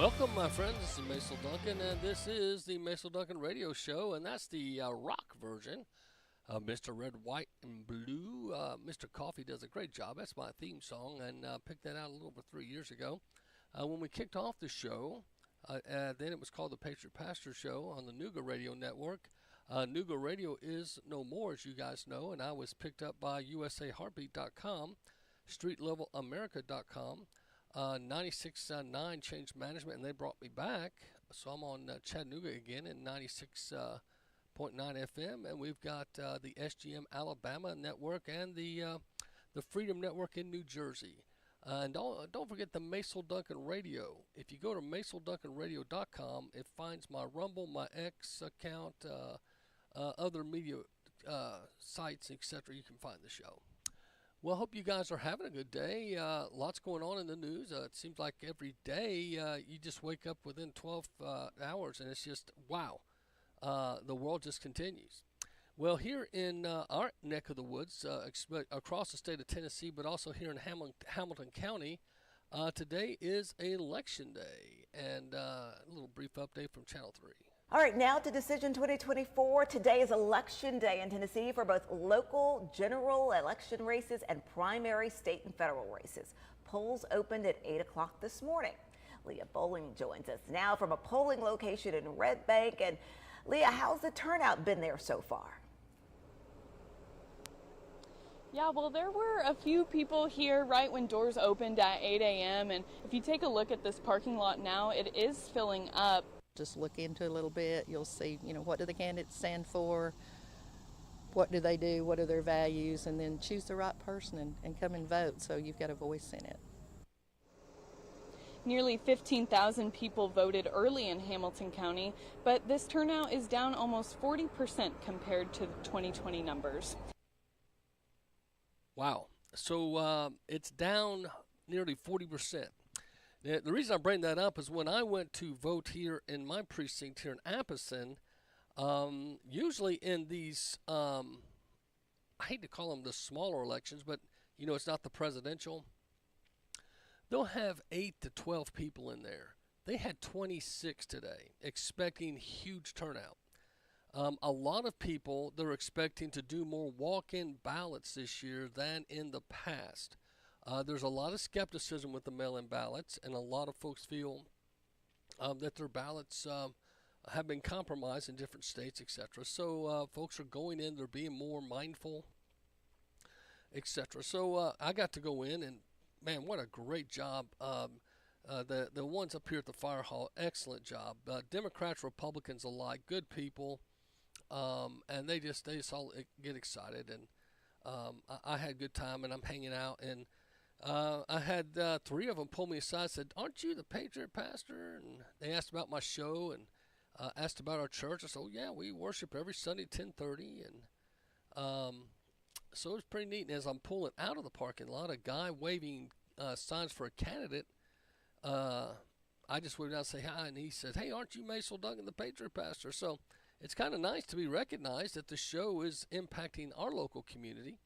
Welcome, my friends. This is Macil Duncan, and this is the Macil Duncan Radio Show, and that's the rock version of Mr. Red, White, and Blue. Mr. Coffee does a great job. That's my theme song, and picked that out a little over 3 years ago. When we kicked off the show, then it was called the Patriot Pastor Show on the Nuga Radio Network. Nuga Radio is no more, as you guys know, and I was picked up by USAHeartbeat.com, StreetLevelAmerica.com. 96.9 changed management, and they brought me back. So I'm on Chattanooga again in 96.9 FM, and we've got the SGM Alabama network and the Freedom Network in New Jersey. And don't forget the Macil Duncan Radio. If you go to MacilDuncanRadio.com, it finds my Rumble, my X account, other media sites, etc. You can find the show. Well, I hope you guys are having a good day. Lots going on in the news. It seems like every day you just wake up within 12 hours, and it's just, wow, the world just continues. Well, here in our neck of the woods, across the state of Tennessee, but also here in Hamilton County, today is Election Day. And a little brief update from Channel 3. All right, now to Decision 2024. Today is Election Day in Tennessee for both local general election races and primary state and federal races. Polls opened at 8 o'clock this morning. Leah Bowling joins us now from a polling location in Red Bank. And Leah, how's the turnout been there so far? Yeah, well, there were a few people here right when doors opened at 8 a.m. And if you take a look at this parking lot now, it is filling up. Just look into it a little bit. You'll see, what do the candidates stand for? What do they do? What are their values? And then choose the right person and come and vote so you've got a voice in it. Nearly 15,000 people voted early in Hamilton County, but this turnout is down almost 40% compared to the 2020 numbers. Wow. So it's down nearly 40%. The reason I bring that up is when I went to vote here in my precinct here in Appleton, usually in these, I hate to call them the smaller elections, but, it's not the presidential. They'll have 8 to 12 people in there. They had 26 today, expecting huge turnout. A lot of people, they're expecting to do more walk-in ballots this year than in the past. There's a lot of skepticism with the mail-in ballots, and a lot of folks feel that their ballots have been compromised in different states, etc. So folks are going in, they're being more mindful, etc. So I got to go in, and man, what a great job. The ones up here at the fire hall, excellent job. Democrats, Republicans alike, good people, and they just all get excited. And I had a good time, and I'm hanging out, and I had 3 of them pull me aside and said, "Aren't you the Patriot Pastor?" And they asked about my show and asked about our church. I said, "Oh, yeah, we worship every Sunday at 10:30. And so it was pretty neat. And as I'm pulling out of the parking lot, a guy waving signs for a candidate, I just waved out and say hi, and he said, "Hey, aren't you Macil Duncan, the Patriot Pastor?" So it's kind of nice to be recognized that the show is impacting our local community.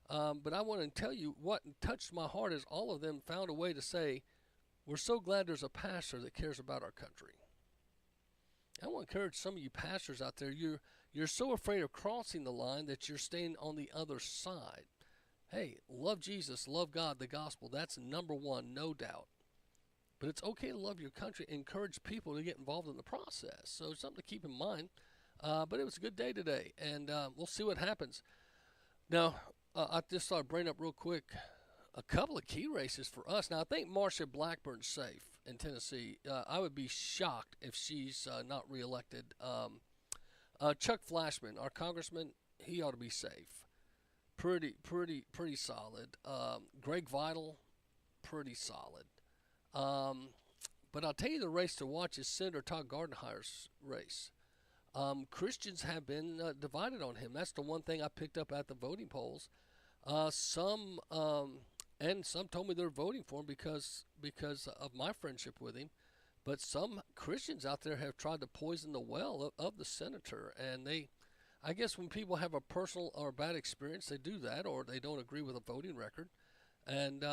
But I want to tell you what touched my heart is all of them found a way to say, we're so glad there's a pastor that cares about our country. I want to encourage some of you pastors out there, you're so afraid of crossing the line that you're staying on the other side. Hey, love Jesus, love God, the gospel, that's number one, no doubt. But it's okay to love your country, encourage people to get involved in the process. So something to keep in mind. But it was a good day today, and we'll see what happens. Now, I just thought I'd bring up real quick a couple of key races for us. Now, I think Marsha Blackburn's safe in Tennessee. I would be shocked if she's not reelected. Chuck Flashman, our congressman, he ought to be safe. Pretty solid. Greg Vidal, pretty solid. But I'll tell you the race to watch is Senator Todd Gardenhire's race. Christians have been divided on him. That's the one thing I picked up at the voting polls. Some told me they're voting for him because of my friendship with him. But some Christians out there have tried to poison the well of the senator. And I guess when people have a personal or bad experience, they do that, or they don't agree with a voting record. And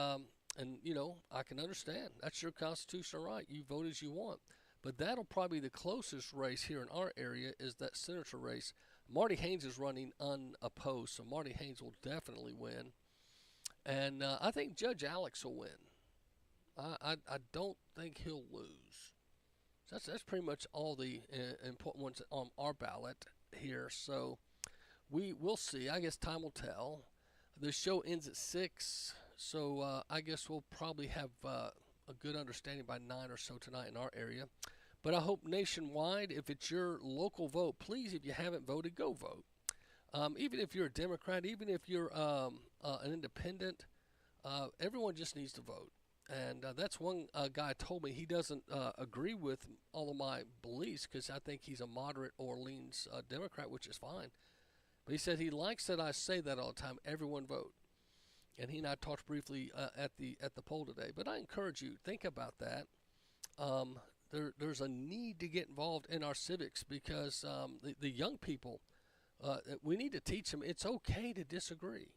And, you know, I can understand. That's your constitutional right. You vote as you want. But that'll probably be the closest race here in our area is that senator race. Marty Haynes is running unopposed, so Marty Haynes will definitely win. And I think Judge Alex will win. I don't think he'll lose. That's pretty much all the important ones on our ballot here. So we'll see. I guess time will tell. The show ends at 6, so I guess we'll probably have a good understanding by 9 or so tonight in our area. But I hope nationwide, if it's your local vote, please, if you haven't voted, go vote. Even if you're a Democrat, even if you're an independent, everyone just needs to vote. And that's one guy told me he doesn't agree with all of my beliefs because I think he's a moderate or leans Democrat, which is fine. But he said he likes that I say that all the time. Everyone vote. And he and I talked briefly at the poll today. But I encourage you, think about that. There's a need to get involved in our civics because the young people, we need to teach them it's okay to disagree.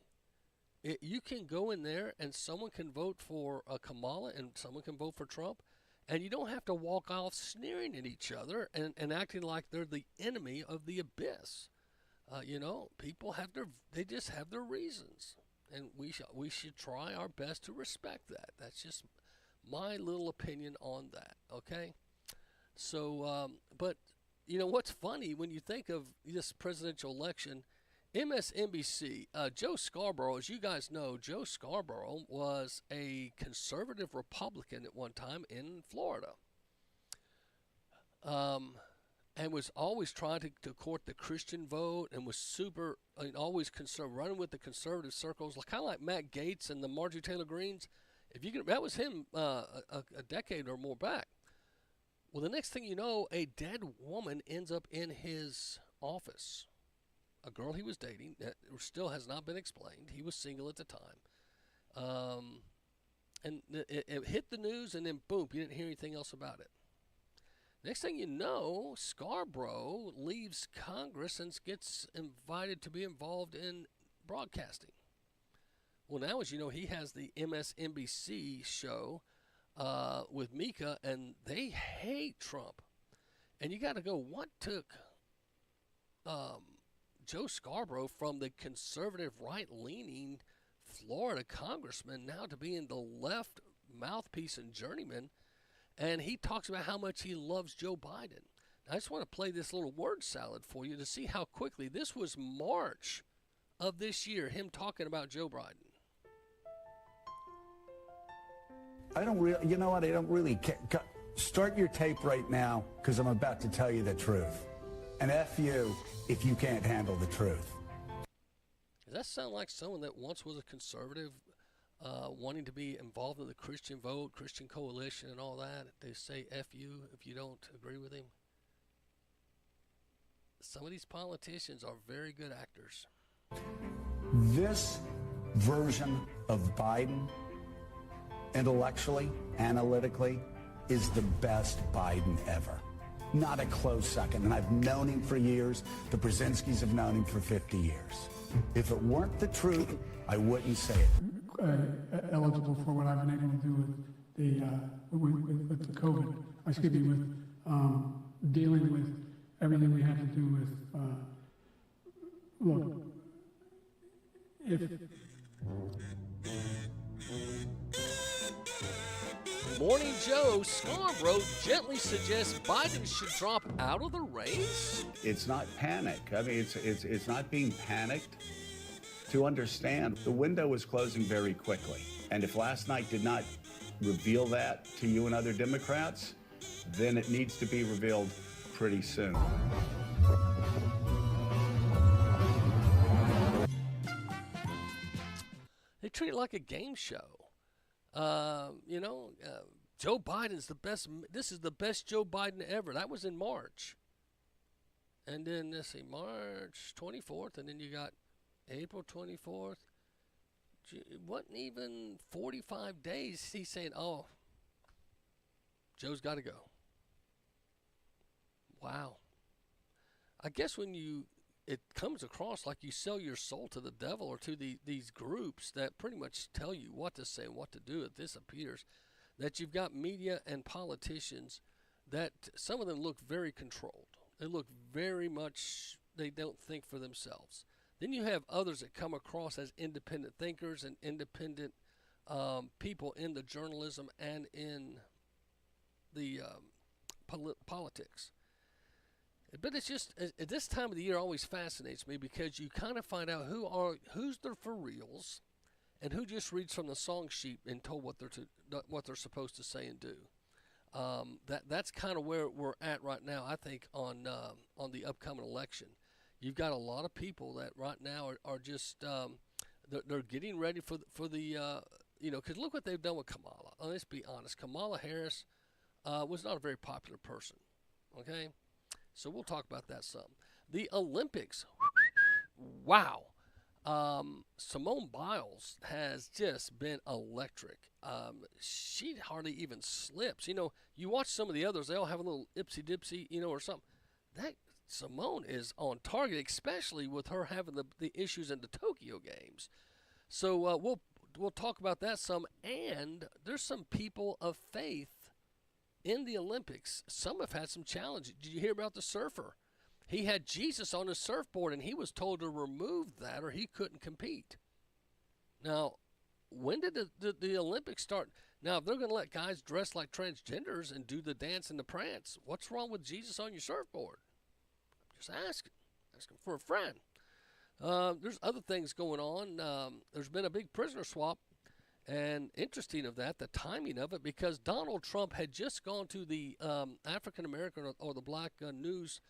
You can go in there and someone can vote for Kamala and someone can vote for Trump, and you don't have to walk off sneering at each other and acting like they're the enemy of the abyss. You know, people they just have their reasons, and we should try our best to respect that. That's just my little opinion on that. Okay, so but you know what's funny when you think of this presidential election. MSNBC, Joe Scarborough, as you guys know, Joe Scarborough was a conservative Republican at one time in Florida. And was always trying to court the Christian vote and was always running with the conservative circles, kind of like Matt Gaetz and the Marjorie Taylor Greens. That was him a decade or more back. Well, the next thing you know, a dead woman ends up in his office. A girl he was dating that still has not been explained. He was single at the time. And it hit the news, and then boom, you didn't hear anything else about it. Next thing you know, Scarborough leaves Congress and gets invited to be involved in broadcasting. Well, now, as you know, he has the MSNBC show with Mika, and they hate Trump. And you got to go, what took Joe Scarborough from the conservative right-leaning Florida congressman now to being the left mouthpiece and journeyman, and he talks about how much he loves Joe Biden. Now, I just want to play this little word salad for you to see how quickly. This was March of this year, him talking about Joe Biden. You know what, I don't really care. Start your tape right now, because I'm about to tell you the truth. And F you if you can't handle the truth. Does that sound like someone that once was a conservative, wanting to be involved in the Christian vote, Christian coalition and all that? They say F you if you don't agree with him. Some of these politicians are very good actors. This version of Biden, intellectually, analytically, is the best Biden ever. Not a close second. And I've known him for years. The Brzezinskis have known him for 50 years. If it weren't the truth, I wouldn't say it. Eligible for what I've been able to do with the COVID. Excuse me, with dealing with everything we had to do with, look, if... Morning Joe Scarborough gently suggests Biden should drop out of the race. It's not panic. I mean, it's not being panicked. To understand, the window is closing very quickly. And if last night did not reveal that to you and other Democrats, then it needs to be revealed pretty soon. They treat it like a game show. Joe Biden's the best. This is the best Joe Biden ever. That was in March. And then, let's see, March 24th, and then you got April 24th. It wasn't even 45 days. He's saying, oh, Joe's got to go. Wow. I guess when you it comes across like you sell your soul to the devil or to these groups that pretty much tell you what to say and what to do. It disappears that you've got media and politicians that some of them look very controlled. They look very much, they don't think for themselves. Then you have others that come across as independent thinkers and independent people in the journalism and in the politics. But it's just at this time of the year always fascinates me because you kind of find out who's there for reals, and who just reads from the song sheet and told what they're supposed to say and do. That's kind of where we're at right now. I think on the upcoming election, you've got a lot of people that right now are just they're getting ready for the because look what they've done with Kamala. Let's be honest. Kamala Harris was not a very popular person. Okay. So we'll talk about that some. The Olympics, wow. Simone Biles has just been electric. She hardly even slips. You watch some of the others, they all have a little ipsy-dipsy, or something. That Simone is on target, especially with her having the issues in the Tokyo Games. So we'll talk about that some. And there's some people of faith in the Olympics. Some have had some challenges. Did you hear about the surfer? He had Jesus on his surfboard, and he was told to remove that or he couldn't compete. Now, when did the Olympics start? Now, if they're going to let guys dress like transgenders and do the dance and the prance, what's wrong with Jesus on your surfboard? Just asking for a friend. There's other things going on. There's been a big prisoner swap. And interesting of that, the timing of it, because Donald Trump had just gone to the African American or the Black News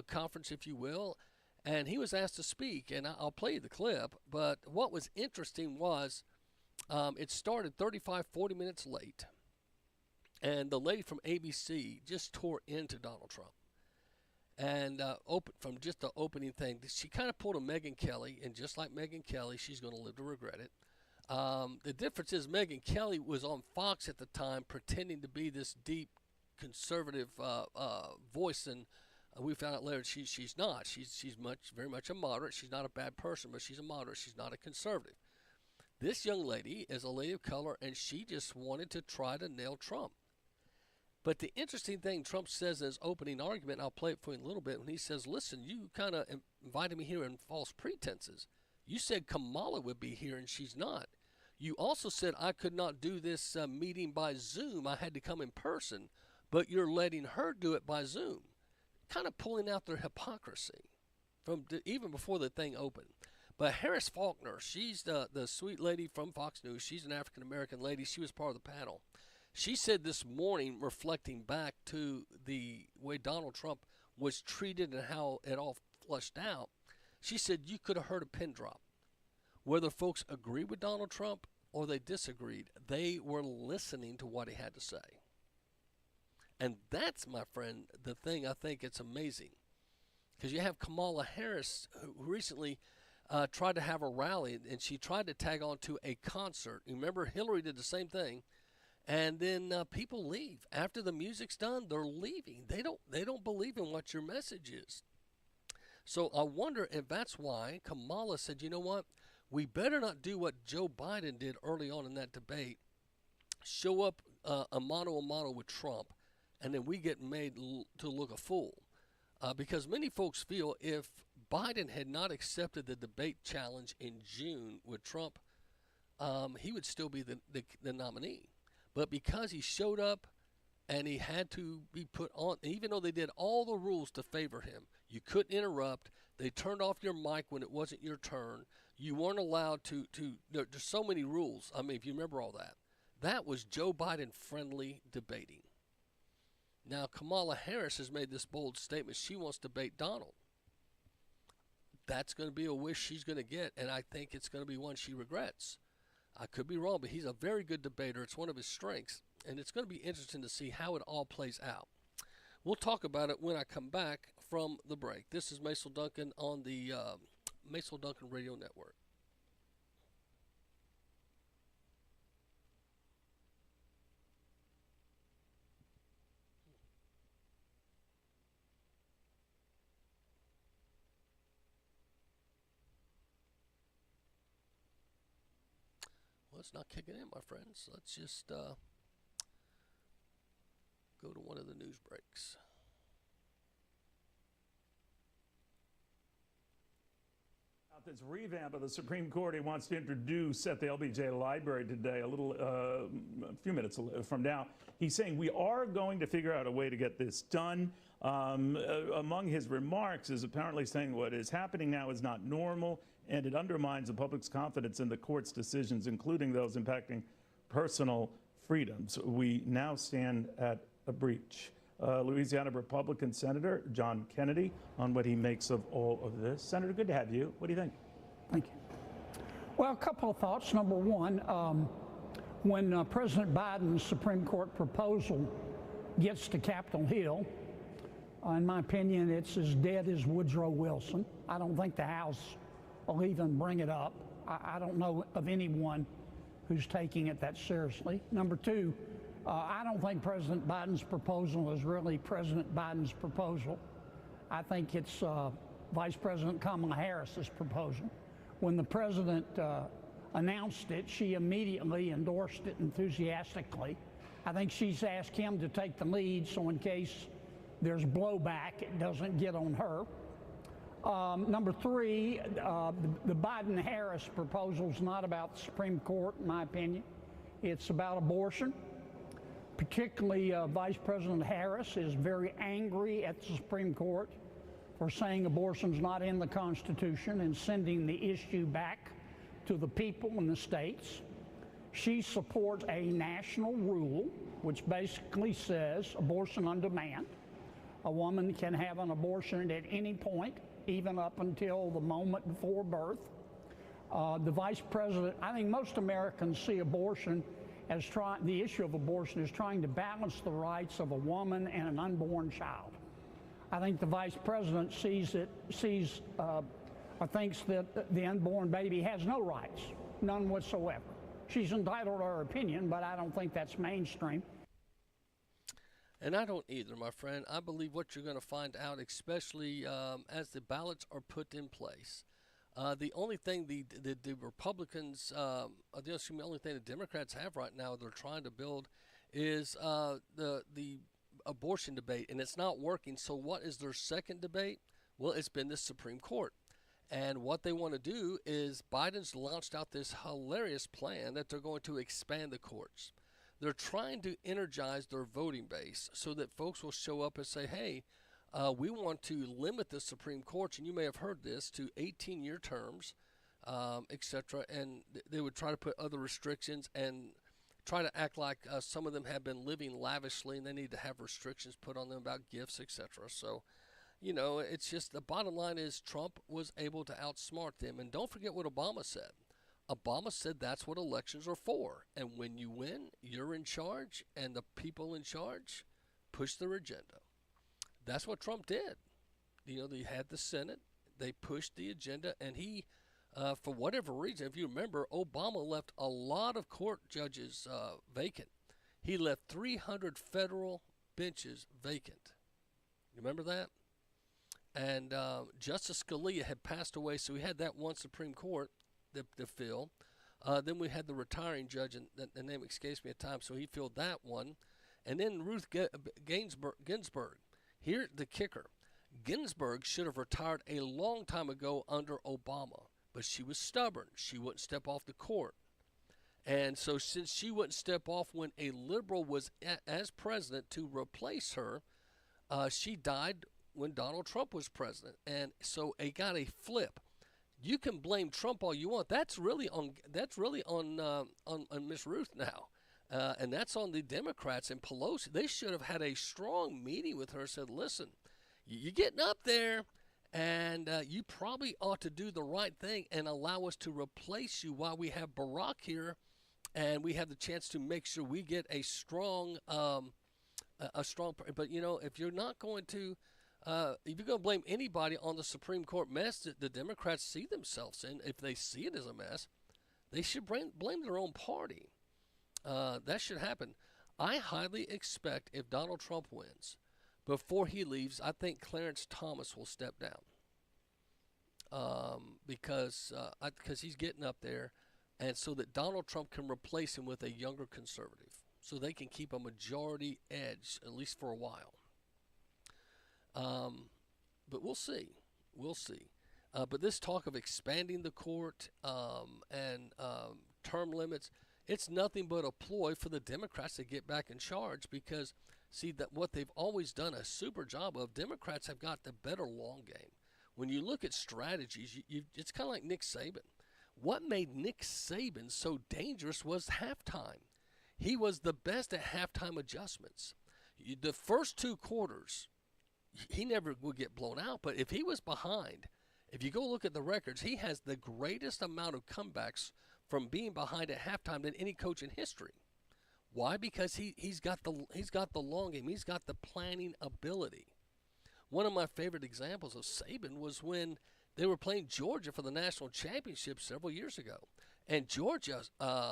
conference, if you will, and he was asked to speak. And I'll play you the clip. But what was interesting was it started 40 minutes late, and the lady from ABC just tore into Donald Trump. And from just the opening thing, she kind of pulled a Megyn Kelly, and just like Megyn Kelly, she's going to live to regret it. The difference is Megyn Kelly was on Fox at the time pretending to be this deep conservative voice, and we found out later she's not. She's very much a moderate. She's not a bad person, but she's a moderate. She's not a conservative. This young lady is a lady of color, and she just wanted to try to nail Trump. But the interesting thing Trump says in his opening argument, and I'll play it for you in a little bit, when he says, listen, you kind of invited me here in false pretenses. You said Kamala would be here, and she's not. You also said I could not do this meeting by Zoom. I had to come in person, but you're letting her do it by Zoom. Kind of pulling out their hypocrisy from even before the thing opened. But Harris Faulkner, she's the sweet lady from Fox News. She's an African-American lady. She was part of the panel. She said this morning, reflecting back to the way Donald Trump was treated and how it all flushed out, she said you could have heard a pin drop. Whether folks agreed with Donald Trump or they disagreed, they were listening to what he had to say. And that's, my friend, the thing I think it's amazing. Because you have Kamala Harris, who recently tried to have a rally, and she tried to tag on to a concert. You remember Hillary did the same thing. And then people leave. After the music's done, they're leaving. They don't believe in what your message is. So I wonder if that's why Kamala said, you know what? We better not do what Joe Biden did early on in that debate, show up a mano with Trump, and then we get made to look a fool. Because many folks feel if Biden had not accepted the debate challenge in June with Trump, he would still be the nominee. But because he showed up and he had to be put on, even though they did all the rules to favor him, you couldn't interrupt, they turned off your mic when it wasn't your turn, you weren't allowed to there's so many rules. I mean, if you remember all that. That was Joe Biden friendly debating. Now, Kamala Harris has made this bold statement. She wants to debate Donald. That's going to be a wish she's going to get, and I think it's going to be one she regrets. I could be wrong, but he's a very good debater. It's one of his strengths, and it's going to be interesting to see how it all plays out. We'll talk about it when I come back from the break. This is Macil Duncan on the Macil Duncan Radio Network. Well, it's not kicking in, my friends. Let's just go to one of the news breaks. This revamp of the Supreme Court he wants to introduce at the LBJ Library today, a few minutes from now. He's saying we are going to figure out a way to get this done. Among his remarks is apparently saying what is happening now is not normal, and it undermines the public's confidence in the court's decisions, including those impacting personal freedoms. We now stand at a breach. Louisiana Republican Senator John Kennedy on what he makes of all of this. Senator, good to have you. What do you think? Thank you. Well, a couple of thoughts. Number one, when President Biden's Supreme Court proposal gets to Capitol Hill, in my opinion, it's as dead as Woodrow Wilson. I don't think the House will even bring it up. I don't know of anyone who's taking it that seriously. Number two, I don't think President Biden's proposal is really President Biden's proposal. I think it's Vice President Kamala Harris's proposal. When the president announced it, she immediately endorsed it enthusiastically. I think she's asked him to take the lead, so in case there's blowback, it doesn't get on her. Number three, the Biden-Harris proposal is not about the Supreme Court, in my opinion. It's about abortion. Particularly, Vice President Harris is very angry at the Supreme Court for saying abortion's not in the Constitution and sending the issue back to the people in the states. She supports a national rule, which basically says abortion on demand. A woman can have an abortion at any point, even up until the moment before birth. The Vice President, I think most Americans see abortion as the issue of abortion is trying to balance the rights of a woman and an unborn child. I think the Vice President thinks that the unborn baby has no rights, none whatsoever. She's entitled to her opinion, but I don't think that's mainstream. And I don't either, my friend. I believe what you're going to find out, especially as the ballots are put in place. The only thing the Republicans, the only thing the Democrats have right now they're trying to build is the abortion debate, and it's not working. So what is their second debate? Well, it's been the Supreme Court. And what they want to do is Biden's launched out this hilarious plan that they're going to expand the courts. They're trying to energize their voting base so that folks will show up and say, hey, we want to limit the Supreme Court, and you may have heard this, to 18-year terms, etc. And they would try to put other restrictions and try to act like some of them have been living lavishly, and they need to have restrictions put on them about gifts, etc. So, you know, it's just the bottom line is Trump was able to outsmart them. And don't forget what Obama said. Obama said that's what elections are for. And when you win, you're in charge, and the people in charge push their agenda. That's what Trump did. You know, they had the Senate, they pushed the agenda, and he, for whatever reason, if you remember, Obama left a lot of court judges vacant. He left 300 federal benches vacant. You remember that? And Justice Scalia had passed away, so we had that one Supreme Court to fill. Then we had the retiring judge, and the name escapes me at times, so he filled that one. And then Ruth Ginsburg. Here's the kicker. Ginsburg should have retired a long time ago under Obama, but she was stubborn. She wouldn't step off the court. And so since she wouldn't step off when a liberal was as president to replace her, she died when Donald Trump was president. And so it got a flip. You can blame Trump all you want. That's really on Miss Ruth now. And that's on the Democrats and Pelosi. They should have had a strong meeting with her and said, listen, you're getting up there, and you probably ought to do the right thing and allow us to replace you while we have Barack here, and we have the chance to make sure we get a strong, but, you know, if you're not going to, if you're going to blame anybody on the Supreme Court mess that the Democrats see themselves in, if they see it as a mess, they should blame their own party. That should happen. I highly expect if Donald Trump wins, before he leaves, I think Clarence Thomas will step down because he's getting up there. and so that Donald Trump can replace him with a younger conservative, so they can keep a majority edge at least for a while. But we'll see. We'll see. But this talk of expanding the court and term limits, it's nothing but a ploy for the Democrats to get back in charge because, see, that what they've always done a super job of, Democrats have got the better long game. When you look at strategies, it's kind of like Nick Saban. What made Nick Saban so dangerous was halftime. He was the best at halftime adjustments. The first two quarters, he never would get blown out, but if he was behind, if you go look at the records, he has the greatest amount of comebacks from being behind at halftime than any coach in history. Why? Because he's got the long game. He's got the planning ability. One of my favorite examples of Saban was when they were playing Georgia for the national championship several years ago, and Georgia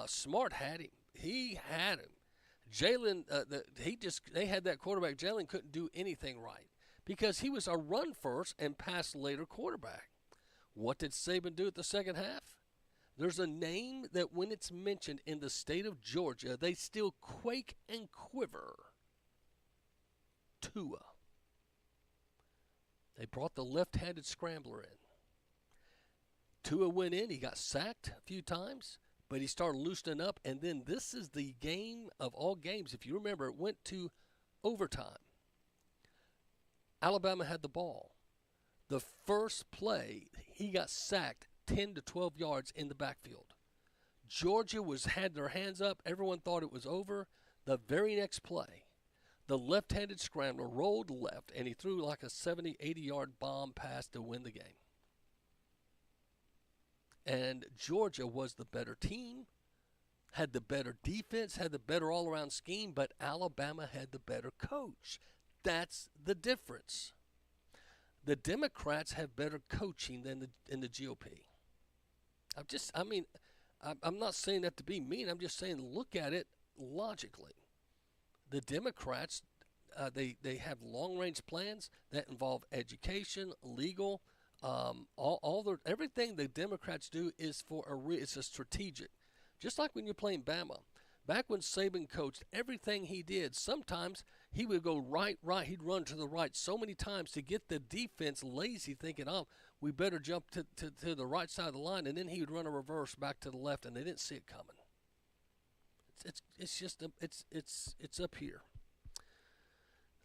Smart had him. He had him. Jalen, they had that quarterback. Jalen couldn't do anything right because he was a run first and pass later quarterback. What did Saban do at the second half? There's a name that when it's mentioned in the state of Georgia, they still quake and quiver. Tua. They brought the left-handed scrambler in. Tua went in. He got sacked a few times, but he started loosening up. And then this is the game of all games. If you remember, it went to overtime. Alabama had the ball. The first play, he got sacked 10 to 12 yards in the backfield. Georgia had their hands up. Everyone thought it was over. The very next play, the left-handed scrambler rolled left, and he threw like a 70, 80-yard bomb pass to win the game. And Georgia was the better team, had the better defense, had the better all-around scheme, but Alabama had the better coach. That's the difference. The Democrats have better coaching than the GOP. I'm not saying that to be mean. I'm just saying look at it logically. The Democrats, they have long-range plans that involve education, legal, everything the Democrats do is it's a strategic. Just like when you're playing Bama. Back when Saban coached, everything he did, sometimes he would go right, he'd run to the right so many times to get the defense lazy, thinking, oh, we better jump to the right side of the line, and then he would run a reverse back to the left, and they didn't see it coming. It's up here.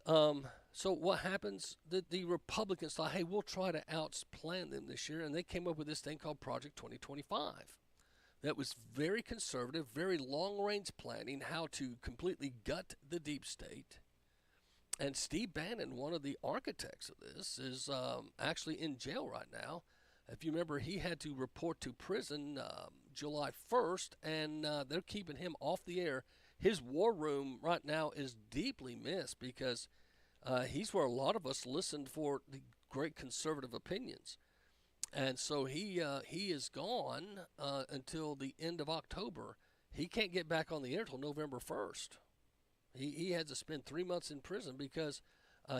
So what happens? The Republicans thought, hey, we'll try to outplan them this year, and they came up with this thing called Project 2025. That was very conservative, very long-range planning, how to completely gut the deep state. And Steve Bannon, one of the architects of this, is actually in jail right now. If you remember, he had to report to prison July 1st, and they're keeping him off the air. His war room right now is deeply missed because he's where a lot of us listened for the great conservative opinions. And so he is gone until the end of October. He can't get back on the air until November 1st. He had to spend 3 months in prison because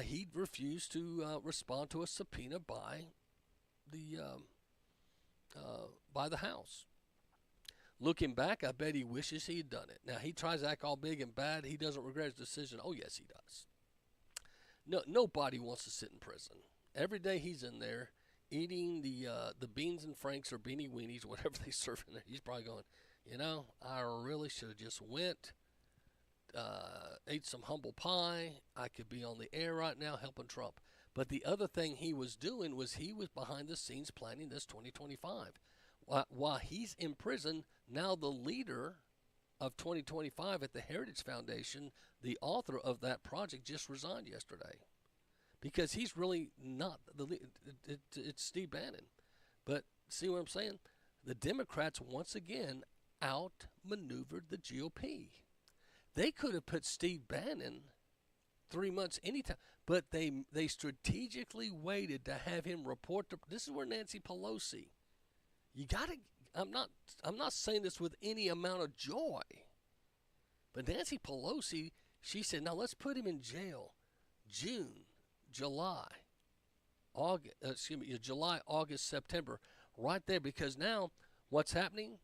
he refused to respond to a subpoena by the House. Looking back, I bet he wishes he had done it. Now, he tries to act all big and bad. He doesn't regret his decision. Oh, yes, he does. No, nobody wants to sit in prison. Every day he's in there eating the beans and franks or beanie weenies, whatever they serve in there. He's probably going, I really should have just went, ate some humble pie. I could be on the air right now helping Trump. But the other thing he was doing was he was behind the scenes planning this 2025. While he's in prison, now the leader of 2025 at the Heritage Foundation, the author of that project, just resigned yesterday. Because he's really not it's Steve Bannon. But see what I'm saying? The Democrats once again outmaneuvered the GOP. They could have put Steve Bannon 3 months anytime, but they strategically waited to have him report to. This is where Nancy Pelosi. You gotta. I'm not saying this with any amount of joy, but Nancy Pelosi, she said, now let's put him in jail, June. July, August, September, right there, because now what's happening?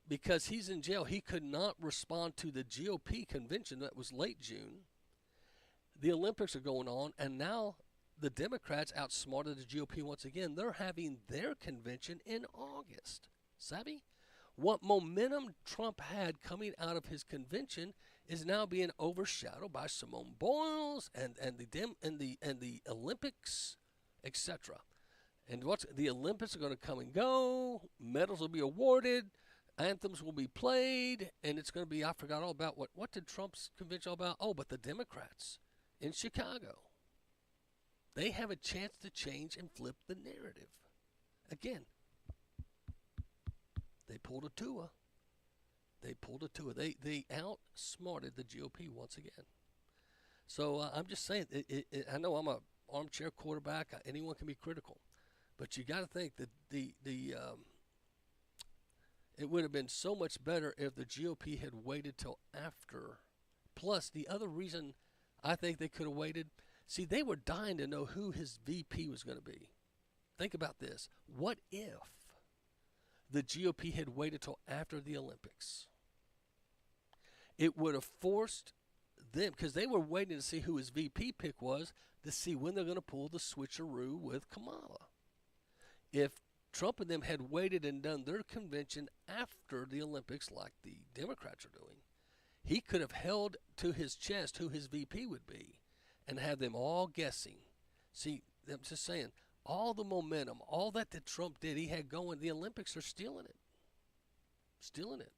because he's in jail, he could not respond to the GOP convention that was late June. The Olympics are going on, and now the Democrats outsmarted the GOP once again. They're having their convention in August. Savvy? What momentum Trump had coming out of his convention is now being overshadowed by Simone Biles and the Olympics, etc. And the Olympics are going to come and go. Medals will be awarded. Anthems will be played, and it's going to be, I forgot all about what did Trump's convention all about? Oh, but the Democrats in Chicago, they have a chance to change and flip the narrative. Again, they pulled a Tua. They outsmarted the GOP once again. So I'm just saying, I know I'm an armchair quarterback. Anyone can be critical. But you got to think that it would have been so much better if the GOP had waited till after. Plus, the other reason I think they could have waited, see, they were dying to know who his VP was going to be. Think about this. What if the GOP had waited till after the Olympics? It would have forced them, because they were waiting to see who his VP pick was, to see when they're going to pull the switcheroo with Kamala. If Trump and them had waited and done their convention after the Olympics, like the Democrats are doing, he could have held to his chest who his VP would be and have them all guessing. See, I'm just saying, all the momentum, all that Trump did, he had going, the Olympics are stealing it. Stealing it.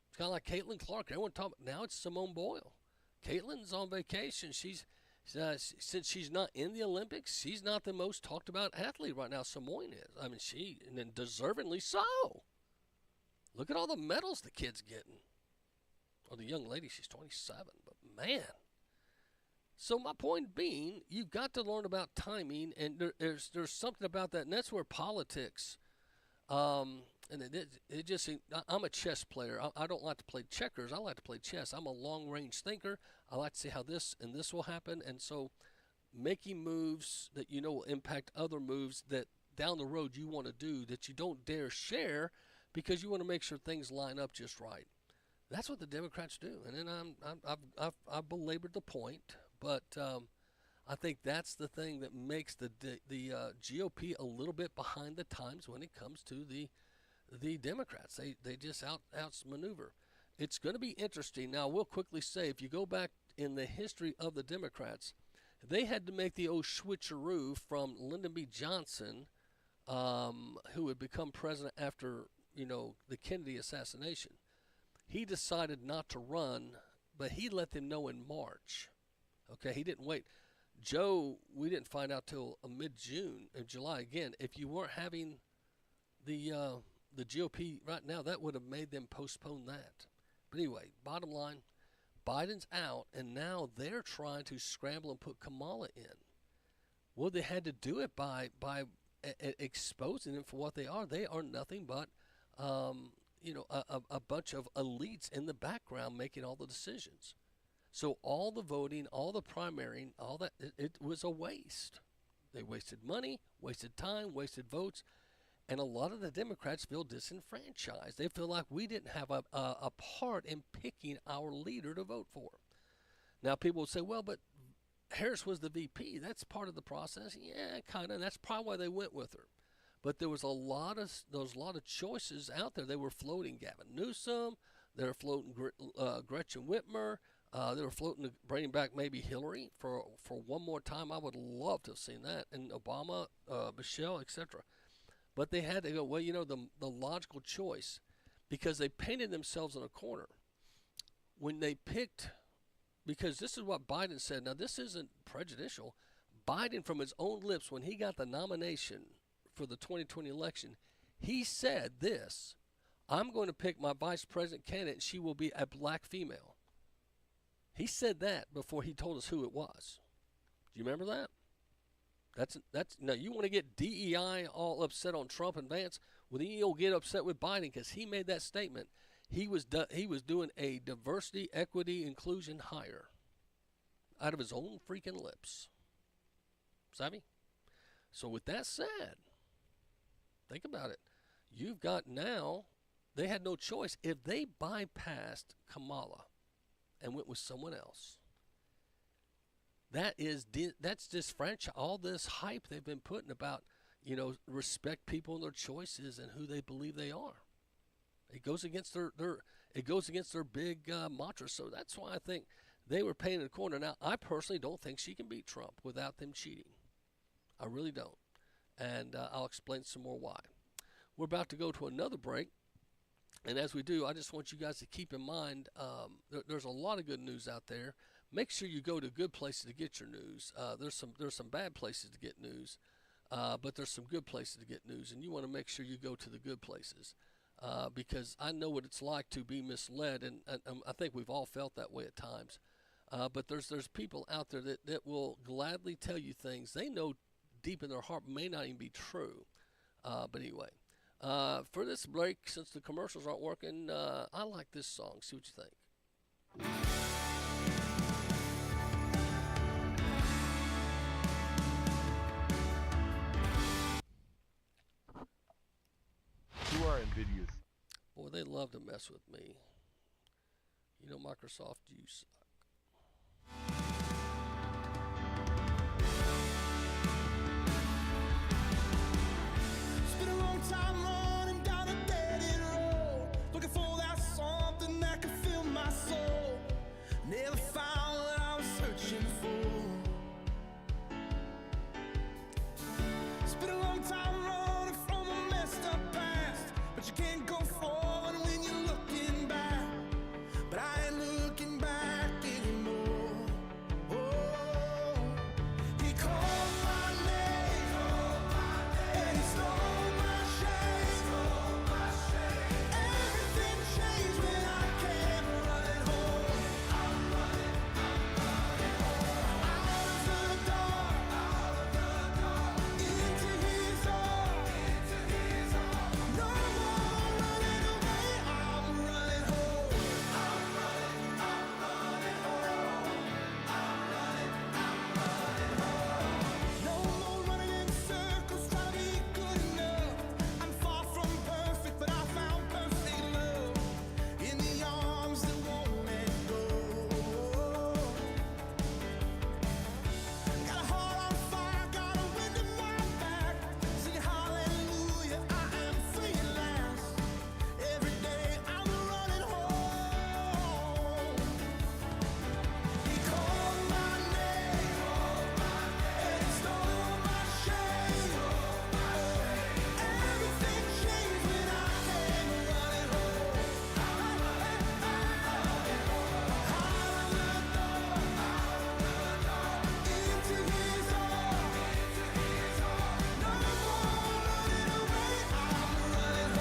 It's kind of like Caitlin Clark. Everyone talking, now it's Simone Boyle. Caitlin's on vacation. Since she's not in the Olympics, she's not the most talked about athlete right now. Simone is. I mean, and then deservingly so. Look at all the medals the kid's getting. Or the young lady, she's 27, but man. So my point being, you've got to learn about timing, and there's something about that, and that's where politics, and it just, I'm a chess player. I don't like to play checkers. I like to play chess. I'm a long-range thinker. I like to see how this and this will happen, and so making moves that you know will impact other moves that down the road you want to do that you don't dare share because you want to make sure things line up just right. That's what the Democrats do, and then I've belabored the point, but I think that's the thing that makes the GOP a little bit behind the times when it comes to the Democrats. They just outmaneuver. It's going to be interesting. Now, we'll quickly say, if you go back in the history of the Democrats, they had to make the old switcheroo from Lyndon B. Johnson, who had become president after, the Kennedy assassination. He decided not to run, but he let them know in March. Okay, he didn't wait. Joe, we didn't find out till mid-June and July. Again, if you weren't having the GOP right now, that would have made them postpone that. But anyway, bottom line, Biden's out, and now they're trying to scramble and put Kamala in. Well, they had to do it by exposing them for what they are. They are nothing but, a bunch of elites in the background making all the decisions. So all the voting, all the primarying, all that, it was a waste. They wasted money, wasted time, wasted votes. And a lot of the Democrats feel disenfranchised. They feel like we didn't have a part in picking our leader to vote for. Now, people will say, well, but Harris was the VP. That's part of the process. Yeah, kind of. That's probably why they went with her. But there was a lot of choices out there. They were floating Gavin Newsom. They were floating Gretchen Whitmer. They were floating to bring back maybe Hillary for one more time. I would love to have seen that. And Obama, Michelle, etc. But they had to go, well, the logical choice, because they painted themselves in a corner. When they picked, because this is what Biden said. Now, this isn't prejudicial. Biden, from his own lips, when he got the nomination for the 2020 election, he said this: I'm going to pick my vice president candidate, and she will be a black female. He said that before he told us who it was. Do you remember that? That's now you want to get DEI all upset on Trump and Vance? Well, then you'll get upset with Biden because he made that statement. He was doing a diversity, equity, inclusion hire out of his own freaking lips. Savvy? So with that said, think about it. you've got now, they had no choice. If they bypassed Kamala and went with someone else, that's disfranchise. All this hype they've been putting about, respect people and their choices and who they believe they are. It goes against their big mantra. So that's why I think they were paying in the corner. Now, I personally don't think she can beat Trump without them cheating. I really don't. And I'll explain some more why. We're about to go to another break. And as we do, I just want you guys to keep in mind there's a lot of good news out there. Make sure you go to good places to get your news. There's some bad places to get news, but there's some good places to get news, and you want to make sure you go to the good places because I know what it's like to be misled, and I think we've all felt that way at times. But there's people out there that will gladly tell you things they know deep in their heart may not even be true. But anyway. For this break, since the commercials aren't working, I like this song. See what you think. You are invidious. Boy, they love to mess with me. Microsoft, you suck. Time running down a dead-end road, looking for that something that could fill my soul. Never found what I was searching for. It's been a long time running from a messed up past, but you can't go forward when you're looking back. But I ain't looking back anymore. Oh, he called my name, and he stole my shame. Everything changed when I came running home. I'm running home. Out of the dark, into his arms. No more running away. I'm running home. I'm running home. No more running in circles, trying to be good enough. I'm far from perfect, but I found perfect love in the arms that won't let go. Got a heart on fire, got a wind in my back. Sing hallelujah, I am free at last. Every day I'm running home. He called my name, and he stole my shame. Everything changed when I came running home. Out of the dark, into his arms. No more running away. I'm running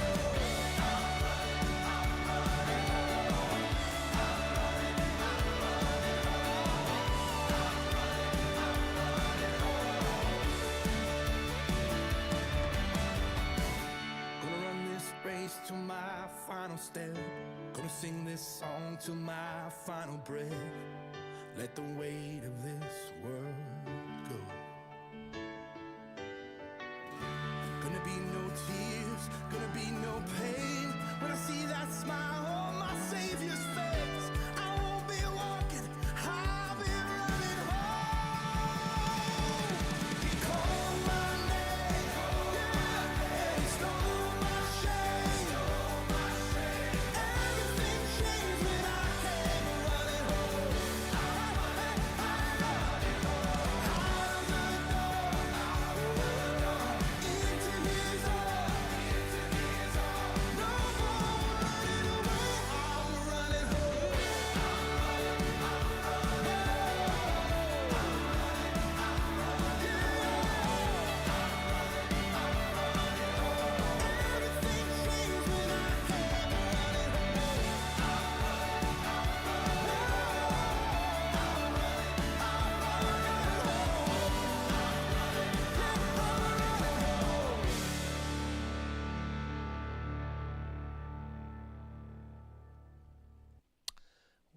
Gonna run this race to my final step. Gonna sing this song till my final breath. Let the weight of this world go. Gonna be no tears, gonna be no pain. When I see that smile on my Savior's face, I won't be walking, I'll be running home. He called my name, and he stole my shame. Everything changed when I came running home. Out of the dark, into his arms. No more running away. I'm running home. Everything changed when I came running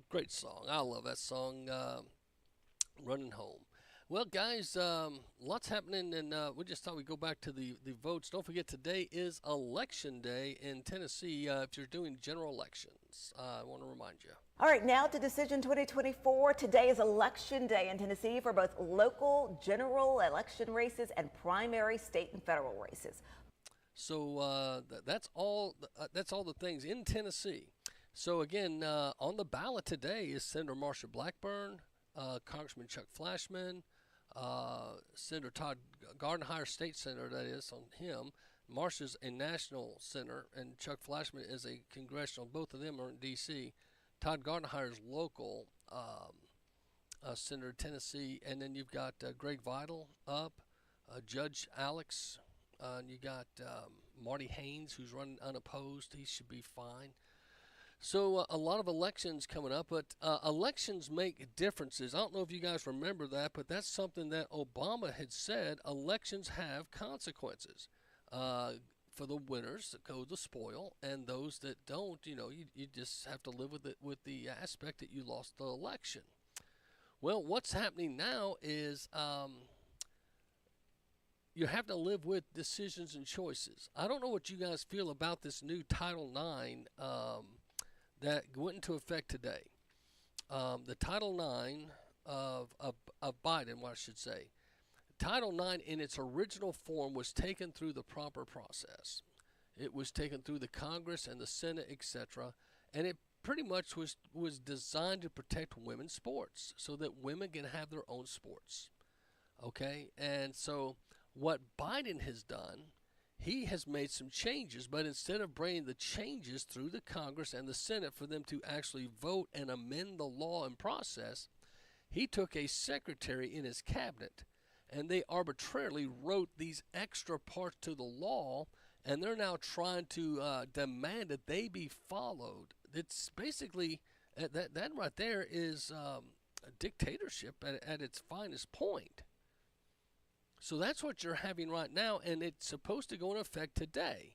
Great song. I love that song, Running Home. Well, guys, lots happening, and we just thought we'd go back to the votes. Don't forget, today is Election Day in Tennessee if you're doing general elections. I want to remind you. All right, now to Decision 2024. Today is Election Day in Tennessee for both local general election races and primary state and federal races. So that's all the things in Tennessee. So again, on the ballot today is Senator Marsha Blackburn, Congressman Chuck Flashman, Senator Todd Gardenhire, state senator, that is, on him. Marsha's a national senator, and Chuck Flashman is a congressional. Both of them are in D.C. Todd Gardenhire is local senator, Tennessee. And then you've got Greg Vidal up, Judge Alex, and you got Marty Haynes, who's running unopposed. He should be fine. So a lot of elections coming up, but elections make differences. I don't know if you guys remember that, but that's something that Obama had said. Elections have consequences for the winners that go the spoil, and those that don't, you just have to live with it, with the aspect that you lost the election. Well, what's happening now is you have to live with decisions and choices. I don't know what you guys feel about this new Title IX that went into effect today. The Title IX of Biden, what I should say. Title IX in its original form was taken through the proper process. It was taken through the Congress and the Senate, etc., and it pretty much was designed to protect women's sports so that women can have their own sports. Okay? And so what Biden has done, he has made some changes, but instead of bringing the changes through the Congress and the Senate for them to actually vote and amend the law and process, he took a secretary in his cabinet, and they arbitrarily wrote these extra parts to the law, and they're now trying to demand that they be followed. It's basically, that right there is a dictatorship at its finest point. So that's what you're having right now, and it's supposed to go into effect today,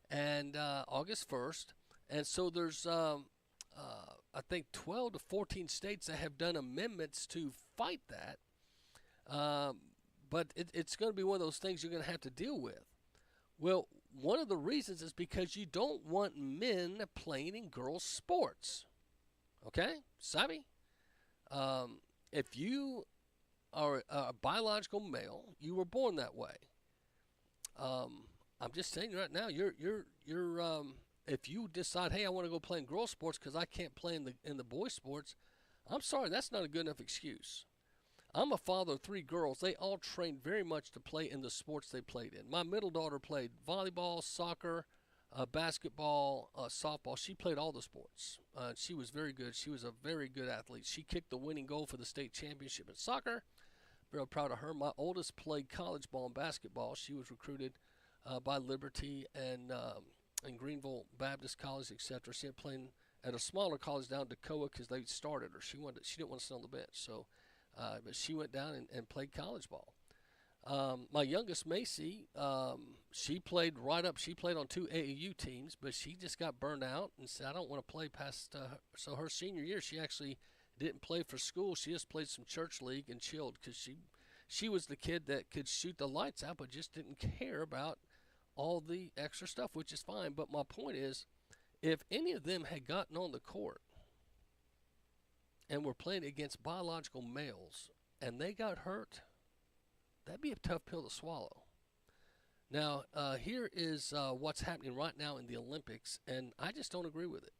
and August 1st. And so there's, I think, 12 to 14 states that have done amendments to fight that. But it's going to be one of those things you're going to have to deal with. Well, one of the reasons is because you don't want men playing in girls' sports. Okay? Savvy? If you are a biological male, you were born that way. I'm just saying right now, you're if you decide, hey, I want to go play in girls' sports because I can't play in the boys' sports, I'm sorry, that's not a good enough excuse. I'm a father of 3 girls. They all trained very much to play in the sports they played in. My middle daughter played volleyball, soccer, basketball, softball. She played all the sports. She was very good. She was a very good athlete. She kicked the winning goal for the state championship in soccer. Very proud of her. My oldest played college ball and basketball. She was recruited by Liberty and Greenville Baptist College, etc. She had playing at a smaller college down in Dakota because they started her. She didn't want to sit on the bench, so but she went down and played college ball. My youngest, Macy, she played right up. She played on 2 AAU teams, but she just got burned out and said, I don't want to play past. So her senior year, she actually didn't play for school. She just played some church league and chilled because she was the kid that could shoot the lights out but just didn't care about all the extra stuff, which is fine. But my point is, if any of them had gotten on the court and were playing against biological males and they got hurt, that'd be a tough pill to swallow. Now, here is what's happening right now in the Olympics, and I just don't agree with it.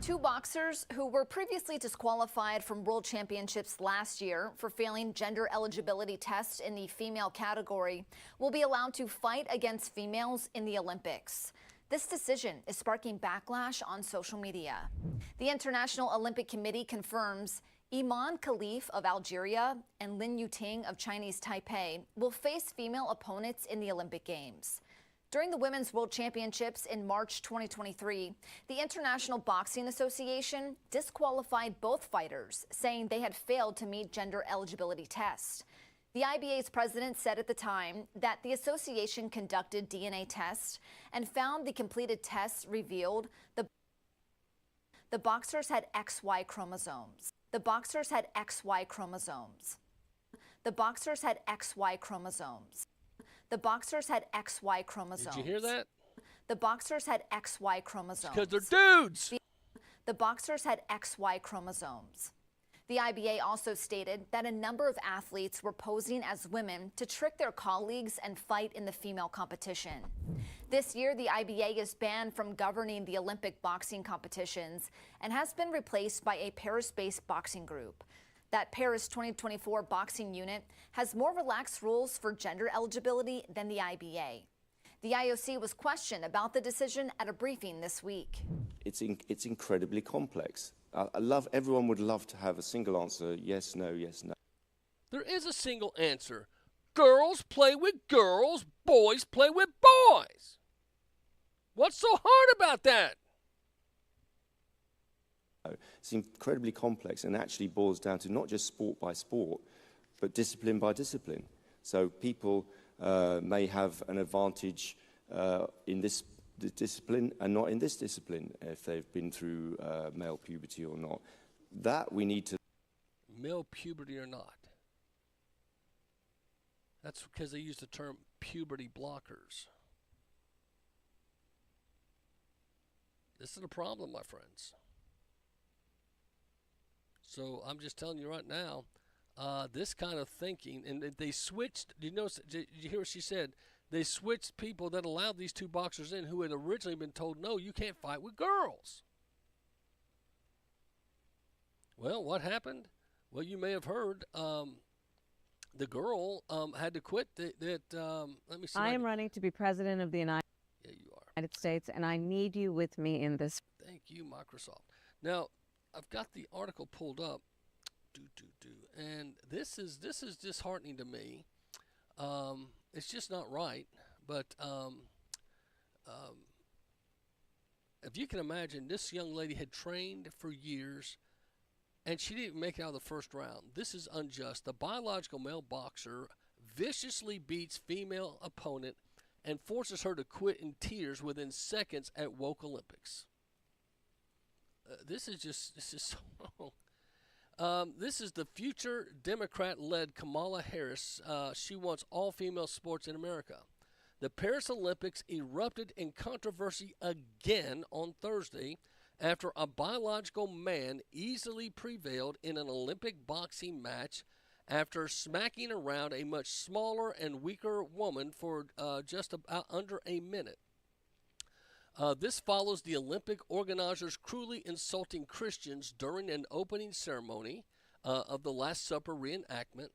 2 boxers who were previously disqualified from world championships last year for failing gender eligibility tests in the female category will be allowed to fight against females in the Olympics. This decision is sparking backlash on social media. The International Olympic Committee confirms Iman Khalif of Algeria and Lin Yuting of Chinese Taipei will face female opponents in the Olympic Games. During the Women's World Championships in March 2023, the International Boxing Association disqualified both fighters, saying they had failed to meet gender eligibility tests. The IBA's president said at the time that the association conducted DNA tests and found the completed tests revealed the boxers had XY chromosomes. The The boxers had XY chromosomes. The boxers had XY chromosomes. Did you hear that? The boxers had XY chromosomes. Because they're dudes. The boxers had XY chromosomes. The IBA also stated that a number of athletes were posing as women to trick their colleagues and fight in the female competition. This year, the IBA is banned from governing the Olympic boxing competitions and has been replaced by a Paris-based boxing group. That Paris 2024 boxing unit has more relaxed rules for gender eligibility than the IBA. The IOC was questioned about the decision at a briefing this week. It's incredibly complex. Everyone would love to have a single answer, yes, no, yes, no. There is a single answer. Girls play with girls, boys play with boys. What's so hard about that? It's incredibly complex and actually boils down to not just sport by sport, but discipline by discipline. So people may have an advantage in this discipline and not in this discipline if they've been through male puberty or not. That we need to... Male puberty or not. That's because they use the term puberty blockers. This is the problem, my friends. So I'm just telling you right now, this kind of thinking, and they switched, did you hear what she said? They switched people that allowed these two boxers in who had originally been told, no, you can't fight with girls. Well, what happened? Well, you may have heard the girl had to quit. Let me see. I am running to be president of the United States, and I need you with me in this. Thank you, Microsoft. Now, I've got the article pulled up, and this is disheartening to me. It's just not right. But if you can imagine, this young lady had trained for years, and she didn't make it out of the first round. This is unjust. The biological male boxer viciously beats female opponent and forces her to quit in tears within seconds at Woke Olympics. This is so. This is the future Democrat-led Kamala Harris. She wants all-female sports in America. The Paris Olympics erupted in controversy again on Thursday after a biological man easily prevailed in an Olympic boxing match after smacking around a much smaller and weaker woman for just about under a minute. This follows the Olympic organizers cruelly insulting Christians during an opening ceremony of the Last Supper reenactment.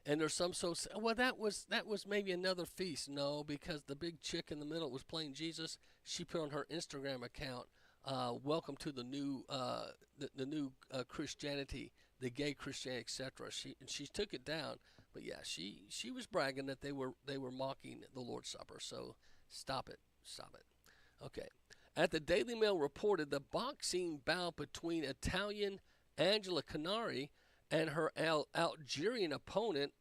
And there's some so well that was maybe another feast. No, because the big chick in the middle was playing Jesus. She put on her Instagram account, "Welcome to the new Christianity, the gay Christianity, etc." She took it down, but yeah, she was bragging that they were mocking the Lord's Supper. So stop it. Okay. At the Daily Mail reported the boxing bout between Italian Angela Canari and her Algerian opponent,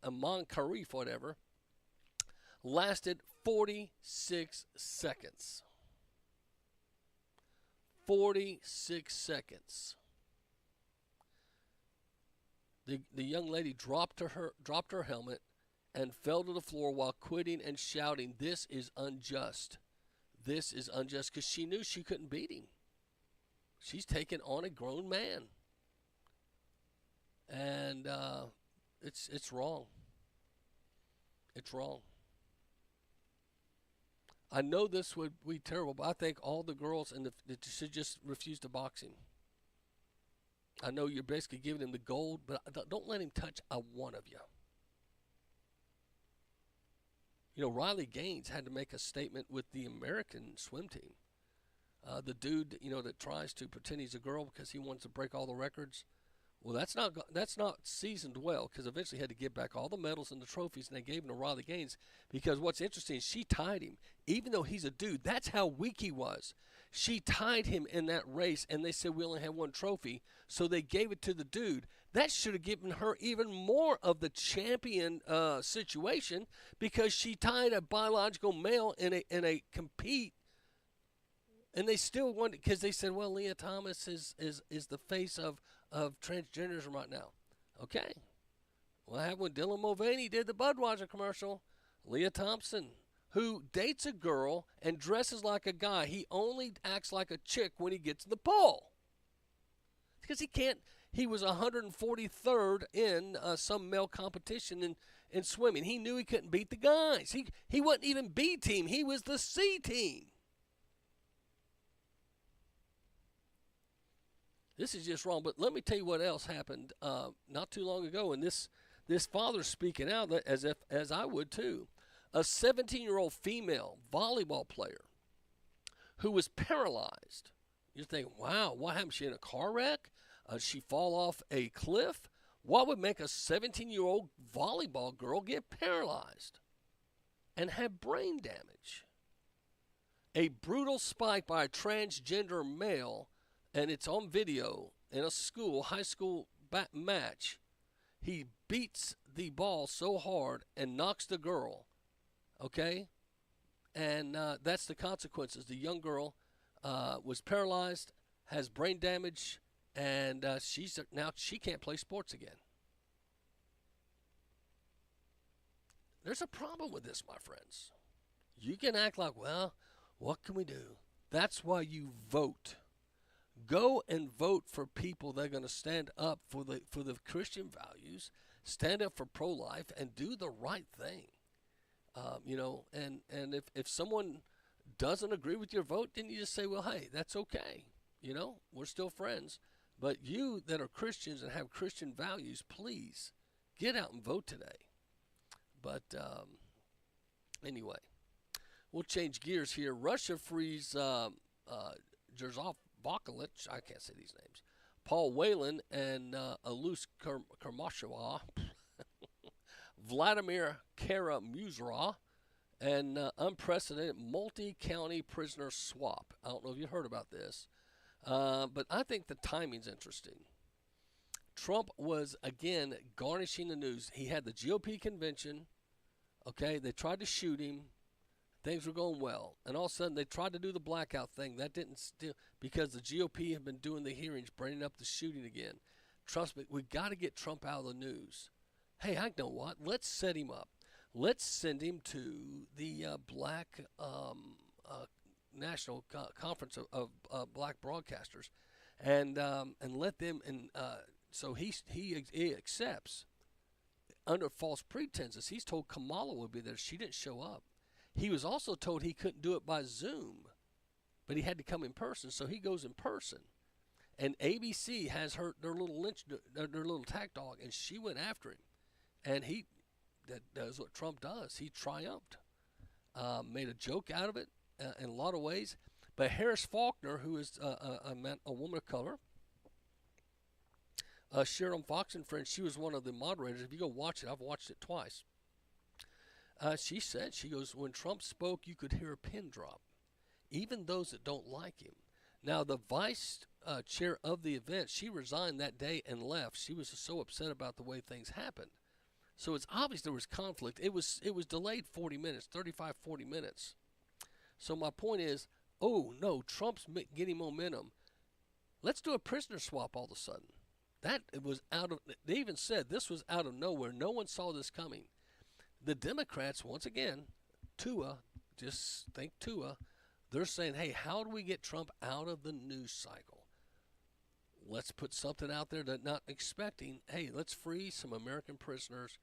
Amon Karif, whatever, lasted 46 seconds. 46 seconds. The young lady dropped her helmet and fell to the floor while quitting and shouting, "This is unjust. This is unjust," because she knew she couldn't beat him. She's taken on a grown man. And it's wrong. It's wrong. I know this would be terrible, but I think all the girls should just refuse to boxing. I know you're basically giving him the gold, but don't let him touch a one of you. You know, Riley Gaines had to make a statement with the American swim team. The dude, that tries to pretend he's a girl because he wants to break all the records. Well, that's not seasoned well, because eventually he had to give back all the medals and the trophies, and they gave him to Riley Gaines, because what's interesting is she tied him. Even though he's a dude, that's how weak he was. She tied him in that race, and they said we only have one trophy, so they gave it to the dude. That should have given her even more of the champion situation, because she tied a biological male in a compete, and they still wanted, because they said, well, Leah Thomas is the face of transgenderism right now. Okay. What happened when Dylan Mulvaney did the Budweiser commercial? Leah Thompson, who dates a girl and dresses like a guy. He only acts like a chick when he gets in the pool. Because he can't. He was 143rd in some male competition in swimming. He knew he couldn't beat the guys. He wasn't even B team. He was the C team. This is just wrong. But let me tell you what else happened not too long ago. And this father's speaking out as I would too. A 17-year-old female volleyball player who was paralyzed. You're thinking, wow, what happened? She in a car wreck? Did she fall off a cliff? What would make a 17-year-old volleyball girl get paralyzed and have brain damage? A brutal spike by a transgender male, and it's on video in a high school match. He beats the ball so hard and knocks the girl, okay? And that's the consequences. The young girl was paralyzed, has brain damage, and she can't play sports again. There's a problem with this, my friends. You can act like, well, what can we do? That's why you vote. Go and vote for people that are going to stand up for the Christian values, stand up for pro-life, and do the right thing. And if someone doesn't agree with your vote, then you just say, well, hey, that's okay. We're still friends. But you that are Christians and have Christian values, please get out and vote today. But anyway, we'll change gears here. Russia frees Jerzov Vokalic, I can't say these names, Paul Whelan, and Alus Kermasheva, Vladimir Kara-Muzra, and unprecedented multi-county prisoner swap. I don't know if you heard about this. But I think the timing's interesting. Trump was, again, garnishing the news. He had the GOP convention. Okay, they tried to shoot him. Things were going well. And all of a sudden, they tried to do the blackout thing. That didn't still, because the GOP have been doing the hearings, bringing up the shooting again. Trust me, we got to get Trump out of the news. Hey, I know what? Let's set him up. Let's send him to the Black National Conference of Black Broadcasters, and let them. And so he accepts under false pretenses. He's told Kamala would be there. She didn't show up. He was also told he couldn't do it by Zoom, but he had to come in person. So he goes in person, and ABC has their little tack dog, and she went after him, and that does what Trump does. He triumphed, made a joke out of it. In a lot of ways, but Harris Faulkner, who is a woman of color, shared on Fox and Friends. She was one of the moderators. If you go watch it, I've watched it twice. She goes, when Trump spoke, you could hear a pin drop, even those that don't like him. Now, the vice chair of the event, she resigned that day and left. She was so upset about the way things happened. So it's obvious there was conflict. It was delayed 40 minutes, 35, 40 minutes. So my point is, oh, no, Trump's getting momentum. Let's do a prisoner swap all of a sudden. That was they even said this was out of nowhere. No one saw this coming. The Democrats, once again, just think Tua, they're saying, hey, how do we get Trump out of the news cycle? Let's put something out there that not expecting, hey, let's free some American prisoners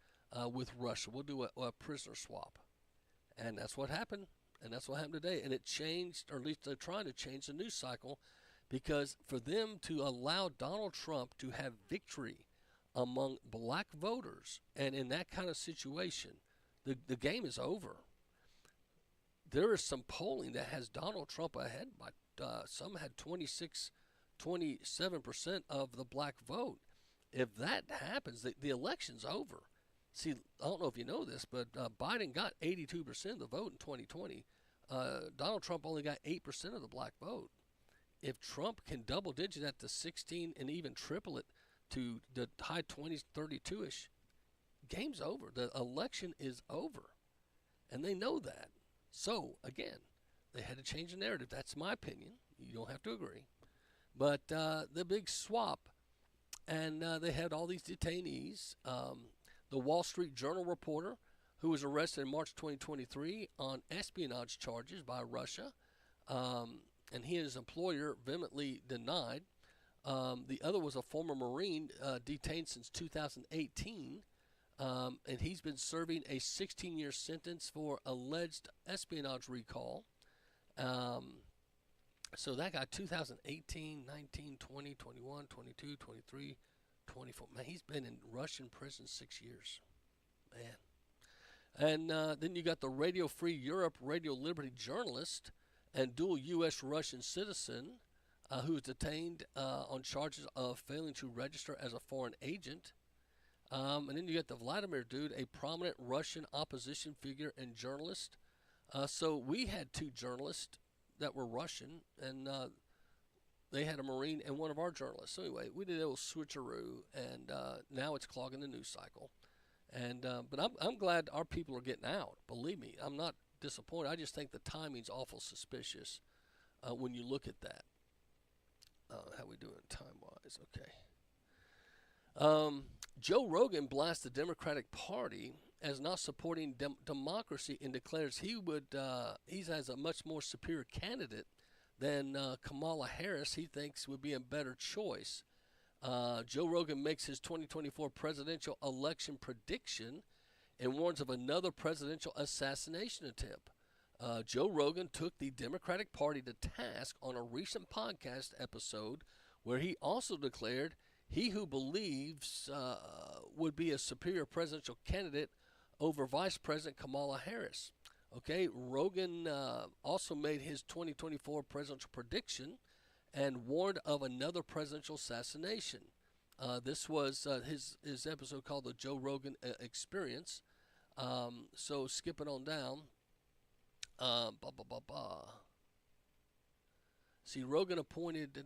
with Russia. We'll do a prisoner swap. And that's what happened. And that's what happened today. And it changed, or at least they're trying to change the news cycle, because for them to allow Donald Trump to have victory among black voters, and in that kind of situation, the game is over. There is some polling that has Donald Trump ahead by some had 27% of the black vote. If that happens, the election's over. See, I don't know if you know this, but Biden got 82% of the vote in 2020. Donald Trump only got 8% of the black vote. If Trump can double digit that to 16 and even triple it to the high 20s, 32-ish, game's over. The election is over. And they know that. So, again, they had to change the narrative. That's my opinion. You don't have to agree. But the big swap, and they had all these detainees. the Wall Street Journal reporter who was arrested in March 2023 on espionage charges by Russia, and he and his employer vehemently denied. The other was a former Marine detained since 2018, and he's been serving a 16-year sentence for alleged espionage recall. So that guy, 2018, 19, 20, 21, 22, 23, 24. Man, he's been in Russian prison 6 years. Man. And then you got the Radio Free Europe, Radio Liberty journalist and dual U.S.-Russian citizen who was detained on charges of failing to register as a foreign agent. And then you got the Vladimir dude, a prominent Russian opposition figure and journalist. So we had two journalists that were Russian, and they had a Marine and one of our journalists. So anyway, we did a little switcheroo, and now it's clogging the news cycle. And but I'm glad our people are getting out. Believe me, I'm not disappointed. I just think the timing's awful suspicious when you look at that. How we doing time-wise? Okay. Joe Rogan blasts the Democratic Party as not supporting democracy and declares he has a much more superior candidate than Kamala Harris. He thinks would be a better choice. Joe Rogan makes his 2024 presidential election prediction and warns of another presidential assassination attempt. Joe Rogan took the Democratic Party to task on a recent podcast episode where he also declared he who believes would be a superior presidential candidate over Vice President Kamala Harris. Okay, Rogan also made his 2024 presidential prediction and warned of another presidential assassination. This was his episode called the Joe Rogan Experience. So skipping on down. See, Rogan appointed,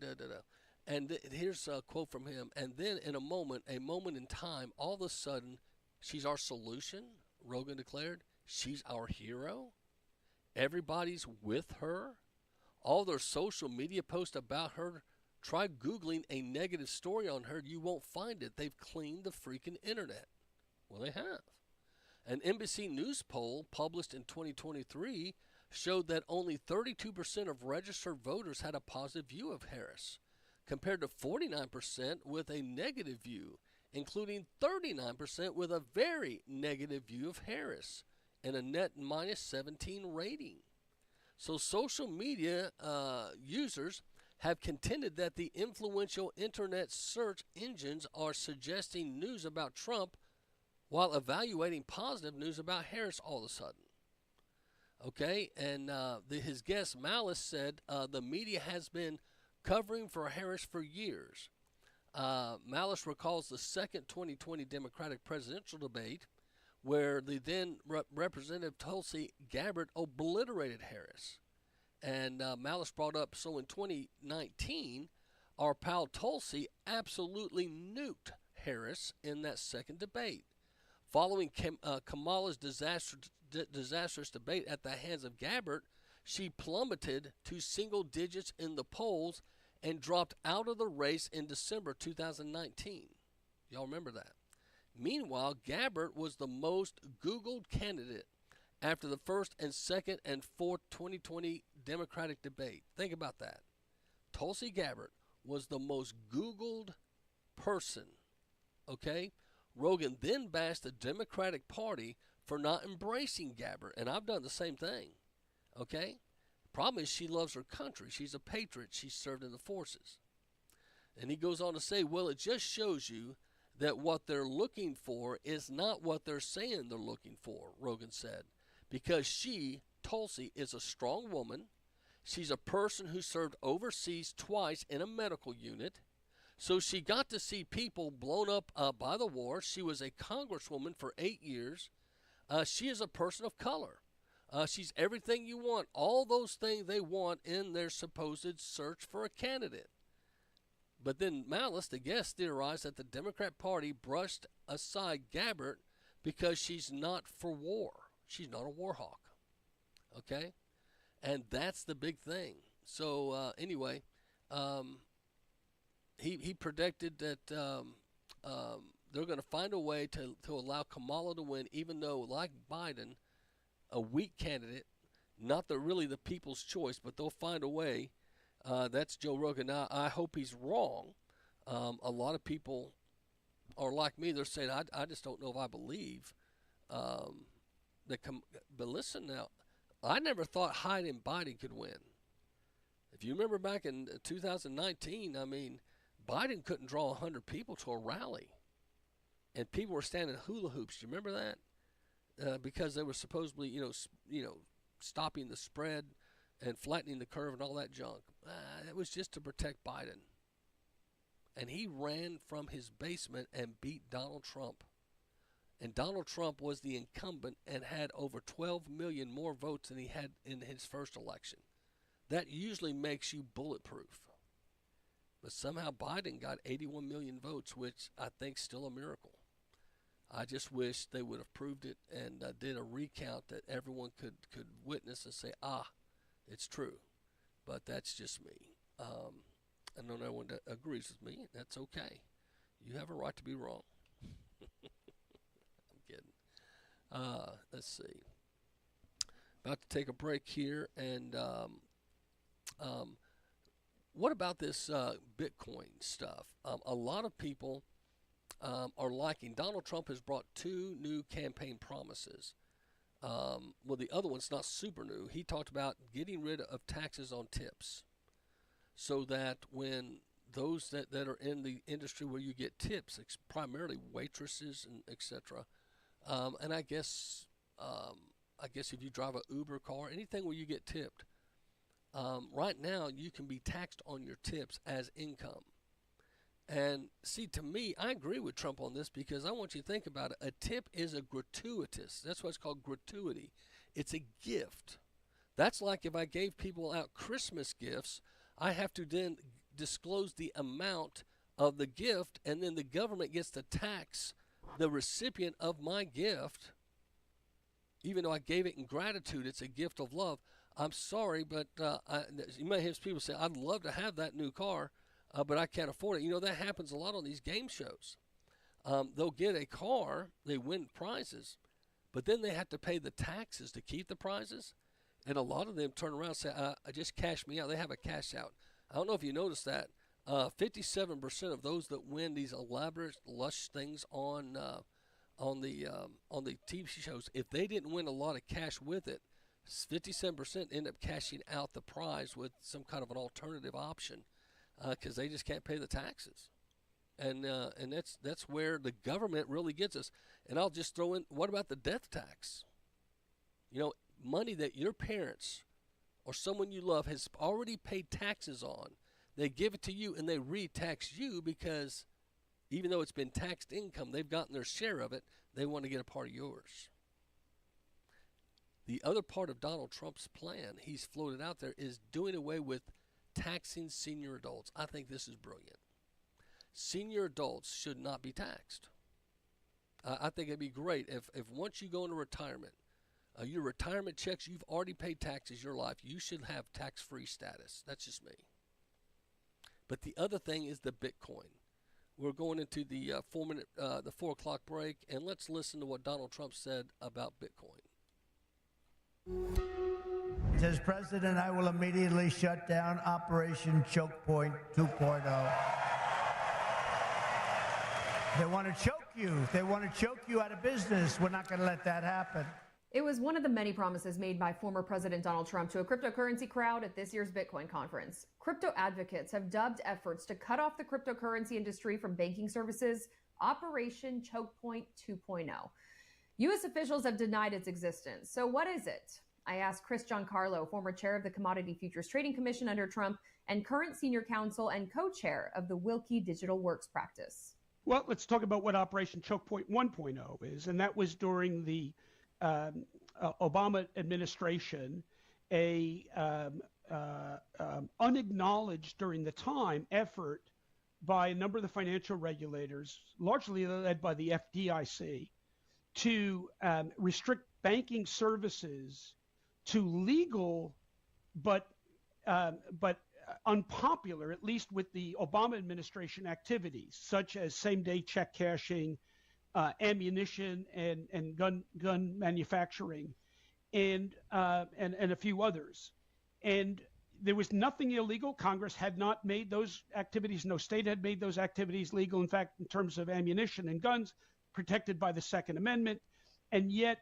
and here's a quote from him. And then in a moment in time, all of a sudden, she's our solution, Rogan declared. She's our hero. Everybody's with her. All their social media posts about her, try Googling a negative story on her. You won't find it. They've cleaned the freaking internet. Well, they have. An NBC News poll published in 2023 showed that only 32% of registered voters had a positive view of Harris, compared to 49% with a negative view, including 39% with a very negative view of Harris, and a net minus 17 rating. So social media users have contended that the influential internet search engines are suggesting news about Trump while evaluating positive news about Harris all of a sudden. Okay, and his guest Malice said the media has been covering for Harris for years. Malice recalls the second 2020 Democratic presidential debate where the then Representative Tulsi Gabbard obliterated Harris. And Malice brought up, so in 2019, our pal Tulsi absolutely nuked Harris in that second debate. Following Kamala's disastrous debate at the hands of Gabbard, she plummeted to single digits in the polls and dropped out of the race in December 2019. Y'all remember that? Meanwhile, Gabbard was the most Googled candidate after the first and second and fourth 2020 Democratic debate. Think about that. Tulsi Gabbard was the most Googled person. Okay? Rogan then bashed the Democratic Party for not embracing Gabbard, and I've done the same thing. Okay? Problem is she loves her country. She's a patriot. She served in the forces. And he goes on to say, well, it just shows you that what they're looking for is not what they're saying they're looking for, Rogan said, because she, Tulsi, is a strong woman. She's a person who served overseas twice in a medical unit. So she got to see people blown up by the war. She was a congresswoman for 8 years. She is a person of color. She's everything you want, all those things they want in their supposed search for a candidate. But then Malice, the guest, theorized that the Democrat Party brushed aside Gabbard because she's not for war. She's not a war hawk. Okay? And that's the big thing. So anyway, he predicted that they're going to find a way to allow Kamala to win, even though, like Biden, a weak candidate, not really the people's choice, but they'll find a way. That's Joe Rogan. Now, I hope he's wrong. A lot of people are like me. They're saying, I just don't know if I believe that. But listen now, I never thought Hyde and Biden could win. If you remember back in 2019, I mean, Biden couldn't draw 100 people to a rally, and people were standing hula hoops. Do you remember that? Because they were supposedly, stopping the spread and flattening the curve and all that junk. It was just to protect Biden. And he ran from his basement and beat Donald Trump. And Donald Trump was the incumbent and had over 12 million more votes than he had in his first election. That usually makes you bulletproof. But somehow Biden got 81 million votes, which I think is still a miracle. I just wish they would have proved it and did a recount that everyone could witness and say, it's true. But that's just me. I know no one that agrees with me. That's okay. You have a right to be wrong. I'm kidding. Let's see. About to take a break here. And what about this Bitcoin stuff? A lot of people are liking. Donald Trump has brought 2 new campaign promises. Well, the other one's not super new. He talked about getting rid of taxes on tips, so that when those that are in the industry where you get tips, primarily waitresses and etc., and I guess if you drive an Uber car, anything where you get tipped, right now you can be taxed on your tips as income. And see, to me, I agree with Trump on this, because I want you to think about it. A tip is a gratuitous. That's why it's called gratuity. It's a gift. That's like if I gave people out Christmas gifts, I have to then disclose the amount of the gift, and then the government gets to tax the recipient of my gift. Even though I gave it in gratitude, it's a gift of love. I'm sorry, but you may have people say, I'd love to have that new car, but I can't afford it. That happens a lot on these game shows. They'll get a car, they win prizes, but then they have to pay the taxes to keep the prizes. And a lot of them turn around and say, just cash me out. They have a cash out. I don't know if you noticed that. 57% of those that win these elaborate, lush things on the TV shows, if they didn't win a lot of cash with it, 57% end up cashing out the prize with some kind of an alternative option, because they just can't pay the taxes. And that's where the government really gets us. And I'll just throw in, what about the death tax? Money that your parents or someone you love has already paid taxes on. They give it to you and they re-tax you, because even though it's been taxed income, they've gotten their share of it. They want to get a part of yours. The other part of Donald Trump's plan he's floated out there is doing away with taxing senior adults. I think this is brilliant. Senior adults should not be taxed. I think it'd be great if once you go into retirement, your retirement checks, you've already paid taxes your life. You should have tax-free status. That's just me. But the other thing is the Bitcoin. We're going into the 4 o'clock break, and let's listen to what Donald Trump said about Bitcoin. As president, I will immediately shut down Operation Choke Point 2.0. They want to choke you. They want to choke you out of business. We're not going to let that happen. It was one of the many promises made by former President Donald Trump to a cryptocurrency crowd at this year's Bitcoin conference. Crypto advocates have dubbed efforts to cut off the cryptocurrency industry from banking services Operation Choke Point 2.0. U.S. officials have denied its existence. So what is it? I asked Chris Giancarlo, former chair of the Commodity Futures Trading Commission under Trump and current senior counsel and co-chair of the Wilkie Digital Works practice. Well, let's talk about what Operation Choke Point 1.0 is, and that was during the Obama administration, a unacknowledged during the time effort by a number of the financial regulators, largely led by the FDIC, to restrict banking services to legal but unpopular, at least with the Obama administration activities, such as same-day check cashing, ammunition, and gun manufacturing, and a few others. And there was nothing illegal. Congress had not made those activities. No state had made those activities legal. In fact, in terms of ammunition and guns, protected by the Second Amendment. And yet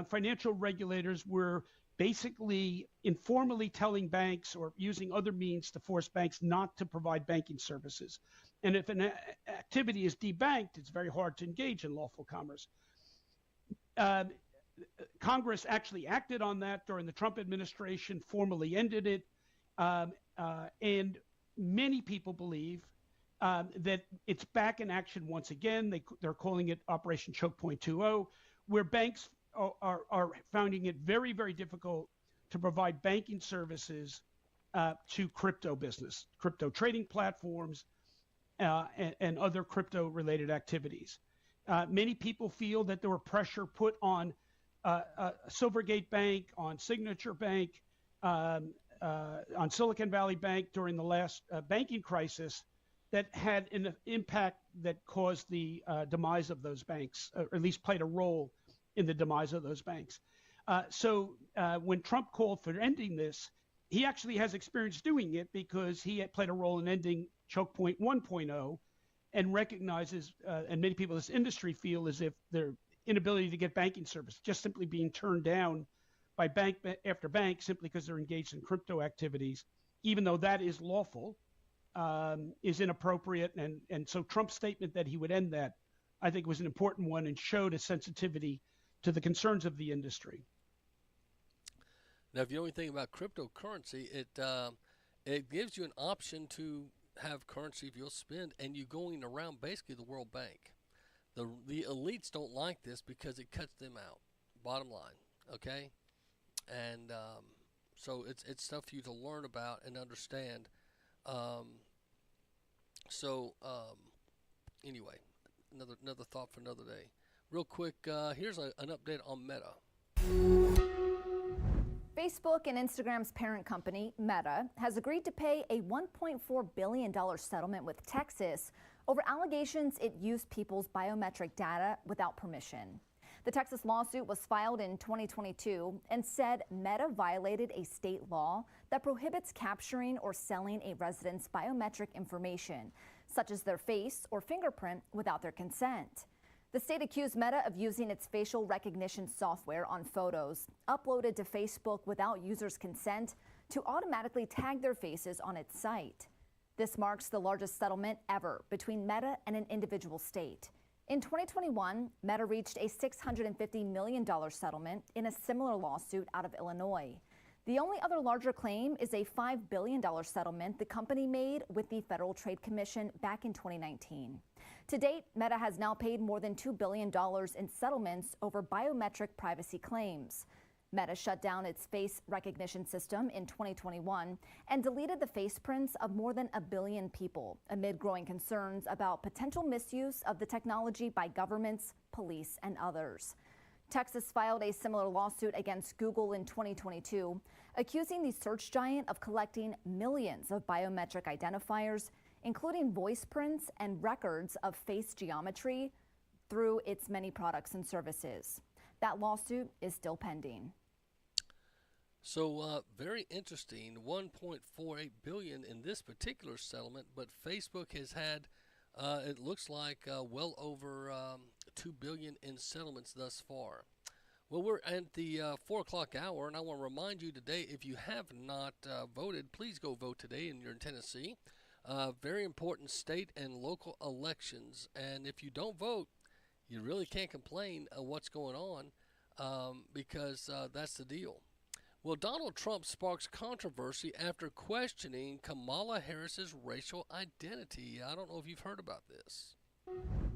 financial regulators were basically informally telling banks or using other means to force banks not to provide banking services. And if an activity is debanked, it's very hard to engage in lawful commerce. Congress actually acted on that during the Trump administration, formally ended it. And many people believe that it's back in action once again. They're calling it Operation Choke Point 2.0, where banks are finding it very, very difficult to provide banking services to crypto business, crypto trading platforms, and other crypto-related activities. Many people feel that there were pressure put on Silvergate Bank, on Signature Bank, on Silicon Valley Bank during the last banking crisis that had an impact that caused the demise of those banks, or at least played a role in the demise of those banks. So when Trump called for ending this, he actually has experience doing it because he had played a role in ending Choke Point 1.0 and recognizes, and many people in this industry feel as if their inability to get banking service, just simply being turned down by bank after bank simply because they're engaged in crypto activities, even though that is lawful, is inappropriate. And so Trump's statement that he would end that, I think, was an important one and showed a sensitivity to the concerns of the industry. Now, if you know anything about cryptocurrency, it gives you an option to have currency if you'll spend, and you're going around basically the World Bank. The elites don't like this because it cuts them out. Bottom line, okay? And so it's stuff for you to learn about and understand. Anyway, another thought for another day. Real quick, here's an update on Meta. Facebook and Instagram's parent company, Meta, has agreed to pay a $1.4 billion settlement with Texas over allegations it used people's biometric data without permission. The Texas lawsuit was filed in 2022 and said Meta violated a state law that prohibits capturing or selling a resident's biometric information, such as their face or fingerprint, without their consent. The state accused Meta of using its facial recognition software on photos uploaded to Facebook without users' consent to automatically tag their faces on its site. This marks the largest settlement ever between Meta and an individual state. In 2021, Meta reached a $650 million settlement in a similar lawsuit out of Illinois. The only other larger claim is a $5 billion settlement the company made with the Federal Trade Commission back in 2019. To date, Meta has now paid more than $2 billion in settlements over biometric privacy claims. Meta shut down its face recognition system in 2021 and deleted the face prints of more than 1 billion people amid growing concerns about potential misuse of the technology by governments, police, and others. Texas filed a similar lawsuit against Google in 2022, accusing the search giant of collecting millions of biometric identifiers, including voice prints and records of face geometry, through its many products and services. That lawsuit is still pending. So very interesting, $1.48 billion in this particular settlement, but Facebook has had, it looks like, well over $2 billion in settlements thus far. Well, we're at the 4 o'clock hour, and I want to remind you today, if you have not voted, please go vote today and you're in Tennessee. Very important state and local elections, and if you don't vote, you really can't complain what's going on because that's the deal. Well, Donald Trump sparks controversy after questioning Kamala Harris's racial identity. I don't know if you've heard about this.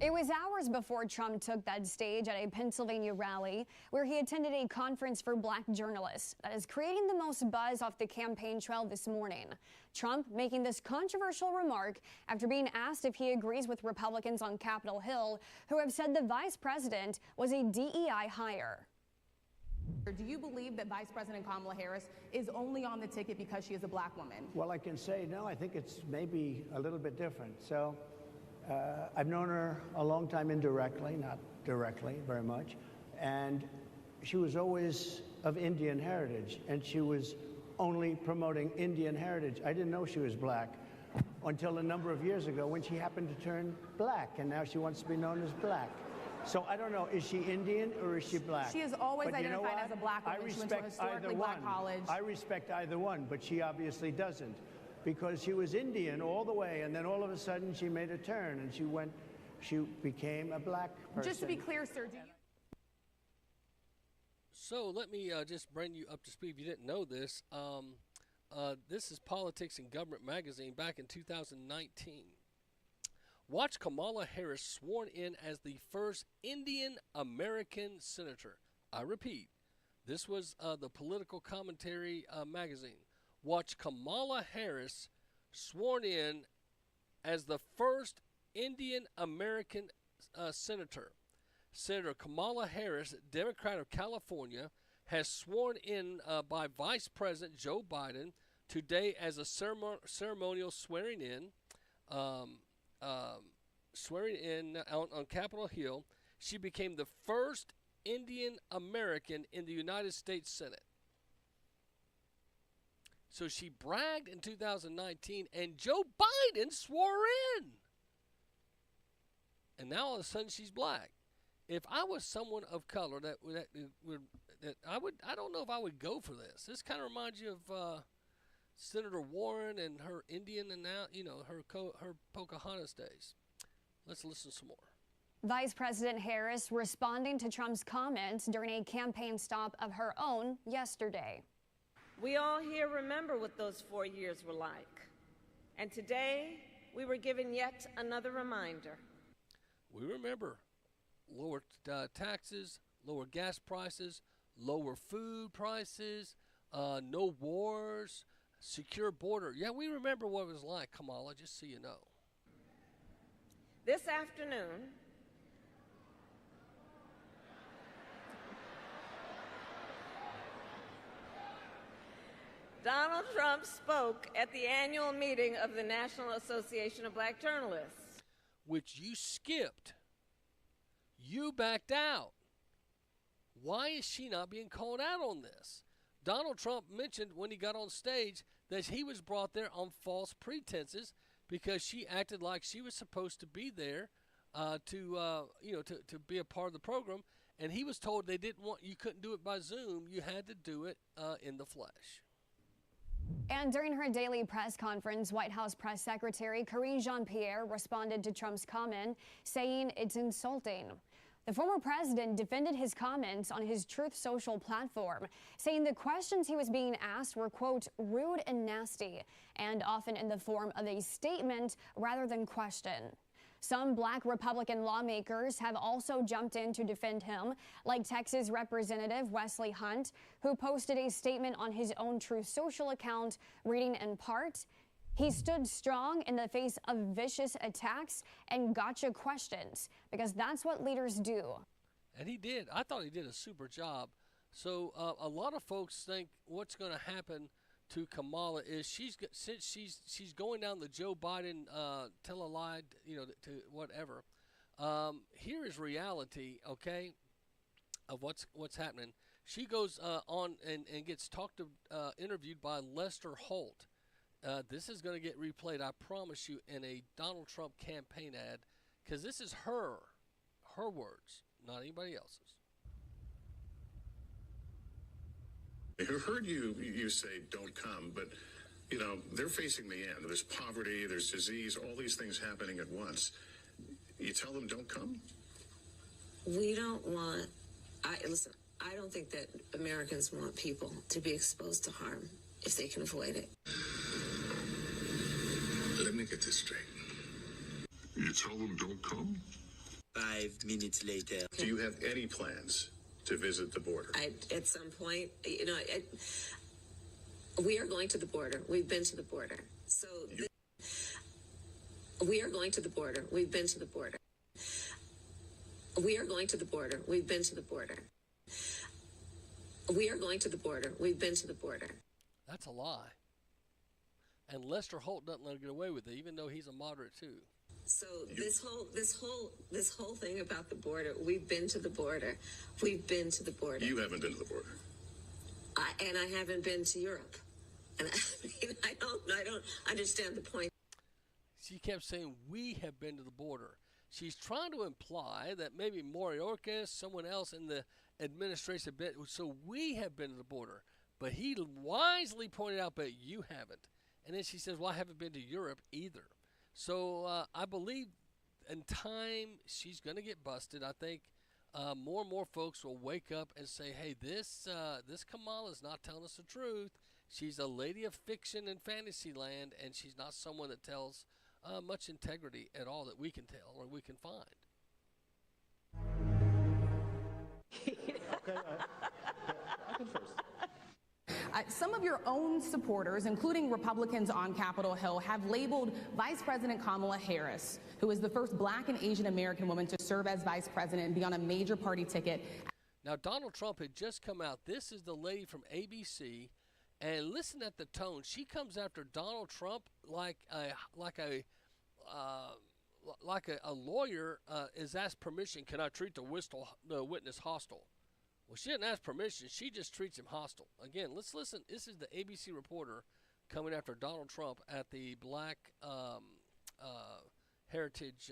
It was hours before Trump took that stage at a Pennsylvania rally where he attended a conference for black journalists that is creating the most buzz off the campaign trail this morning. Trump making this controversial remark after being asked if he agrees with Republicans on Capitol Hill who have said the vice president was a DEI hire. Do you believe that Vice President Kamala Harris is only on the ticket because she is a black woman? Well, I can say no. I think it's maybe a little bit different. So I've known her a long time indirectly, not directly very much. And she was always of Indian heritage, and she was only promoting Indian heritage. I didn't know she was black until a number of years ago when she happened to turn black, and now she wants to be known as black. So I don't know, is she Indian or is she black? She has always But you know identified what? as a black woman. I She went to a respect historically either black one. college. I respect either one, but she obviously doesn't, because she was Indian all the way, and then all of a sudden she made a turn and she became a black person. Just to be clear, sir, do you... So let me just bring you up to speed if you didn't know this. This is Politics and Government magazine back in 2019. Watch Kamala Harris sworn in as the first Indian American senator. I repeat, this was the Political Commentary magazine. Watch Kamala Harris sworn in as the first Indian American senator. Senator Kamala Harris, Democrat of California, has sworn in by Vice President Joe Biden today as a ceremonial swearing in on Capitol Hill. She became the first Indian American in the United States Senate. So she bragged in 2019, and Joe Biden swore in. And now all of a sudden she's black. If I was someone of color, I don't know if I would go for this. This kind of reminds you of Senator Warren and her Indian and now her Pocahontas days. Let's listen some more. Vice President Harris responding to Trump's comments during a campaign stop of her own yesterday. We all here remember what those 4 years were like. And today, we were given yet another reminder. We remember lower taxes, lower gas prices, lower food prices, no wars, secure border. Yeah, we remember what it was like, Kamala, just so you know. This afternoon, Donald Trump spoke at the annual meeting of the National Association of Black Journalists. Which you skipped. You backed out. Why is she not being called out on this? Donald Trump mentioned when he got on stage that he was brought there on false pretenses because she acted like she was supposed to be there to be a part of the program, and he was told you couldn't do it by Zoom. You had to do it in the flesh. And during her daily press conference, White House Press Secretary Karine Jean-Pierre responded to Trump's comment, saying it's insulting. The former president defended his comments on his Truth Social platform, saying the questions he was being asked were, quote, rude and nasty, and often in the form of a statement rather than question. Some black Republican lawmakers have also jumped in to defend him, like Texas Representative Wesley Hunt, who posted a statement on his own Truth Social account, reading in part, "He stood strong in the face of vicious attacks and gotcha questions, because that's what leaders do." And he did. I thought he did a super job. So a lot of folks think what's going to happen to Kamala is since she's going down the Joe Biden tell a lie, to whatever. Here is reality, okay, of what's happening. She goes on and gets interviewed by Lester Holt. This is going to get replayed, I promise you, in a Donald Trump campaign ad, because this is her words, not anybody else's. I heard you say don't come, but they're facing the end. There's poverty, there's disease, all these things happening at once. You tell them don't come? We don't want, listen, I don't think that Americans want people to be exposed to harm if they can avoid it. Let me get this straight. You tell them don't come? 5 minutes later. Do you have any plans to visit the border? At some point, we are going to the border. We've been to the border. So we are going to the border. We've been to the border. We are going to the border. We've been to the border. We are going to the border. We've been to the border. That's a lie. And Lester Holt doesn't let her get away with it, even though he's a moderate too. So this whole thing about the border, we've been to the border. We've been to the border. You haven't been to the border. And I haven't been to Europe. And I don't understand the point. She kept saying, we have been to the border. She's trying to imply that maybe Mayorkas, someone else in the administration, so we have been to the border. But he wisely pointed out, but you haven't. And then she says, well, I haven't been to Europe either. So I believe in time she's going to get busted. I think more and more folks will wake up and say, hey, this Kamala is not telling us the truth. She's a lady of fiction and fantasy land, and she's not someone that tells much integrity at all that we can tell or we can find. Okay, I can first. Some of your own supporters, including Republicans on Capitol Hill, have labeled Vice President Kamala Harris, who is the first Black and Asian American woman to serve as vice president and be on a major party ticket. Now, Donald Trump had just come out. This is the lady from ABC, and listen at the tone. She comes after Donald Trump like a lawyer is asked permission. Can I treat the witness hostile? Well, she didn't ask permission. She just treats him hostile. Again, let's listen. This is the ABC reporter coming after Donald Trump at the Black Heritage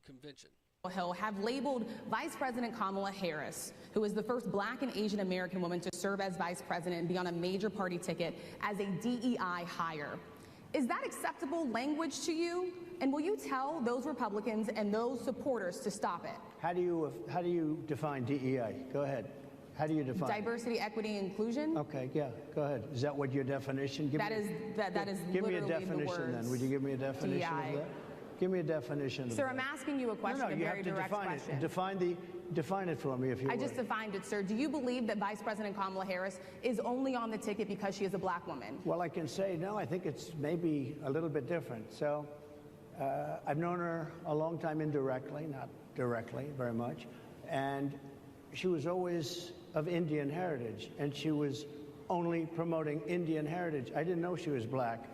Convention. Hill have labeled Vice President Kamala Harris, who is the first Black and Asian American woman to serve as vice president and be on a major party ticket, as a DEI hire. Is that acceptable language to you? And will you tell those Republicans and those supporters to stop it? How do you define DEI? Go ahead. How do you define diversity, equity, inclusion? Okay, yeah, go ahead. Is that what your definition? That is give me a literally definition the words then. Would you give me a definition DEI. of that? Give me a definition. Sir, of that. I'm asking you a question, No, a you very have to direct define question. it. Define it for me, if you I would. just defined it, sir. Do you believe that Vice President Kamala Harris is only on the ticket because she is a Black woman? Well, I can say no. I think it's maybe a little bit different. So, I've known her a long time indirectly, not directly, very much, and she was always of Indian heritage, and she was only promoting Indian heritage. I didn't know she was Black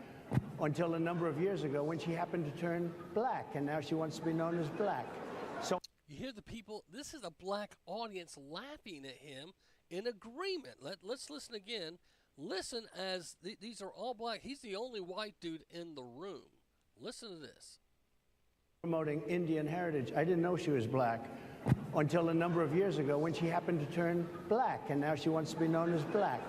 until a number of years ago when she happened to turn Black, and now she wants to be known as Black. So you hear the people, this is a Black audience laughing at him in agreement. Let's listen again. Listen as these are all Black. He's the only white dude in the room. Listen to this. Promoting Indian heritage. I didn't know she was Black until a number of years ago when she happened to turn Black, and now she wants to be known as Black.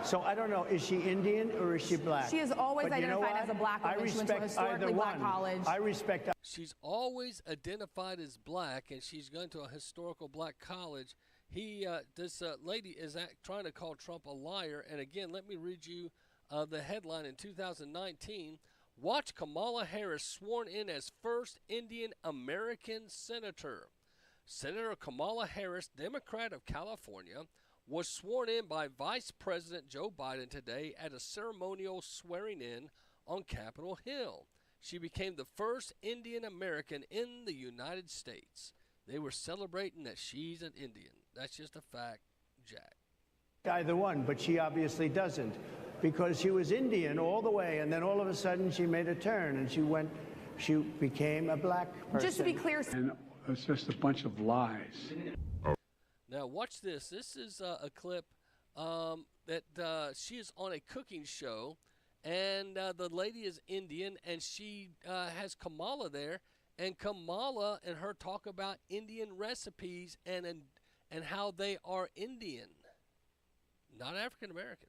So I don't know, is she Indian or is she Black? She has always But identified as a Black woman. She went to a historically Black college. I respect. She's always identified as Black, and she's going to a historical Black college. This lady is trying to call Trump a liar. And again, let me read you the headline in 2019. Watch Kamala Harris sworn in as first Indian American senator. Senator Kamala Harris, Democrat of California, was sworn in by Vice President Joe Biden today at a ceremonial swearing in on Capitol Hill. She became the first Indian American in the United States. They were celebrating that she's an Indian. That's just a fact, Jack. Either one, but she obviously doesn't, because she was Indian all the way, and then all of a sudden she made a turn and she became a Black person. Just to be clear, and it's just a bunch of lies. Now watch this. This is a clip that she is on a cooking show, and the lady is Indian, and she has Kamala there, and Kamala and her talk about Indian recipes and how they are Indian, not African American.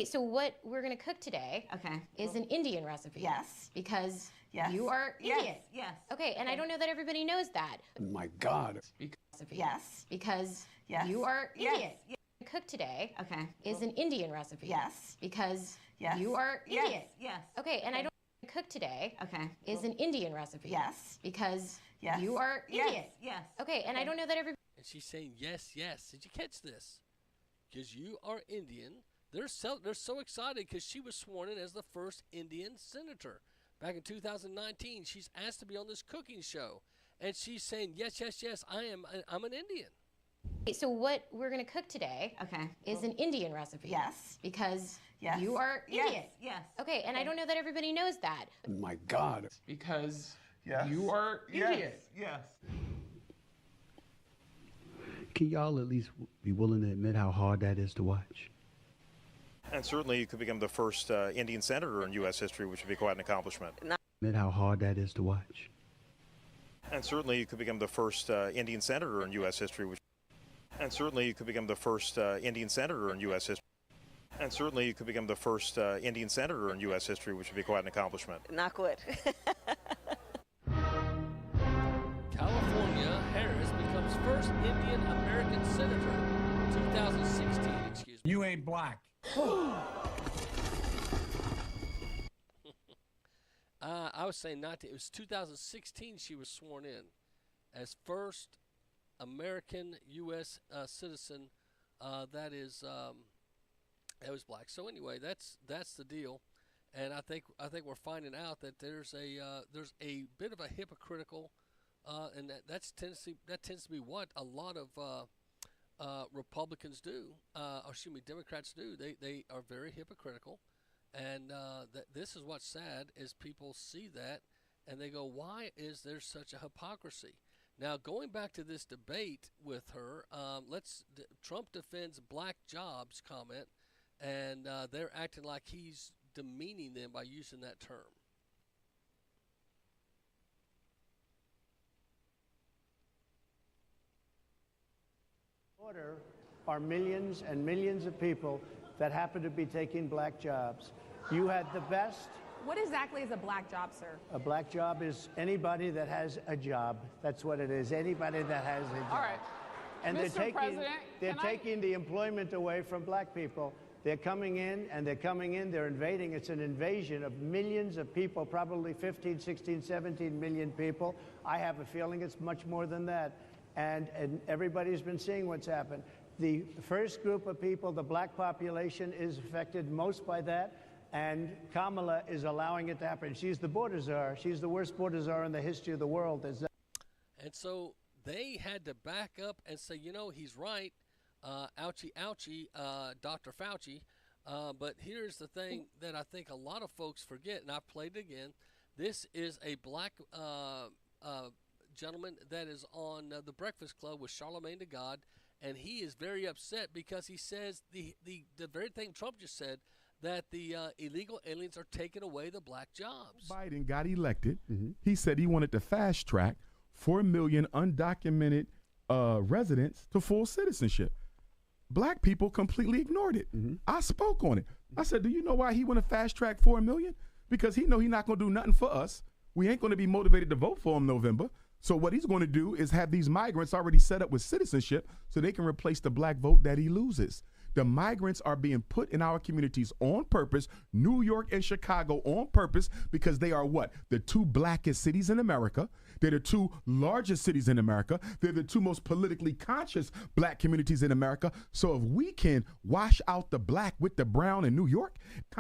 So what we're going to cook today is an Indian recipe. Yes. Because Yes. you are Indian. Yes. Okay, and I don't know that everybody knows that. My God. Recipe. Yes. Because Yes. you are Yes. Indian. Yes. Cook today is an Indian recipe. Yes. Because Yes. you are Yes. Indian. Yes. Okay, and I don't cook today is an Indian recipe. Yes. Because Yes. you are Yes. Indian. Yes. Okay, and I don't know that everybody. And she's saying yes, yes. Did you catch this? Because you are Indian. They're so excited because she was sworn in as the first Indian senator back in 2019. She's asked to be on this cooking show, and she's saying yes, yes, yes. I'm an Indian. So what we're going to cook today is an Indian recipe. Yes. Because Yes. you are Indian. Yes, yes. Okay, and I don't know that everybody knows that. My God. Because you are Indian. Yes. Can y'all at least be willing to admit how hard that is to watch? And certainly you could become the first Indian senator in U.S. history, which would be quite an accomplishment. Admit how hard that is to watch. And certainly you could become the first Indian senator in U.S. history, and certainly you could become the first Indian senator in U.S. history. And certainly you could become the first Indian senator in U.S. history, which would be quite an accomplishment. Not good. California, Harris becomes first Indian American senator. 2016, excuse me. You ain't black. I was saying it was 2016 she was sworn in as first American U.S. Citizen that was black. So anyway, that's the deal, and I think we're finding out that there's a bit of a hypocritical, and that tends to be what a lot of Republicans do, or excuse me, Democrats do. They are very hypocritical. And this is what's sad is people see that and they go, why is there such a hypocrisy? Now, going back to this debate with her, Trump defends black jobs comment, and they're acting like he's demeaning them by using that term. Order are millions and millions of people that happen to be taking black jobs. You had the best. What exactly is a black job, sir? A black job is anybody that has a job. That's what it is. Anybody that has a job. All right. And Mr. President, they're taking the employment away from black people. They're coming in, they're invading. It's an invasion of millions of people, probably 15, 16, 17 million people. I have a feeling it's much more than that. And everybody's been seeing what's happened. The first group of people, the black population, is affected most by that. And Kamala is allowing it to happen. She's the border czar. She's the worst border czar in the history of the world. And so they had to back up and say, he's right. Ouchie, ouchie, Dr. Fauci. But here's the thing that I think a lot of folks forget, and I played it again. This is a black gentleman that is on The Breakfast Club with Charlemagne the God, and he is very upset because he says the very thing Trump just said, that the illegal aliens are taking away the black jobs. Biden got elected. He said he wanted to fast track 4 million undocumented residents to full citizenship. Black people completely ignored it. I spoke on it. I said, do you know why he want to fast track 4 million? Because he know he's not going to do nothing for us. We ain't going to be motivated to vote for him November. So what he's going to do is have these migrants already set up with citizenship so they can replace the black vote that he loses. The migrants are being put in our communities on purpose, New York and Chicago on purpose, because they are what? The two blackest cities in America. They're the two largest cities in America. They're the two most politically conscious black communities in America. So if we can wash out the black with the brown in New York,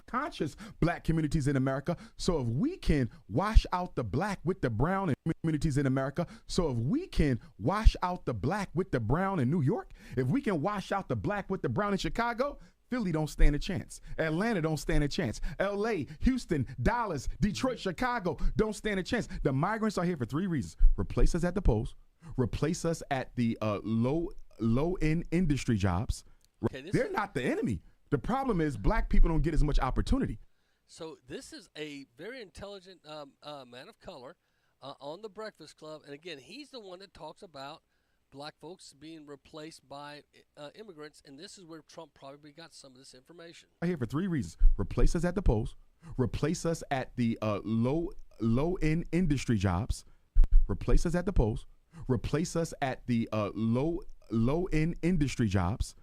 conscious black communities in America. So if we can wash out the black with the brown in communities in America. So if we can wash out the black with the brown in New York, if we can wash out the black with the brown in Chicago, Philly don't stand a chance. Atlanta don't stand a chance. LA, Houston, Dallas, Detroit, Chicago don't stand a chance. The migrants are here for 3 reasons. Replace us at the polls, replace us at the low-end industry jobs. Okay, they're not the enemy. The problem is black people don't get as much opportunity. So this is a very intelligent man of color on The Breakfast Club. And again, he's the one that talks about black folks being replaced by immigrants, and this is where Trump probably got some of this information. I'm here for 3 reasons. Replace us at the polls, replace us at the low-end industry jobs, replace us at the polls, replace us at the low-end industry jobs.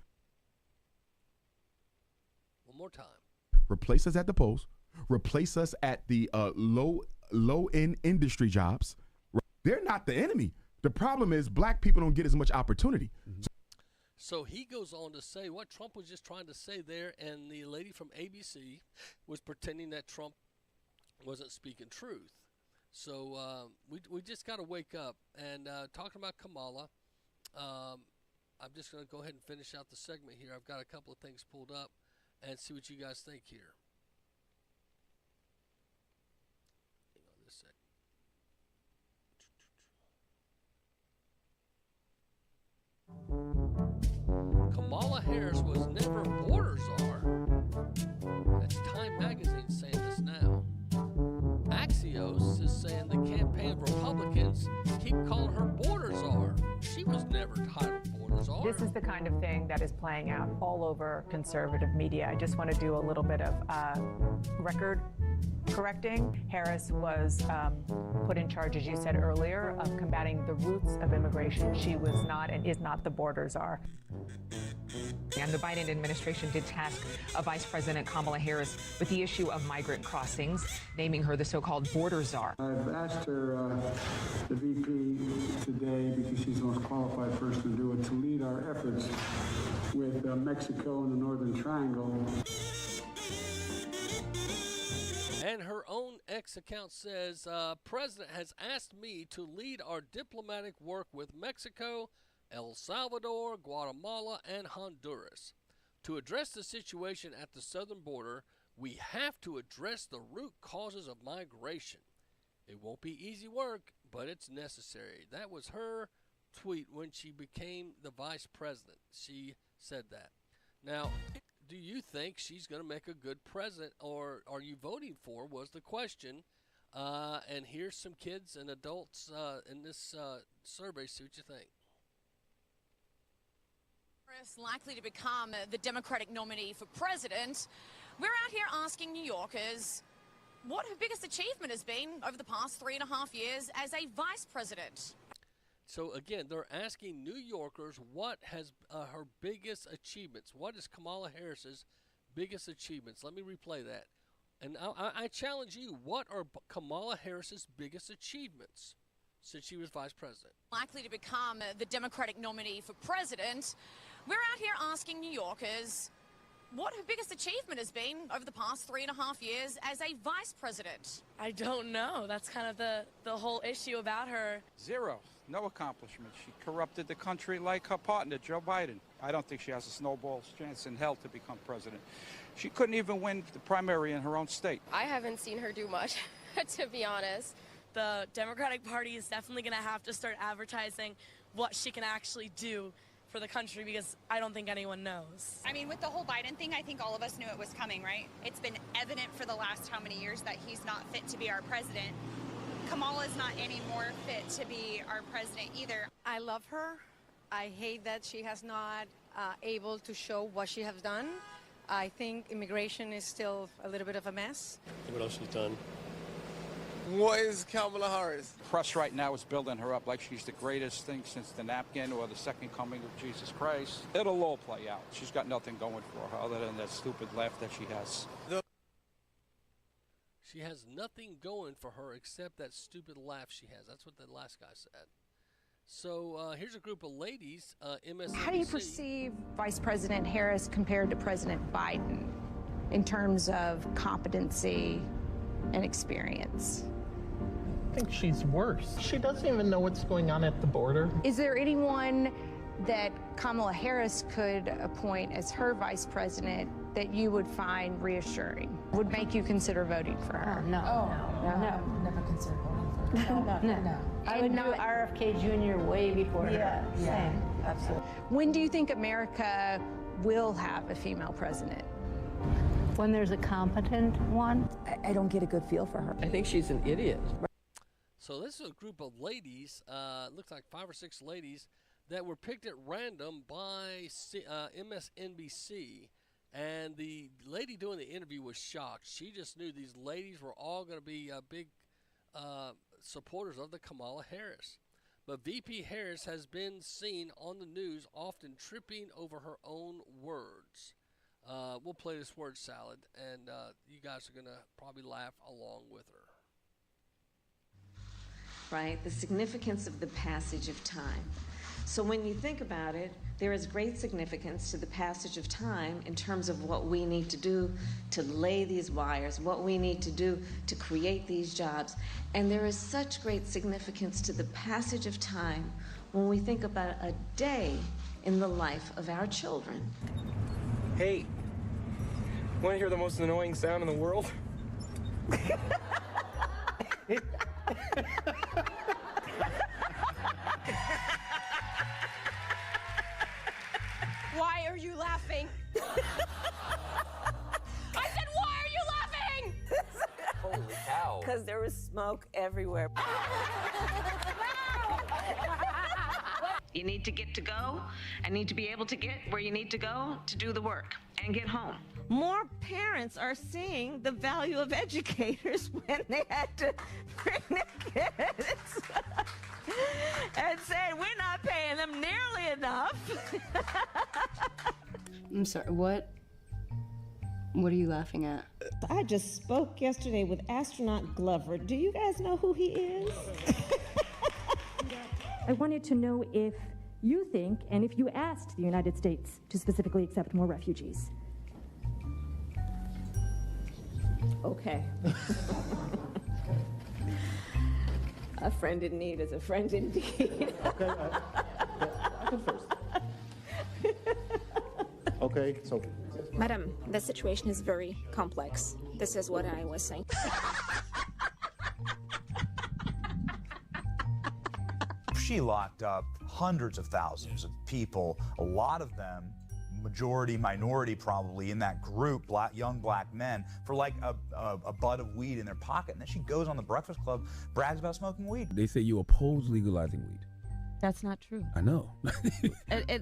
One more time. Replace us at the polls, replace us at the low-end industry jobs. They're not the enemy. The problem is black people don't get as much opportunity. So he goes on to say what Trump was just trying to say there, and the lady from ABC was pretending that Trump wasn't speaking truth. So we just got to wake up. And talking about Kamala, I'm just going to go ahead and finish out the segment here. I've got a couple of things pulled up and see what you guys think here. Hang on this sec. Kamala Harris was never border czar. That's Time Magazine saying this now. Axios is saying the campaign of Republicans keep calling her border czar. She was never titled border czar. This is the kind of thing that is playing out all over conservative media. I just want to do a little bit of record correcting. Harris was put in charge, as you said earlier, of combating the roots of immigration. She was not and is not the border czar. And the Biden administration did task Vice President Kamala Harris with the issue of migrant crossings, naming her the so-called border czar. I've asked her, the VP today, because she's the most qualified person to do it, to lead our efforts with Mexico and the Northern Triangle. And her own X account says, President has asked me to lead our diplomatic work with Mexico, El Salvador, Guatemala, and Honduras. To address the situation at the southern border, we have to address the root causes of migration. It won't be easy work, but it's necessary. That was her tweet when she became the vice president. She said that. Now, do you think she's going to make a good president, or are you voting for, was the question. And here's some kids and adults in this survey. See what you think. Likely to become the Democratic nominee for president. We're out here asking New Yorkers what her biggest achievement has been over the past 3.5 years as a vice president. So again, they're asking New Yorkers what has her biggest achievements. What is Kamala Harris's biggest achievements? Let me replay that. And I challenge you, what are Kamala Harris's biggest achievements since she was vice president? Likely to become the Democratic nominee for president. We're out here asking New Yorkers what her biggest achievement has been over the past 3.5 years as a vice president. I don't know. That's kind of the whole issue about her. Zero. No accomplishment. She corrupted the country like her partner, Joe Biden. I don't think she has a snowball's chance in hell to become president. She couldn't even win the primary in her own state. I haven't seen her do much, to be honest. The Democratic Party is definitely going to have to start advertising what she can actually do for the country, because I don't think anyone knows. I mean, with the whole Biden thing, I think all of us knew it was coming, right? It's been evident for the last how many years that he's not fit to be our president. Kamala's not any more fit to be our president either. I love her. I hate that she has not able to show what she has done. I think immigration is still a little bit of a mess. What else she's done? What is Kamala Harris? Press right now is building her up like she's the greatest thing since the napkin or the second coming of Jesus Christ. It'll all play out. She's got nothing going for her other than that stupid laugh that she has. She has nothing going for her except that stupid laugh she has. That's what the last guy said. So here's a group of ladies, MSNBC. How do you perceive Vice President Harris compared to President Biden in terms of competency and experience? I think she's worse. She doesn't even know what's going on at the border. Is there anyone that Kamala Harris could appoint as her vice president that you would find reassuring, would make you consider voting for her? No. Never consider voting for her. No. I would do RFK Jr. way before her. Yeah, same. Absolutely. When do you think America will have a female president? When there's a competent one. I don't get a good feel for her. I think she's an idiot. So this is a group of ladies, looks like 5 or 6 ladies, that were picked at random by MSNBC. And the lady doing the interview was shocked. She just knew these ladies were all going to be big supporters of the Kamala Harris. But VP Harris has been seen on the news often tripping over her own words. We'll play this word salad, and you guys are going to probably laugh along with her. Right? The significance of the passage of time. So when you think about it, there is great significance to the passage of time in terms of what we need to do to lay these wires, what we need to do to create these jobs. And there is such great significance to the passage of time when we think about a day in the life of our children. Hey, want to hear the most annoying sound in the world? Why are you laughing? I said, why are you laughing? Holy cow. Because there was smoke everywhere. You need to get to go and need to be able to get where you need to go to do the work and get home. More parents are seeing the value of educators when they had to bring their kids and said, we're not paying them nearly enough. I'm sorry, what? What are you laughing at? I just spoke yesterday with astronaut Glover. Do you guys know who he is? I wanted to know if you think, and if you asked the United States to specifically accept more refugees. Okay. A friend in need is a friend indeed. Okay, I can first. Okay, so. Madam, the situation is very complex. This is what I was saying. She locked up hundreds of thousands of people, a lot of them, majority, minority probably, in that group, young black men, for like a bud of weed in their pocket. And then she goes on the Breakfast Club, brags about smoking weed. They say you oppose legalizing weed. That's not true. I know.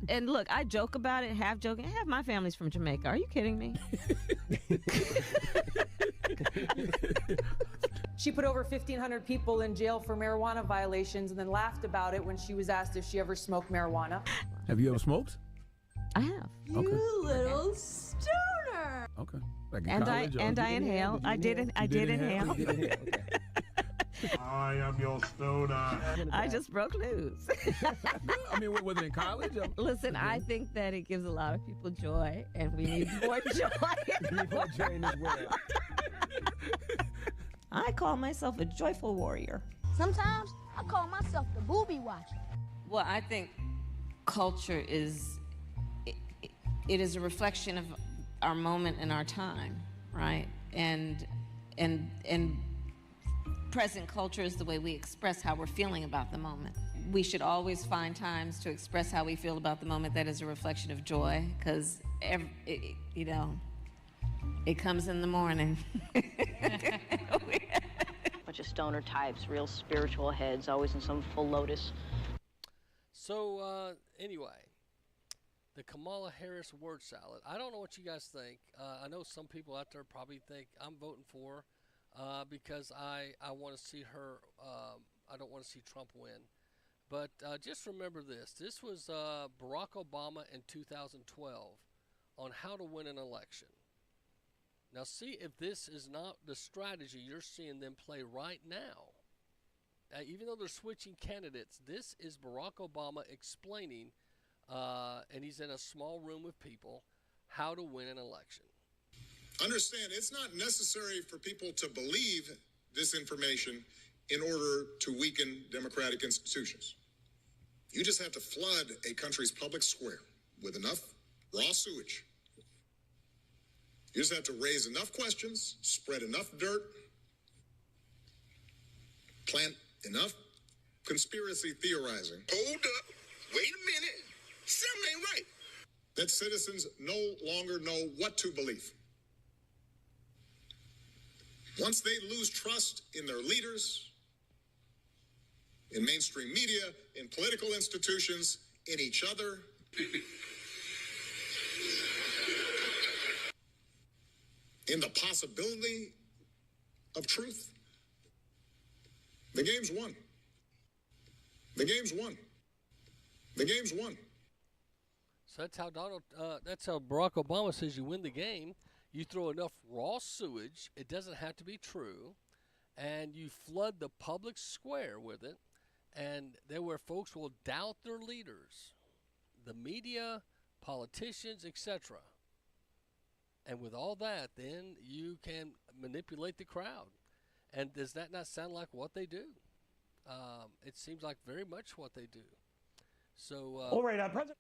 and look, I joke about it, half joking. Half my family's from Jamaica. Are you kidding me? She put over 1,500 people in jail for marijuana violations and then laughed about it when she was asked if she ever smoked marijuana. Have you ever smoked? I have. Okay. You little stoner. Okay. Like in And college, I inhale. I did inhale. I am your stoner. I just broke news. I mean, was it in college? Listen, I think that it gives a lot of people joy, and we need more joy. We need more joy in this world. I call myself a joyful warrior. Sometimes I call myself the booby watcher. Well, I think culture is, it is a reflection of our moment in our time, right? And present culture is the way we express how we're feeling about the moment. We should always find times to express how we feel about the moment that is a reflection of joy, because you know, it comes in the morning. Bunch of stoner types, real spiritual heads, always in some full lotus. So anyway, the Kamala Harris word salad. I don't know what you guys think. I know some people out there probably think I'm voting for her because I want to see her. I don't want to see Trump win. But just remember this. This was Barack Obama in 2012 on how to win an election. Now see if this is not the strategy you're seeing them play right now. Even though they're switching candidates, this is Barack Obama explaining, and he's in a small room with people, how to win an election. Understand, it's not necessary for people to believe this information in order to weaken democratic institutions. You just have to flood a country's public square with enough raw sewage. You just have to raise enough questions, spread enough dirt, plant enough conspiracy theorizing. Hold up. Wait a minute. Something ain't right. That citizens no longer know what to believe. Once they lose trust in their leaders, in mainstream media, in political institutions, in each other, in the possibility of truth, the game's won. The game's won. The game's won. So that's how that's how Barack Obama says you win the game. You throw enough raw sewage, it doesn't have to be true, and you flood the public square with it, and there where folks will doubt their leaders, the media, politicians, etc. And with all that, then you can manipulate the crowd. And does that not sound like what they do? It seems like very much what they do. So, All right, President.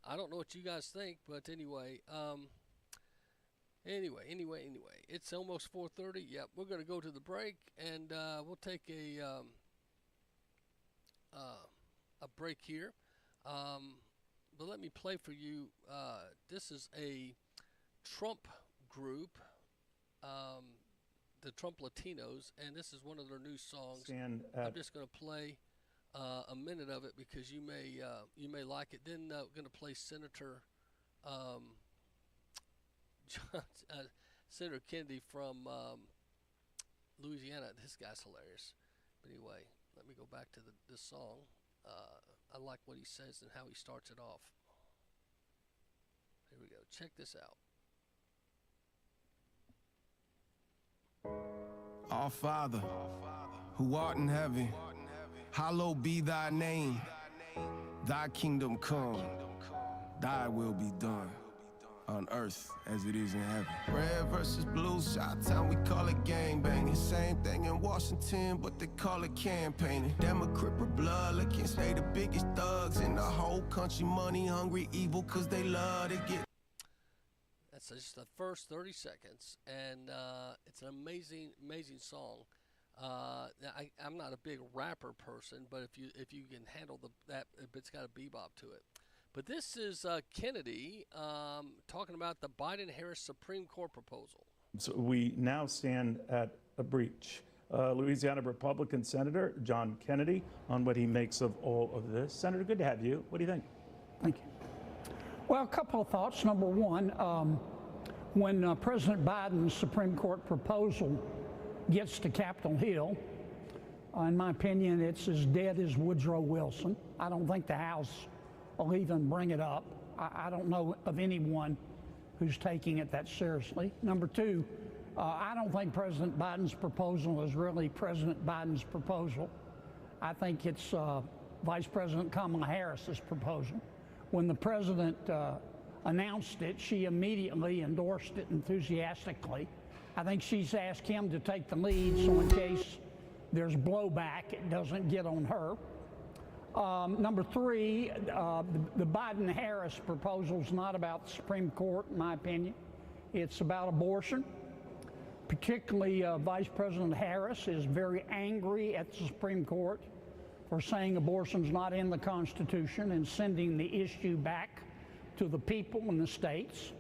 I don't know what you guys think, but anyway, anyway, it's almost 4:30. Yep, we're gonna go to the break, and we'll take a break here. But let me play for you. This is a Trump group, the Trump Latinos, and this is one of their new songs. I'm just gonna play a minute of it because you may like it. Then we're going to play Senator Senator Kennedy from Louisiana. This guy's hilarious. But anyway, let me go back to this song. I like what he says and how he starts it off. Here we go. Check this out. Our Father, who art in heaven, hallowed be thy name. Thy kingdom come, thy will be done, on earth as it is in heaven. Red versus blue, Chi-Town, we call it gangbanging. Same thing in Washington, but they call it campaigning. Democrat blood, can't say the biggest thugs in the whole country. Money hungry, evil, cause they love to get. That's just the first 30 seconds, and it's an amazing song. I'm not a big rapper person, but if you can handle that, it's got a bebop to it. But this is Kennedy talking about the Biden-Harris Supreme Court proposal. So we now stand at a breach. Louisiana Republican Senator John Kennedy on what he makes of all of this. Senator, good to have you. What do you think? Thank you. Well, a couple of thoughts. Number one, when President Biden's Supreme Court proposal gets to Capitol Hill, in my opinion, it's as dead as Woodrow Wilson. I don't think the House will even bring it up. I don't know of anyone who's taking it that seriously. Number two, I don't think President Biden's proposal is really President Biden's proposal. I think it's Vice President Kamala Harris's proposal. When the president announced it, she immediately endorsed it enthusiastically. I think she's asked him to take the lead, so in case there's blowback, it doesn't get on her. Number three, the Biden-Harris proposal is not about the Supreme Court, in my opinion. It's about abortion. Particularly, Vice President Harris is very angry at the Supreme Court for saying abortion's not in the Constitution and sending the issue back to the people in the states.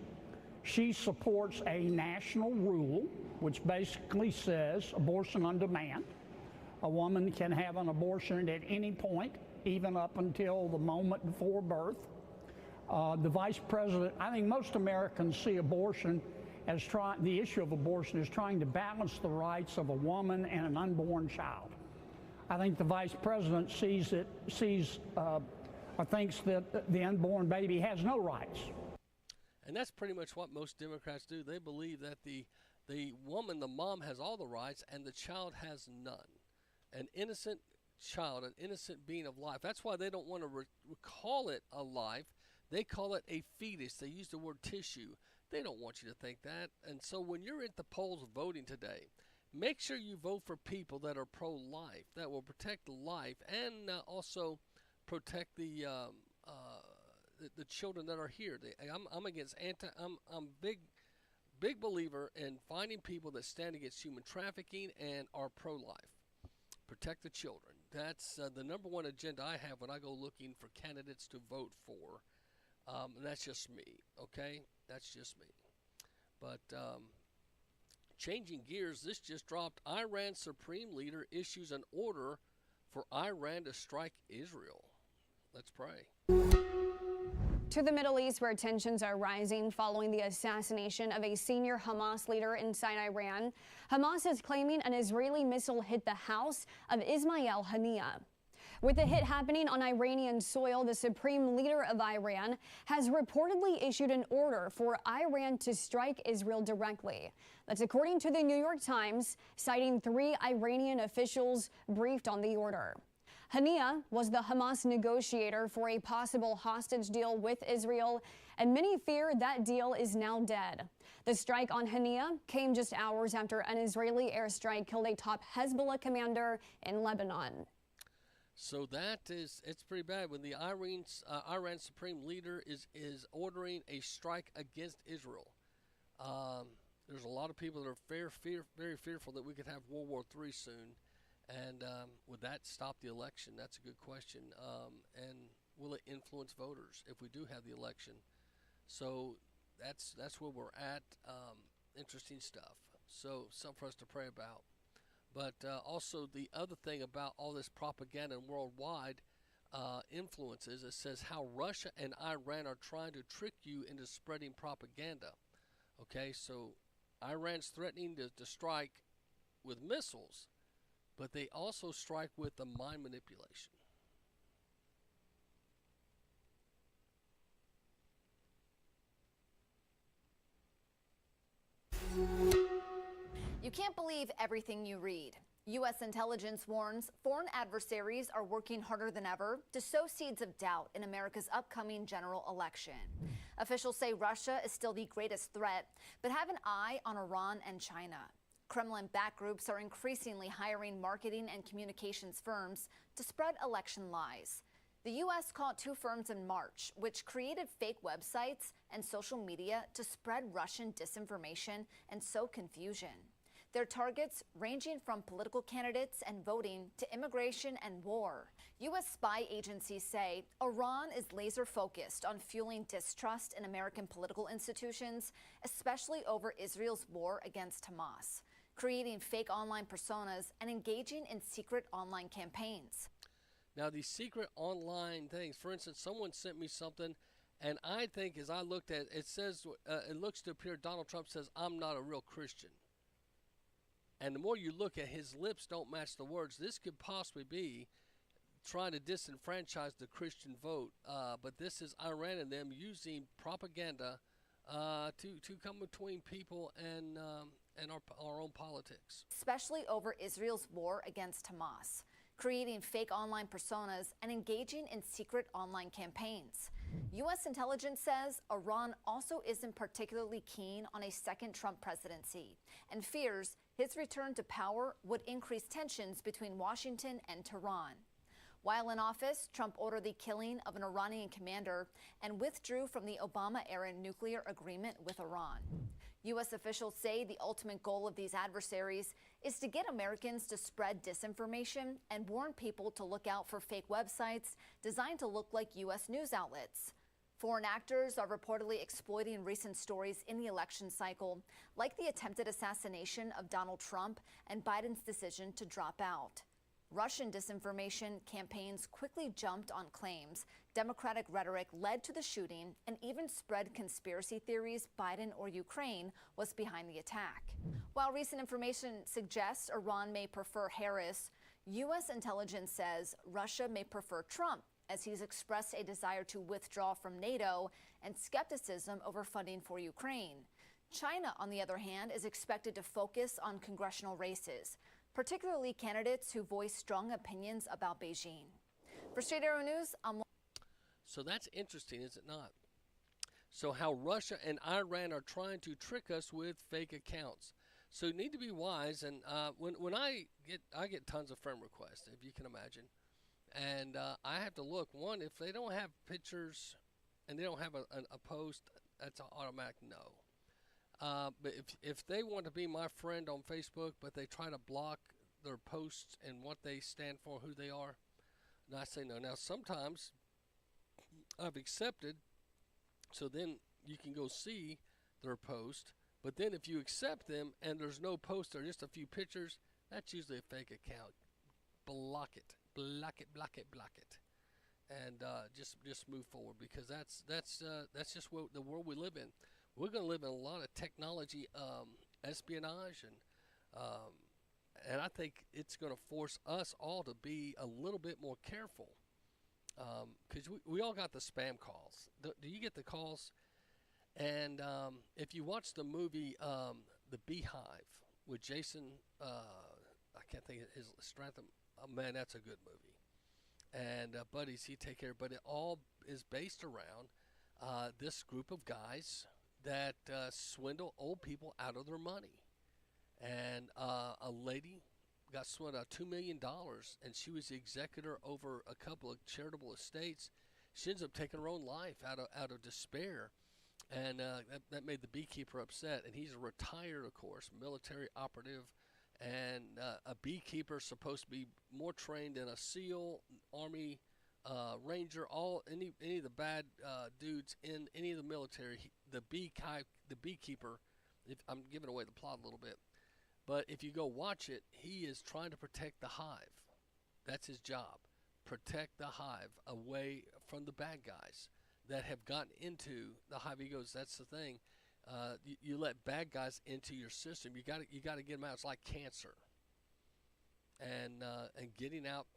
She supports a national rule which basically says abortion on demand. A woman can have an abortion at any point, even up until the moment before birth. The Vice President, I think most Americans see abortion as the issue of abortion is trying to balance the rights of a woman and an unborn child. I think the Vice President thinks that the unborn baby has no rights. And that's pretty much what most Democrats do. They believe that the woman, the mom, has all the rights and the child has none. An innocent child, an innocent being of life. That's why they don't want to call it a life. They call it a fetus. They use the word tissue. They don't want you to think that. And so when you're at the polls voting today, make sure you vote for people that are pro-life, that will protect life and also protect the children that are here. I'm against I'm big believer in finding people that stand against human trafficking and are pro-life. Protect the children. That's the number one agenda I have when I go looking for candidates to vote for. And that's just me, okay? That's just me. But changing gears, this just dropped. Iran's supreme leader issues an order for Iran to strike Israel. Let's pray. To the Middle East, where tensions are rising following the assassination of a senior Hamas leader inside Iran. Hamas is claiming an Israeli missile hit the house of Ismail Haniyeh. With the hit happening on Iranian soil, the supreme leader of Iran has reportedly issued an order for Iran to strike Israel directly. That's according to the New York Times, citing 3 Iranian officials briefed on the order. Haniyeh was the Hamas negotiator for a possible hostage deal with Israel, and many fear that deal is now dead. The strike on Haniyeh came just hours after an Israeli airstrike killed a top Hezbollah commander in Lebanon. So it's pretty bad when the Iran supreme leader is ordering a strike against Israel. There's a lot of people that are very fearful that we could have World War III soon. And would that stop the election? That's a good question. And will it influence voters if we do have the election? So that's where we're at. Interesting stuff. So something for us to pray about. But also the other thing about all this propaganda and worldwide influences, it says how Russia and Iran are trying to trick you into spreading propaganda. Okay, so Iran's threatening to strike with missiles, but they also strike with the mind manipulation. You can't believe everything you read. U.S. intelligence warns foreign adversaries are working harder than ever to sow seeds of doubt in America's upcoming general election. Officials say Russia is still the greatest threat, but have an eye on Iran and China. Kremlin-backed groups are increasingly hiring marketing and communications firms to spread election lies. The U.S. caught 2 firms in March, which created fake websites and social media to spread Russian disinformation and sow confusion. Their targets ranging from political candidates and voting to immigration and war. U.S. spy agencies say Iran is laser focused on fueling distrust in American political institutions, especially over Israel's war against Hamas, creating fake online personas and engaging in secret online campaigns. Now, these secret online things, for instance, someone sent me something, and I think as I looked at it, it says, it looks to appear Donald Trump says, "I'm not a real Christian." And the more you look at his lips don't match the words, this could possibly be trying to disenfranchise the Christian vote. But this is Iran and them using propaganda to come between people and our own politics. Especially over Israel's war against Hamas, creating fake online personas and engaging in secret online campaigns. U.S. intelligence says Iran also isn't particularly keen on a second Trump presidency and fears his return to power would increase tensions between Washington and Tehran. While in office, Trump ordered the killing of an Iranian commander and withdrew from the Obama-era nuclear agreement with Iran. U.S. officials say the ultimate goal of these adversaries is to get Americans to spread disinformation and warn people to look out for fake websites designed to look like U.S. news outlets. Foreign actors are reportedly exploiting recent stories in the election cycle, like the attempted assassination of Donald Trump and Biden's decision to drop out. Russian disinformation campaigns quickly jumped on claims Democratic rhetoric led to the shooting and even spread conspiracy theories Biden or Ukraine was behind the attack. While recent information suggests Iran may prefer Harris, U.S. intelligence says Russia may prefer Trump, as he's expressed a desire to withdraw from NATO and skepticism over funding for Ukraine. China, on the other hand, is expected to focus on congressional races, particularly candidates who voice strong opinions about Beijing. For Straight Arrow News, I'm... So that's interesting, is it not? So how Russia and Iran are trying to trick us with fake accounts. So you need to be wise. And when I get tons of friend requests, if you can imagine. And I have to look. One, if they don't have pictures and they don't have a post, that's an automatic no. But if they want to be my friend on Facebook, but they try to block their posts and what they stand for, who they are, and I say no. Now, sometimes I've accepted, so then you can go see their post. But then if you accept them and there's no post or just a few pictures, that's usually a fake account. Block it. Block it, block it, block it, and just move forward, because that's just what the world we live in. We're going to live in a lot of technology espionage, and I think it's going to force us all to be a little bit more careful, because we all got the spam calls. Do you get the calls? And if you watch the movie The Beehive with Jason, I can't think of his Stratham. Oh, man, that's a good movie. And buddies, he take care. But it all is based around this group of guys that swindle old people out of their money. And a lady got swept out $2 million, and she was the executor over a couple of charitable estates. She ends up taking her own life out of despair, and that made the beekeeper upset. And he's a retired, of course, military operative, and a beekeeper is supposed to be more trained than a SEAL, Army, Ranger, any of the bad dudes in any of the military. The beekeeper, if I'm giving away the plot a little bit, but if you go watch it, he is trying to protect the hive. That's his job. Protect the hive away from the bad guys that have gotten into the hive. He goes, that's the thing. You let bad guys into your system. You got to get them out. It's like cancer. And getting out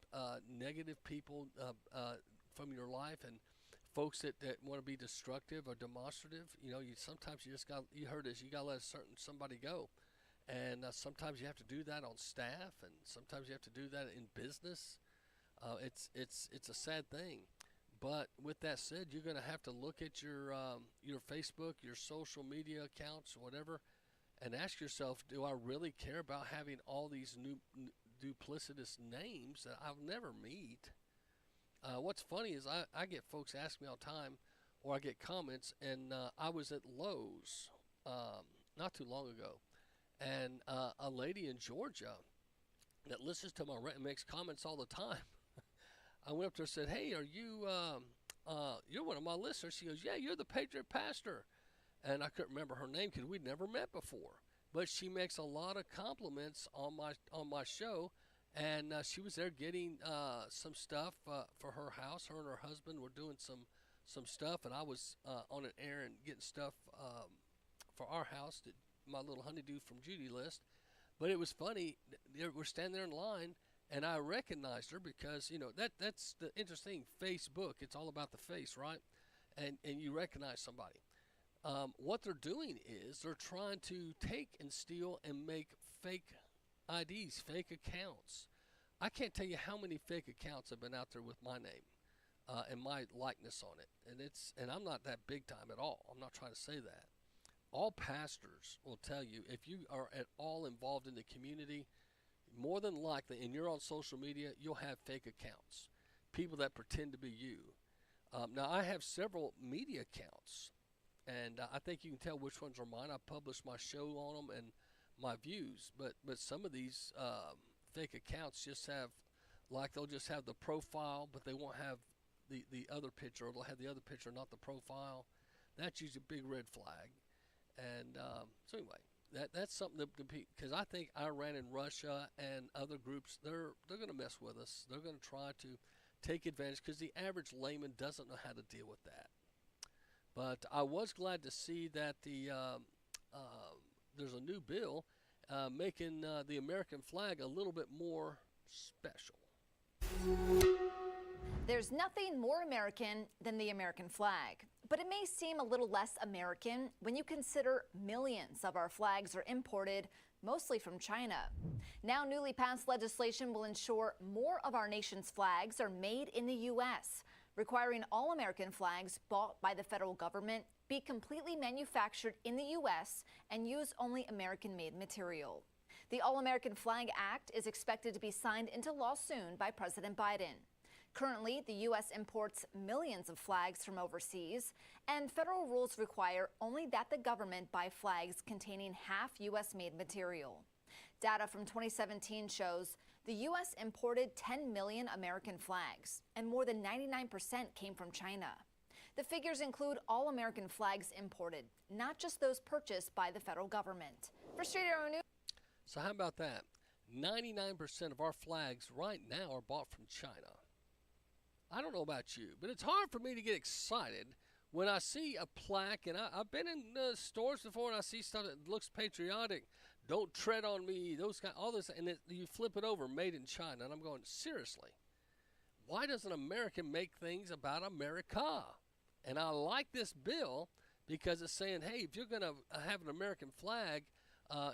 negative people from your life, and folks that want to be destructive or demonstrative. Sometimes you heard this. You got to let somebody go. And sometimes you have to do that on staff, and sometimes you have to do that in business. It's a sad thing. But with that said, you're going to have to look at your Facebook, your social media accounts, whatever, and ask yourself, do I really care about having all these new duplicitous names that I'll never meet? What's funny is I get folks ask me all the time, or I get comments, and I was at Lowe's not too long ago, and a lady in Georgia that listens to my rant and makes comments all the time. I went up to her and said, hey, are you, you're one of my listeners. She goes, yeah, you're the Patriot Pastor. And I couldn't remember her name because we'd never met before. But she makes a lot of compliments on my show. And she was there getting some stuff for her house. Her and her husband were doing some stuff. And I was on an errand getting stuff for our house, my little honeydew from Judy list. But it was funny. We're standing there in line, and I recognized her because, that's the interesting Facebook. It's all about the face, right? And you recognize somebody. What they're doing is they're trying to take and steal and make fake IDs, fake accounts. I can't tell you how many fake accounts have been out there with my name and my likeness on it. And I'm not that big time at all. I'm not trying to say that. All pastors will tell you, if you are at all involved in the community, more than likely, and you're on social media, you'll have fake accounts, people that pretend to be you. Now, I have several media accounts, and I think you can tell which ones are mine. I publish my show on them and my views, but some of these fake accounts just have, they'll just have the profile, but they won't have the other picture, or they'll have the other picture, not the profile. That's usually a big red flag. And so anyway, that's something because I think Iran and Russia and other groups, they're going to mess with us. They're going to try to take advantage because the average layman doesn't know how to deal with that. But I was glad to see that there's a new bill making the American flag a little bit more special. There's nothing more American than the American flag, but it may seem a little less American when you consider millions of our flags are imported, mostly from China. Now, newly passed legislation will ensure more of our nation's flags are made in the U.S., requiring all American flags bought by the federal government be completely manufactured in the U.S. and use only American-made material. The All-American Flag Act is expected to be signed into law soon by President Biden. Currently, the U.S. imports millions of flags from overseas, and federal rules require only that the government buy flags containing half U.S.-made material. Data from 2017 shows the U.S. imported 10 million American flags, and more than 99% came from China. The figures include all American flags imported, not just those purchased by the federal government. For Street Arrow News. So how about that? 99% of our flags right now are bought from China. I don't know about you, but it's hard for me to get excited when I see a plaque, and I've been in stores before and I see stuff that looks patriotic. Don't tread on me, those kind, all this, and you flip it over, made in China, and I'm going, seriously, why doesn't America make things about America? And I like this bill because it's saying, hey, if you're going to have an American flag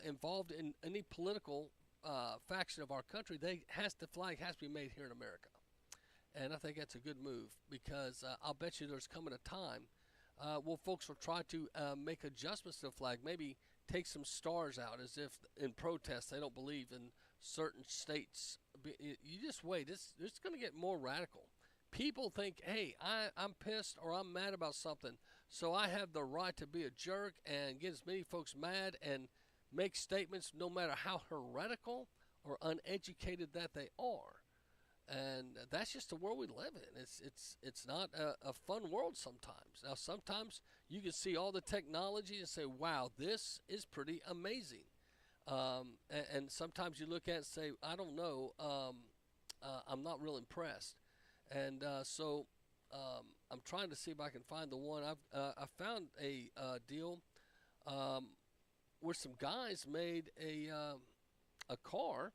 involved in any political faction of our country, the flag has to be made here in America. And I think that's a good move because I'll bet you there's coming a time well, folks will try to make adjustments to the flag, maybe take some stars out as if in protest they don't believe in certain states. You just wait. It's going to get more radical. People think, hey, I'm pissed or I'm mad about something, so I have the right to be a jerk and get as many folks mad and make statements no matter how heretical or uneducated that they are. And that's just the world we live in. It's not a fun world sometimes. Now, sometimes you can see all the technology and say, wow, this is pretty amazing. And sometimes you look at it and say, I don't know, I'm not real impressed. And so I'm trying to see if I can find the one. I found a deal where some guys made a car,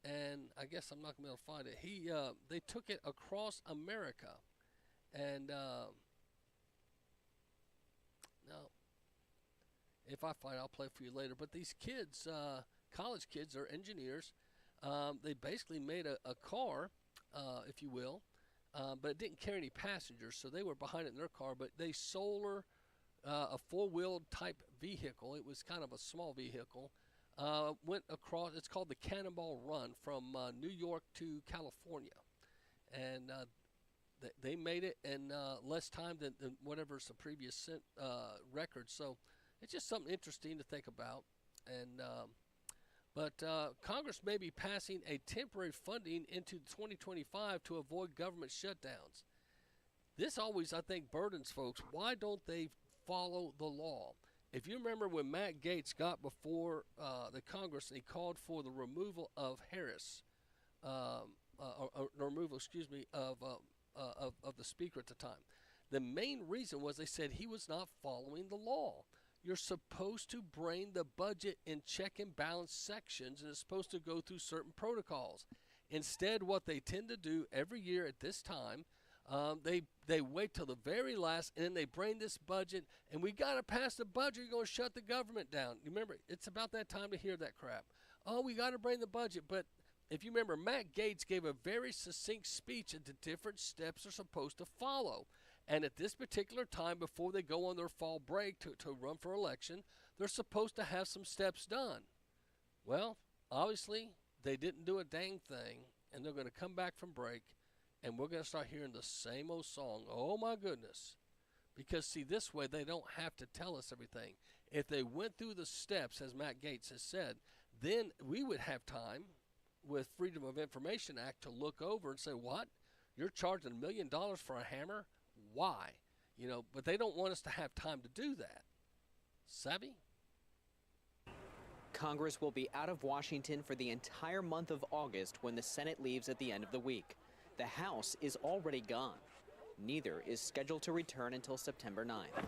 and I guess I'm not gonna be able to find it. They took it across America, and now if I find it, I'll play it for you later. But these kids, college kids, are engineers. They basically made a car, if you will, but it didn't carry any passengers, so they were behind it in their car. But they solar a four-wheeled type vehicle. It was kind of a small vehicle. Went across. It's called the Cannonball Run from New York to California, and they made it in less time than whatever's the previous record. So it's just something interesting to think about. And but Congress may be passing a temporary funding into 2025 to avoid government shutdowns. This always, I think, burdens folks. Why don't they follow the law? If you remember when Matt Gaetz got before the Congress and he called for the removal of Harris, or removal, excuse me, of the Speaker at the time, the main reason was they said he was not following the law. You're supposed to bring the budget in check and balance sections, and it's supposed to go through certain protocols. Instead, what they tend to do every year at this time, they wait till the very last, and then they bring this budget, and we got to pass the budget. You're going to shut the government down. Remember, it's about that time to hear that crap. Oh, we got to bring the budget. But if you remember, Matt Gaetz gave a very succinct speech of the different steps they're supposed to follow. And at this particular time, before they go on their fall break to run for election, they're supposed to have some steps done. Well, obviously, they didn't do a dang thing, and they're going to come back from break, and we're going to start hearing the same old song. Oh, my goodness. Because, see, this way they don't have to tell us everything. If they went through the steps, as Matt Gaetz has said, then we would have time with Freedom of Information Act to look over and say, what? You're charging $1 million for a hammer? Why? You know, but they don't want us to have time to do that. Savvy? Congress will be out of Washington for the entire month of August when the Senate leaves at the end of the week. The House is already gone. Neither is scheduled to return until September 9th.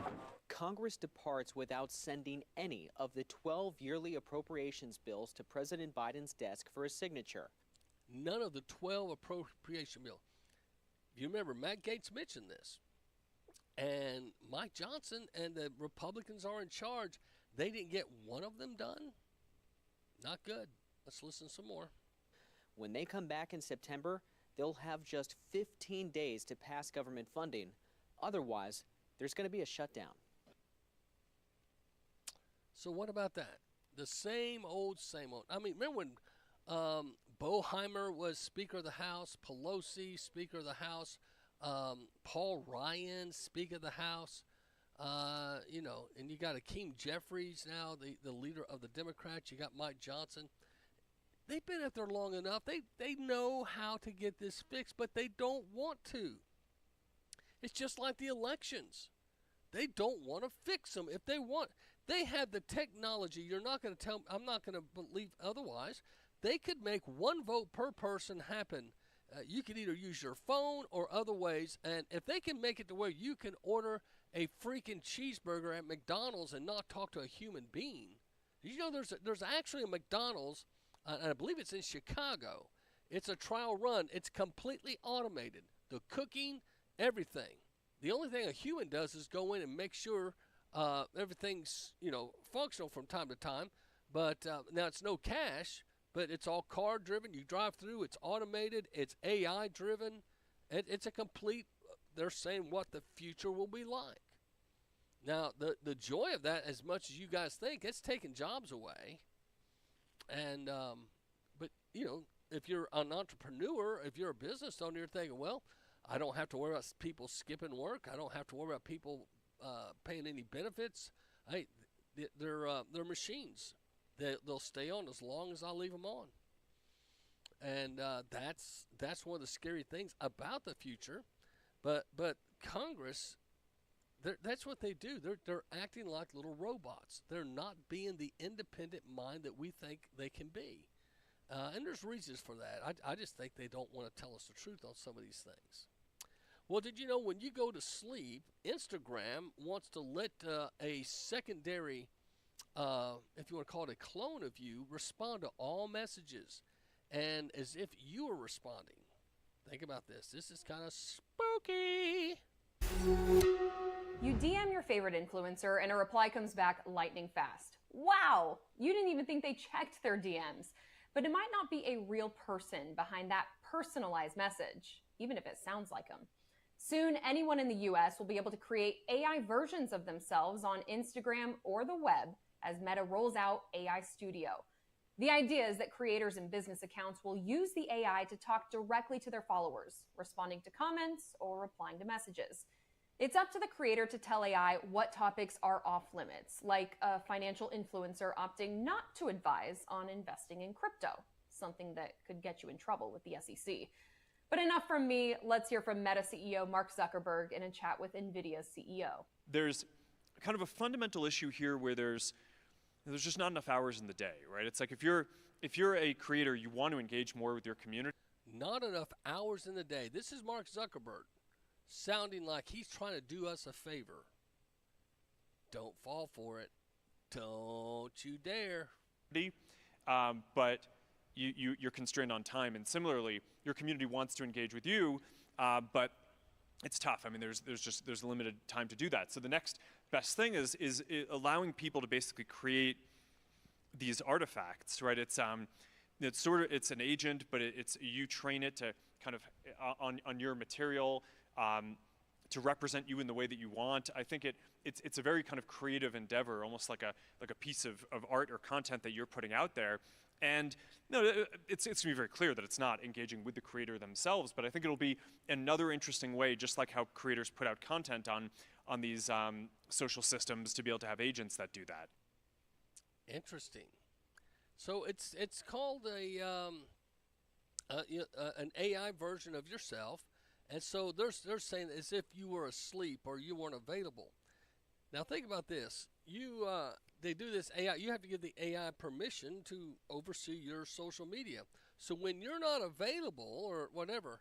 Congress departs without sending any of the 12 yearly appropriations bills to President Biden's desk for a signature. None of the 12 appropriation bills. You remember, Matt Gaetz mentioned this. And Mike Johnson and the Republicans are in charge. They didn't get one of them done? Not good. Let's listen some more. When they come back in September, they'll have just 15 days to pass government funding. Otherwise, there's going to be a shutdown. So what about that? The same old, same old. I mean, remember when Boheimer was Speaker of the House, Pelosi, Speaker of the House, Paul Ryan, Speaker of the House, you know, and you got Akeem Jeffries now, the leader of the Democrats. You got Mike Johnson. They've been up there long enough. They know how to get this fixed, but they don't want to. It's just like the elections. They don't want to fix them. If they want, they have the technology. You're not going to tell. I'm not going to believe otherwise. They could make one vote per person happen. You can either use your phone or other ways, and if they can make it to where you can order a freaking cheeseburger at McDonald's and not talk to a human being, you know there's actually a McDonald's, and I believe it's in Chicago. It's a trial run. It's completely automated. The cooking, everything. The only thing a human does is go in and make sure everything's functional from time to time. But now it's no cash. But it's all card driven. You drive through. It's automated. It's AI driven. It's a complete. They're saying what the future will be like. Now, the joy of that, as much as you guys think, it's taking jobs away. And but you know, if you're an entrepreneur, if you're a business owner, you're thinking, well, I don't have to worry about people skipping work. I don't have to worry about people paying any benefits. Hey, they're machines. They'll stay on as long as I leave them on. And that's one of the scary things about the future. But Congress, that's what they do. They're acting like little robots. They're not being the independent mind that we think they can be. And there's reasons for that. I just think they don't want to tell us the truth on some of these things. Well, did you know when you go to sleep, Instagram wants to let a secondary, if you want to call it a clone of you, respond to all messages, and as if you are responding. Think about this. This is kind of spooky. You DM your favorite influencer and a reply comes back lightning fast. Wow! You didn't even think they checked their DMs. But it might not be a real person behind that personalized message, even if it sounds like them. Soon, anyone in the US will be able to create AI versions of themselves on Instagram or the web as Meta rolls out AI Studio. The idea is that creators and business accounts will use the AI to talk directly to their followers, responding to comments or replying to messages. It's up to the creator to tell AI what topics are off limits, like a financial influencer opting not to advise on investing in crypto, something that could get you in trouble with the SEC. But enough from me. Let's hear from Meta CEO Mark Zuckerberg in a chat with NVIDIA's CEO. There's kind of a fundamental issue here where there's just not enough hours in the day, right? It's like if you're a creator, you want to engage more with your community. Not enough hours in the day. This is Mark Zuckerberg sounding like he's trying to do us a favor. Don't fall for it. Don't you dare. But you're constrained on time, and similarly, your community wants to engage with you, but it's tough. I mean, there's limited time to do that. So the next best thing is allowing people to basically create these artifacts, right? It's an agent, but you train it to kind of on your material to represent you in the way that you want. I think it's a very kind of creative endeavor, almost like a piece of art or content that you're putting out there. And it's going to be very clear that it's not engaging with the creator themselves, but I think it'll be another interesting way, just like how creators put out content on these social systems, to be able to have agents that do that. Interesting. So it's called an AI version of yourself, and so they're saying as if you were asleep or you weren't available. Now think about this. They do this AI. You have to give the AI permission to oversee your social media. So when you're not available or whatever,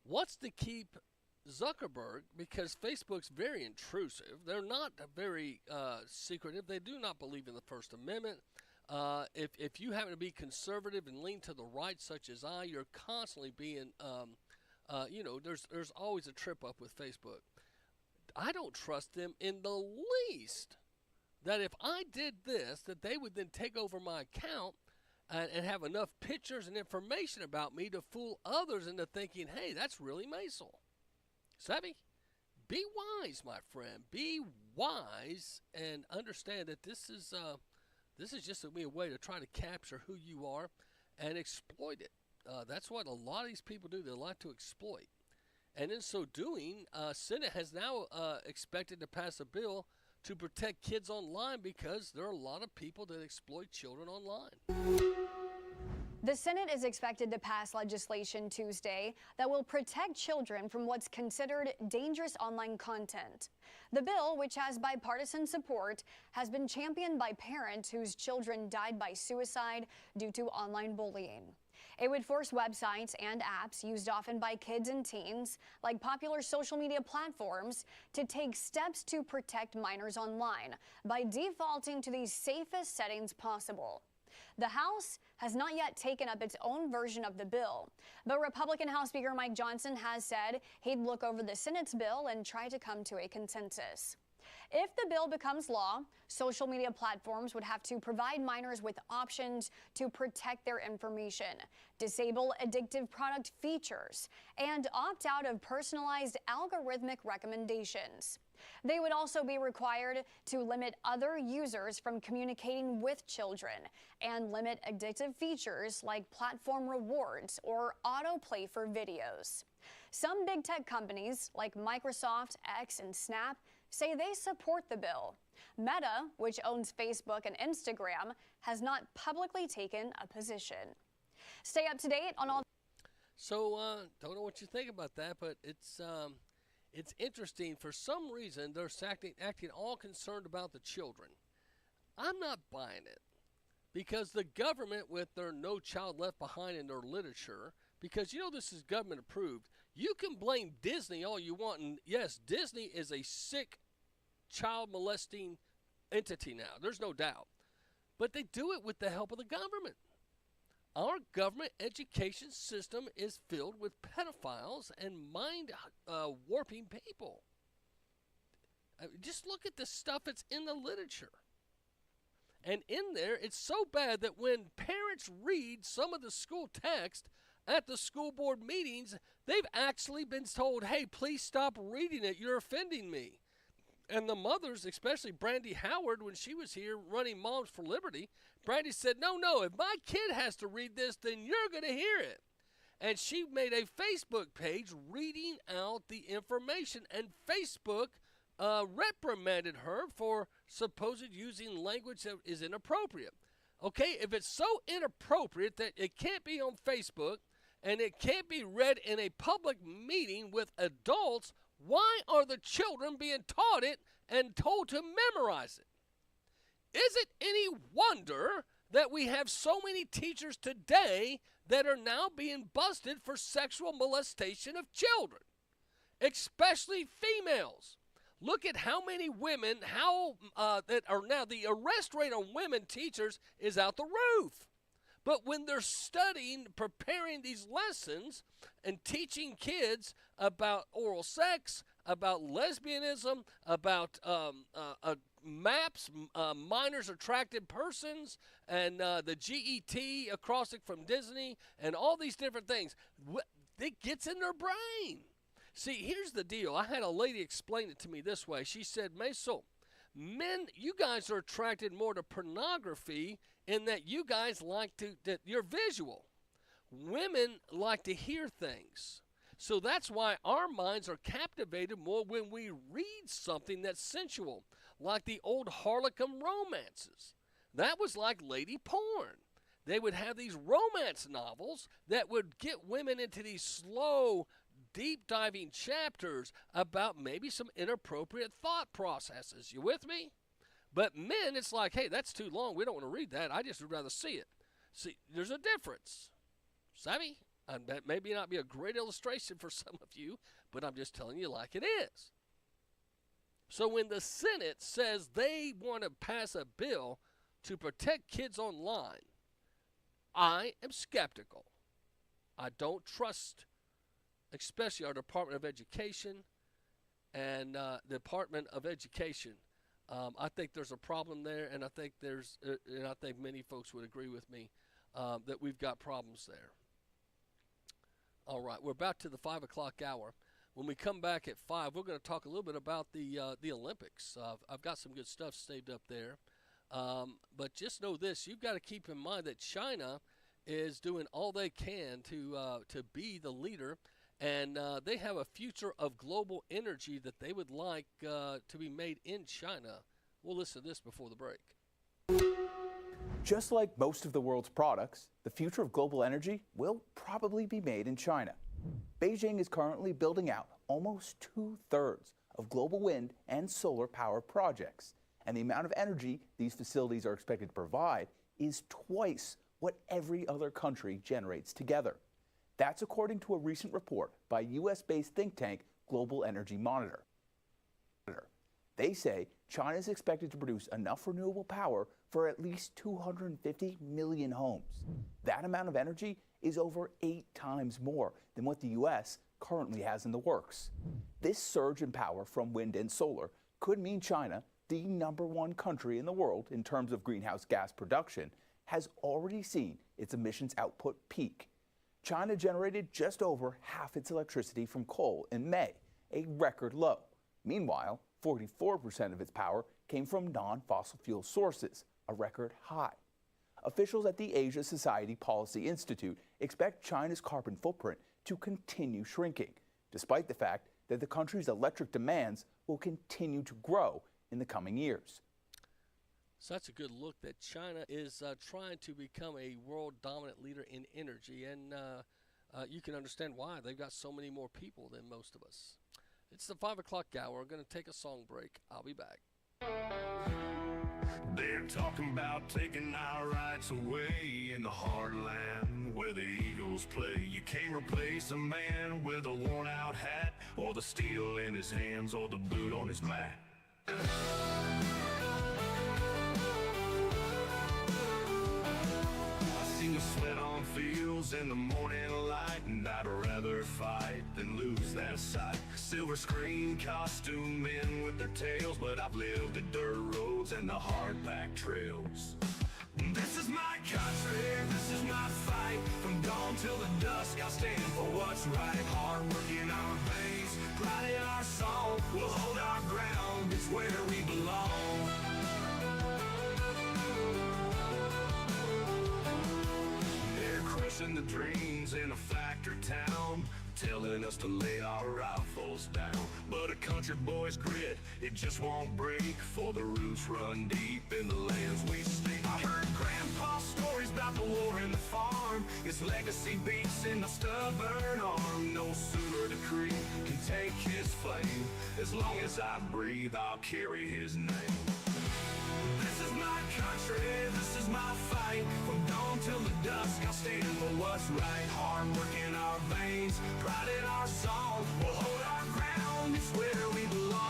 what's to keep Zuckerberg? Because Facebook's very intrusive. They're not very secretive. They do not believe in the First Amendment. If you happen to be conservative and lean to the right, such as I, you're constantly being, there's always a trip up with Facebook. I don't trust them in the least that if I did this, that they would then take over my account and have enough pictures and information about me to fool others into thinking, hey, that's really Macil. Savvy? Be wise, my friend. Be wise and understand that this is just a way to try to capture who you are and exploit it. That's what a lot of these people do. They like to exploit. And in so doing, Senate has now expected to pass a bill to protect kids online because there are a lot of people that exploit children online. The Senate is expected to pass legislation Tuesday that will protect children from what's considered dangerous online content. The bill, which has bipartisan support, has been championed by parents whose children died by suicide due to online bullying. It would force websites and apps used often by kids and teens, like popular social media platforms, to take steps to protect minors online by defaulting to the safest settings possible. The House has not yet taken up its own version of the bill, but Republican House Speaker Mike Johnson has said he'd look over the Senate's bill and try to come to a consensus. If the bill becomes law, social media platforms would have to provide minors with options to protect their information, disable addictive product features, and opt out of personalized algorithmic recommendations. They would also be required to limit other users from communicating with children and limit addictive features like platform rewards or autoplay for videos. Some big tech companies like Microsoft, X, and Snap say they support the bill. Meta, which owns Facebook and Instagram, has not publicly taken a position. Stay up to date on all. So, don't know what you think about that, but it's interesting. For some reason, they're acting all concerned about the children. I'm not buying it, because the government, with their No Child Left Behind in their literature, because you know this is government approved, you can blame Disney all you want, and yes, Disney is a sick, child molesting entity now. There's no doubt. But they do it with the help of the government. Our government education system is filled with pedophiles and mind-warping people. Just look at the stuff that's in the literature. And in there, it's so bad that when parents read some of the school text at the school board meetings, they've actually been told, hey, please stop reading it. You're offending me. And the mothers, especially Brandy Howard, when she was here running Moms for Liberty, Brandy said, no, if my kid has to read this, then you're going to hear it. And she made a Facebook page reading out the information, and Facebook reprimanded her for supposed using language that is inappropriate. Okay, if it's so inappropriate that it can't be on Facebook and it can't be read in a public meeting with adults, why are the children being taught it and told to memorize it? Is it any wonder that we have so many teachers today that are now being busted for sexual molestation of children, especially females? Look at how many women, that are now, the arrest rate on women teachers is out the roof. But when they're studying, preparing these lessons and teaching kids about oral sex, about lesbianism, about MAPS, minors attracted persons, and the GET acrostic from Disney, and all these different things, it gets in their brain. See, here's the deal. I had a lady explain it to me this way. She said, Macil, men, you guys are attracted more to pornography in that you guys like that you're visual. Women like to hear things. So that's why our minds are captivated more when we read something that's sensual, like the old Harlequin romances. That was like lady porn. They would have these romance novels that would get women into these slow, deep diving chapters about maybe some inappropriate thought processes. You with me? But men, it's like, hey, that's too long. We don't want to read that. I just would rather see it. See, there's a difference. Savvy? And that may not be a great illustration for some of you, but I'm just telling you like it is. So when the Senate says they want to pass a bill to protect kids online, I am skeptical. I don't trust, especially our Department of Education and the Department of Education. I think there's a problem there, and I think many folks would agree with me that we've got problems there. All right, we're about to the 5 o'clock hour. When we come back at 5, we're going to talk a little bit about the Olympics. I've got some good stuff saved up there. But just know this, you've got to keep in mind that China is doing all they can to be the leader, and they have a future of global energy that they would like to be made in China. We'll listen to this before the break. Just like most of the world's products, the future of global energy will probably be made in China. Beijing is currently building out almost 2/3 of global wind and solar power projects, and the amount of energy these facilities are expected to provide is twice what every other country generates together. That's according to a recent report by US-based think tank Global Energy Monitor. They say China is expected to produce enough renewable power for at least 250 million homes. That amount of energy is over 8 times more than what the U.S. currently has in the works. This surge in power from wind and solar could mean China, the #1 country in the world in terms of greenhouse gas production, has already seen its emissions output peak. China generated just over half its electricity from coal in May, a record low. Meanwhile, 44% of its power came from non-fossil fuel sources, a record high. Officials at the Asia Society Policy Institute expect China's carbon footprint to continue shrinking, despite the fact that the country's electric demands will continue to grow in the coming years. So that's a good look that China is trying to become a world dominant leader in energy, and you can understand why. They've got so many more people than most of us. It's the 5 o'clock hour. We're going to take a song break. I'll be back. They're talking about taking our rights away in the heartland where the Eagles play. You can't replace a man with a worn-out hat, or the steel in his hands, or the boot on his mat. I see the sweat on fields in the morning light, and I'd rather fight than lose that sight. Silver screen costume men with their tails, but I've lived the dirt roads and the hard-packed trails. This is my country, this is my fight. From dawn till the dusk, I'll stand for what's right. Hard work in our veins, pride in our song. We'll hold our ground, it's where we belong. They're crushing the dreams in a factory town, telling us to lay our rifles down. But a country boy's grit, it just won't break, for the roots run deep in the lands we stake. I heard Grandpa's stories about the war and the farm. His legacy beats in the stubborn arm. No sooner the creek can take his flame. As long as I breathe, I'll carry his name. This is my country, this is my fight. From dawn till the dusk, I'll stand for what's right. Hard work in our veins, pride in our song. We'll hold our ground, it's where we belong.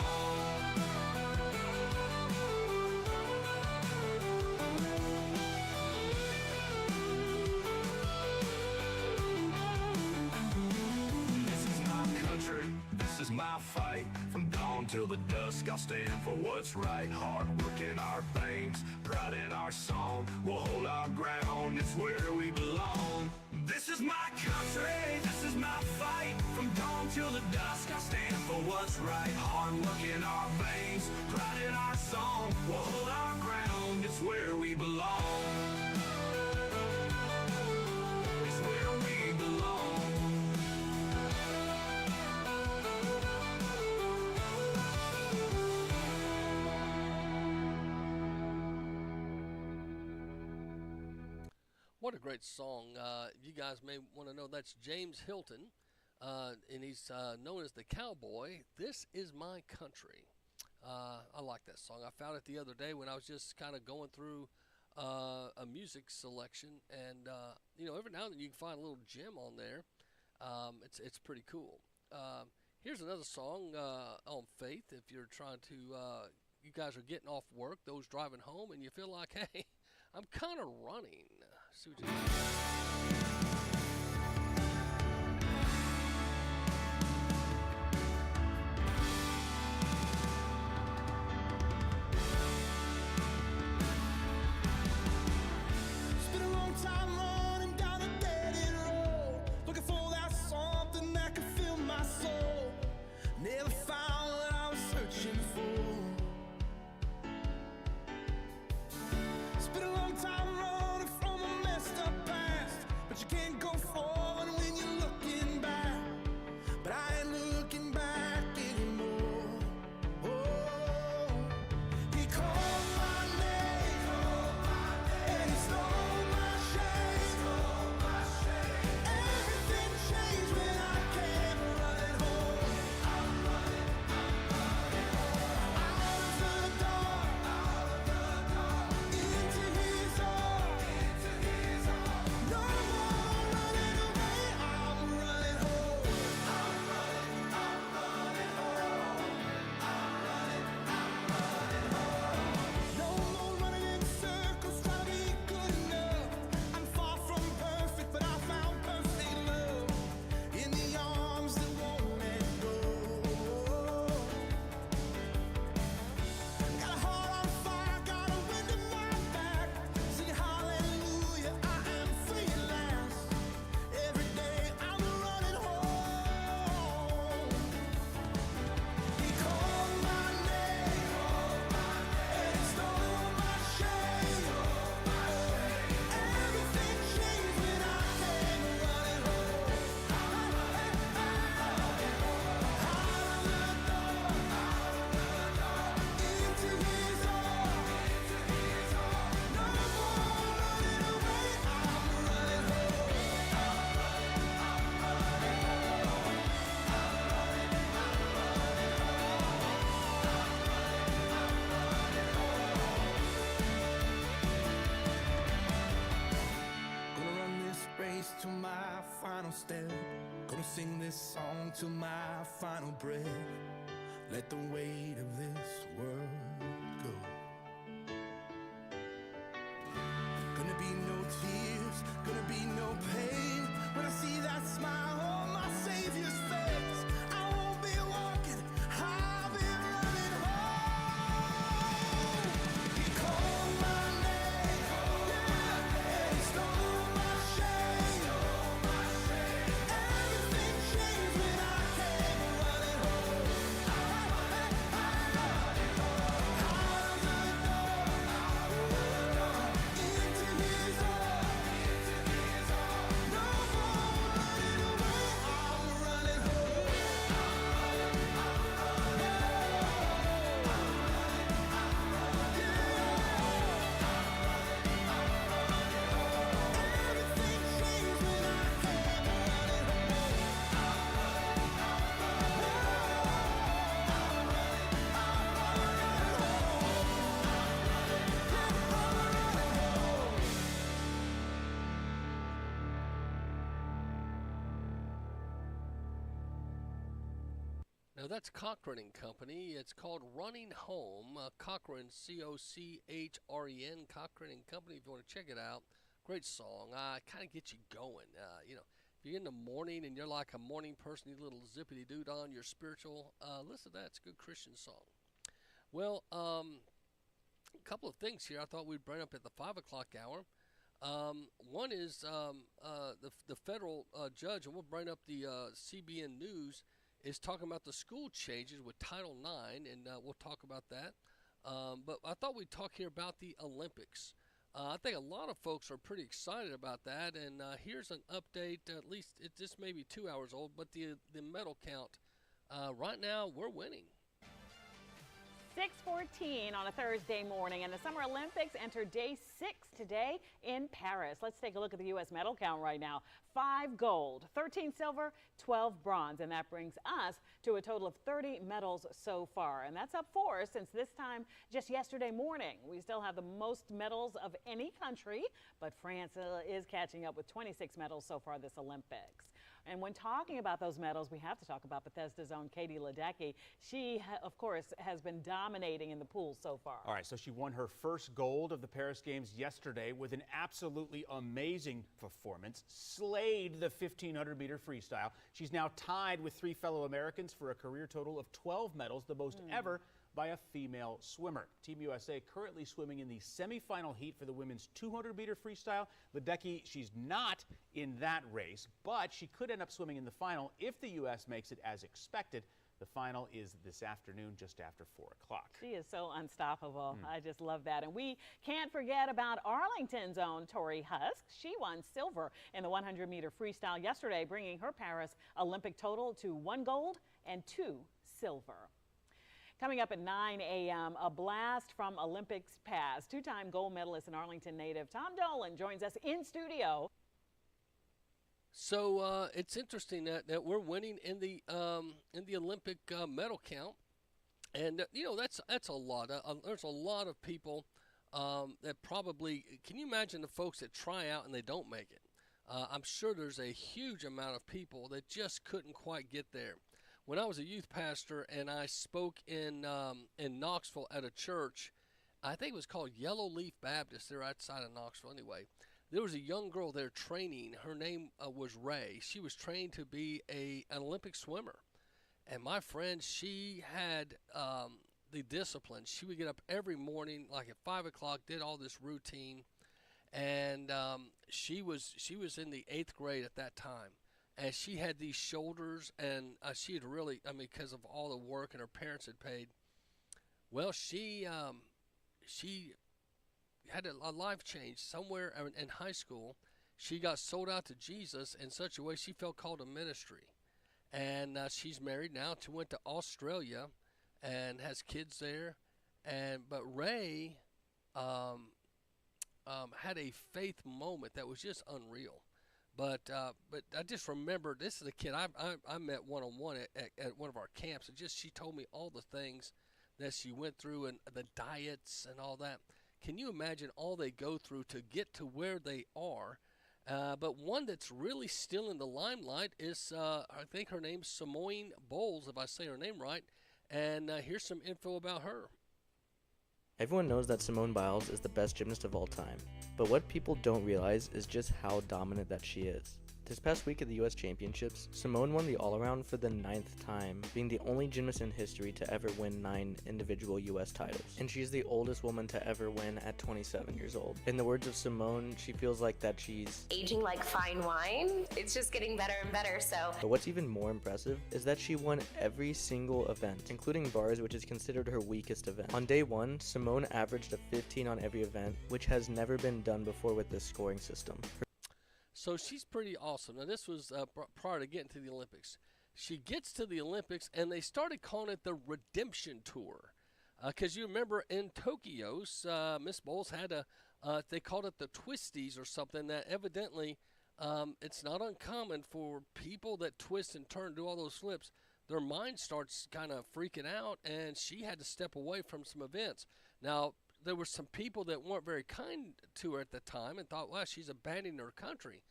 This is my country, this is my fight. From dawn till the dusk, I'll stand for what's right. Hard work in our veins, pride in our song. We'll hold our ground, it's where we belong. This is my country, this is my fight. From dawn till the dusk, I'll stand for what's right. Hard work in our veins, pride in our song. We'll hold our ground, it's where we belong. It's where we belong. What a great song. You guys may want to know that's James Hilton, and he's known as the Cowboy. This is my country. I like that song. I found it the other day when I was just kind of going through a music selection, and every now and then you can find a little gem on there. It's pretty cool. Here's another song on faith. If you're trying to, you guys are getting off work, those driving home, and you feel like, hey, I'm kind of running. See what you think. It's been a long time running down a dead-end road, looking for that something that could fill my soul. Never found what I was searching for. It's been a long time running from a messed up past, but step. Gonna sing this song till my final breath. Let the weight of this world go. Gonna be no tears, gonna be no pain. When I see that smile on my Savior's face, I won't be walking, I'll be running home. He called my name, yeah, and he stole my shame. Everything changed when I came running home. Now that's Cochran and Company. It's called Running Home. Cochran, C-O-C-H-R-E-N, Cochran and Company. If you want to check it out, great song. Kind of gets you going. If you're in the morning and you're like a morning person, you little zippity dood on, you're spiritual. Listen to that. It's a good Christian song. Well, a couple of things here I thought we'd bring up at the 5 o'clock hour. One is the federal judge, and we'll bring up the CBN News, is talking about the school changes with Title IX, and we'll talk about that. But I thought we'd talk here about the Olympics. I think a lot of folks are pretty excited about that, and here's an update. At least it's just maybe 2 hours old, but the medal count right now, we're winning. 6:14 on a Thursday morning, and the Summer Olympics enter day 6 today in Paris. Let's take a look at the U.S. medal count right now. 5 gold, 13 silver, 12 bronze, and that brings us to a total of 30 medals so far. And that's up 4 since this time just yesterday morning. We still have the most medals of any country, but France is catching up with 26 medals so far this Olympics. And when talking about those medals, we have to talk about Bethesda's own Katie Ledecky. She, of course, has been dominating in the pool so far. All right, so she won her first gold of the Paris Games yesterday with an absolutely amazing performance. Slayed the 1,500-meter freestyle. She's now tied with 3 fellow Americans for a career total of 12 medals, the most ever by a female swimmer. Team USA currently swimming in the semifinal heat for the women's 200-meter freestyle. Ledecky, she's not in that race, but she could end up swimming in the final if the U.S. makes it as expected. The final is this afternoon, just after 4 o'clock. She is so unstoppable. I just love that. And we can't forget about Arlington's own Tori Husk. She won silver in the 100-meter freestyle yesterday, bringing her Paris Olympic total to 1 gold and 2 silver. Coming up at 9 a.m., a blast from Olympics past. 2-time gold medalist and Arlington native Tom Dolan joins us in studio. So it's interesting that we're winning in the Olympic medal count, and that's a lot. There's a lot of people that probably, can you imagine the folks that try out and they don't make it? I'm sure there's a huge amount of people that just couldn't quite get there. When I was a youth pastor and I spoke in Knoxville at a church, I think it was called Yellow Leaf Baptist. They're outside of Knoxville anyway. There was a young girl there training. Her name was Ray. She was trained to be an Olympic swimmer. And my friend, she had the discipline. She would get up every morning, like at 5 o'clock, did all this routine. And she was in the 8th grade at that time. And she had these shoulders, and she had really, because of all the work and her parents had paid. Well, she had a life change somewhere in high school. She got sold out to Jesus in such a way she felt called to ministry. And she's married now, went to Australia and has kids there. But Ray had a faith moment that was just unreal. But I just remember, this is a kid I met one-on-one at one of our camps. And she told me all the things that she went through and the diets and all that. Can you imagine all they go through to get to where they are? But one that's really still in the limelight is, I think her name's Simone Bowles, if I say her name right. And here's some info about her. Everyone knows that Simone Biles is the best gymnast of all time, but what people don't realize is just how dominant that she is. This past week at the US Championships, Simone won the all-around for the 9th time, being the only gymnast in history to ever win 9 individual US titles. And she's the oldest woman to ever win at 27 years old. In the words of Simone, she feels like that she's aging like fine wine. It's just getting better and better, so. But what's even more impressive is that she won every single event, including bars, which is considered her weakest event. On day 1, Simone averaged a 15 on every event, which has never been done before with this scoring system. So she's pretty awesome. Now, this was prior to getting to the Olympics. She gets to the Olympics, and they started calling it the Redemption Tour. Because you remember in Tokyo, Miss Bowles had they called it the Twisties or something, that evidently it's not uncommon for people that twist and turn, do all those flips. Their mind starts kind of freaking out, and she had to step away from some events. Now, there were some people that weren't very kind to her at the time and thought, wow, she's abandoning her country.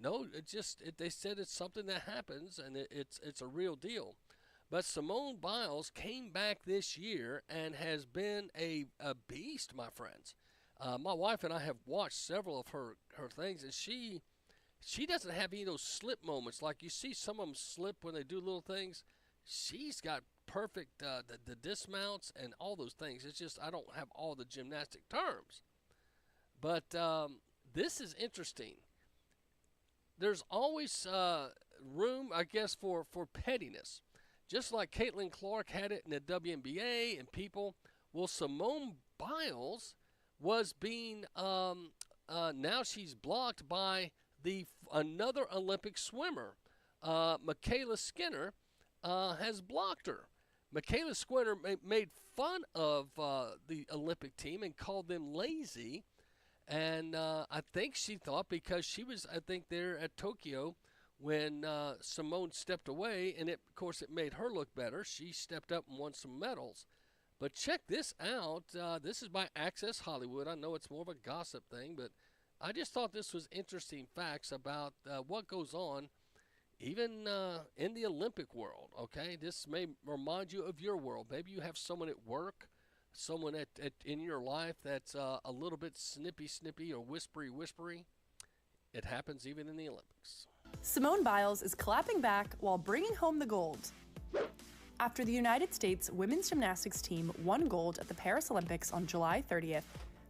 No, they said it's something that happens, and it's a real deal. But Simone Biles came back this year and has been a beast, my friends. My wife and I have watched several of her things, and she doesn't have any of those slip moments. Like you see some of them slip when they do little things. She's got perfect the dismounts and all those things. It's just I don't have all the gymnastic terms. But this is interesting. There's always room, I guess, for pettiness. Just like Caitlin Clark had it in the WNBA and people. Well, Simone Biles was being now she's blocked by another Olympic swimmer. Michaela Skinner has blocked her. Michaela Skinner made fun of the Olympic team and called them lazy. And I think she thought because she was, I think, there at Tokyo when Simone stepped away, and of course it made her look better. She stepped up and won some medals. But check this out. This is by Access Hollywood. I know it's more of a gossip thing, but I just thought this was interesting facts about what goes on even in the Olympic world, okay? This may remind you of your world. Maybe you have someone at work, someone in your life that's a little bit snippy or whispery. It happens even in the Olympics. Simone Biles is clapping back while bringing home the gold. After the United States women's gymnastics team won gold at the Paris Olympics on July 30th,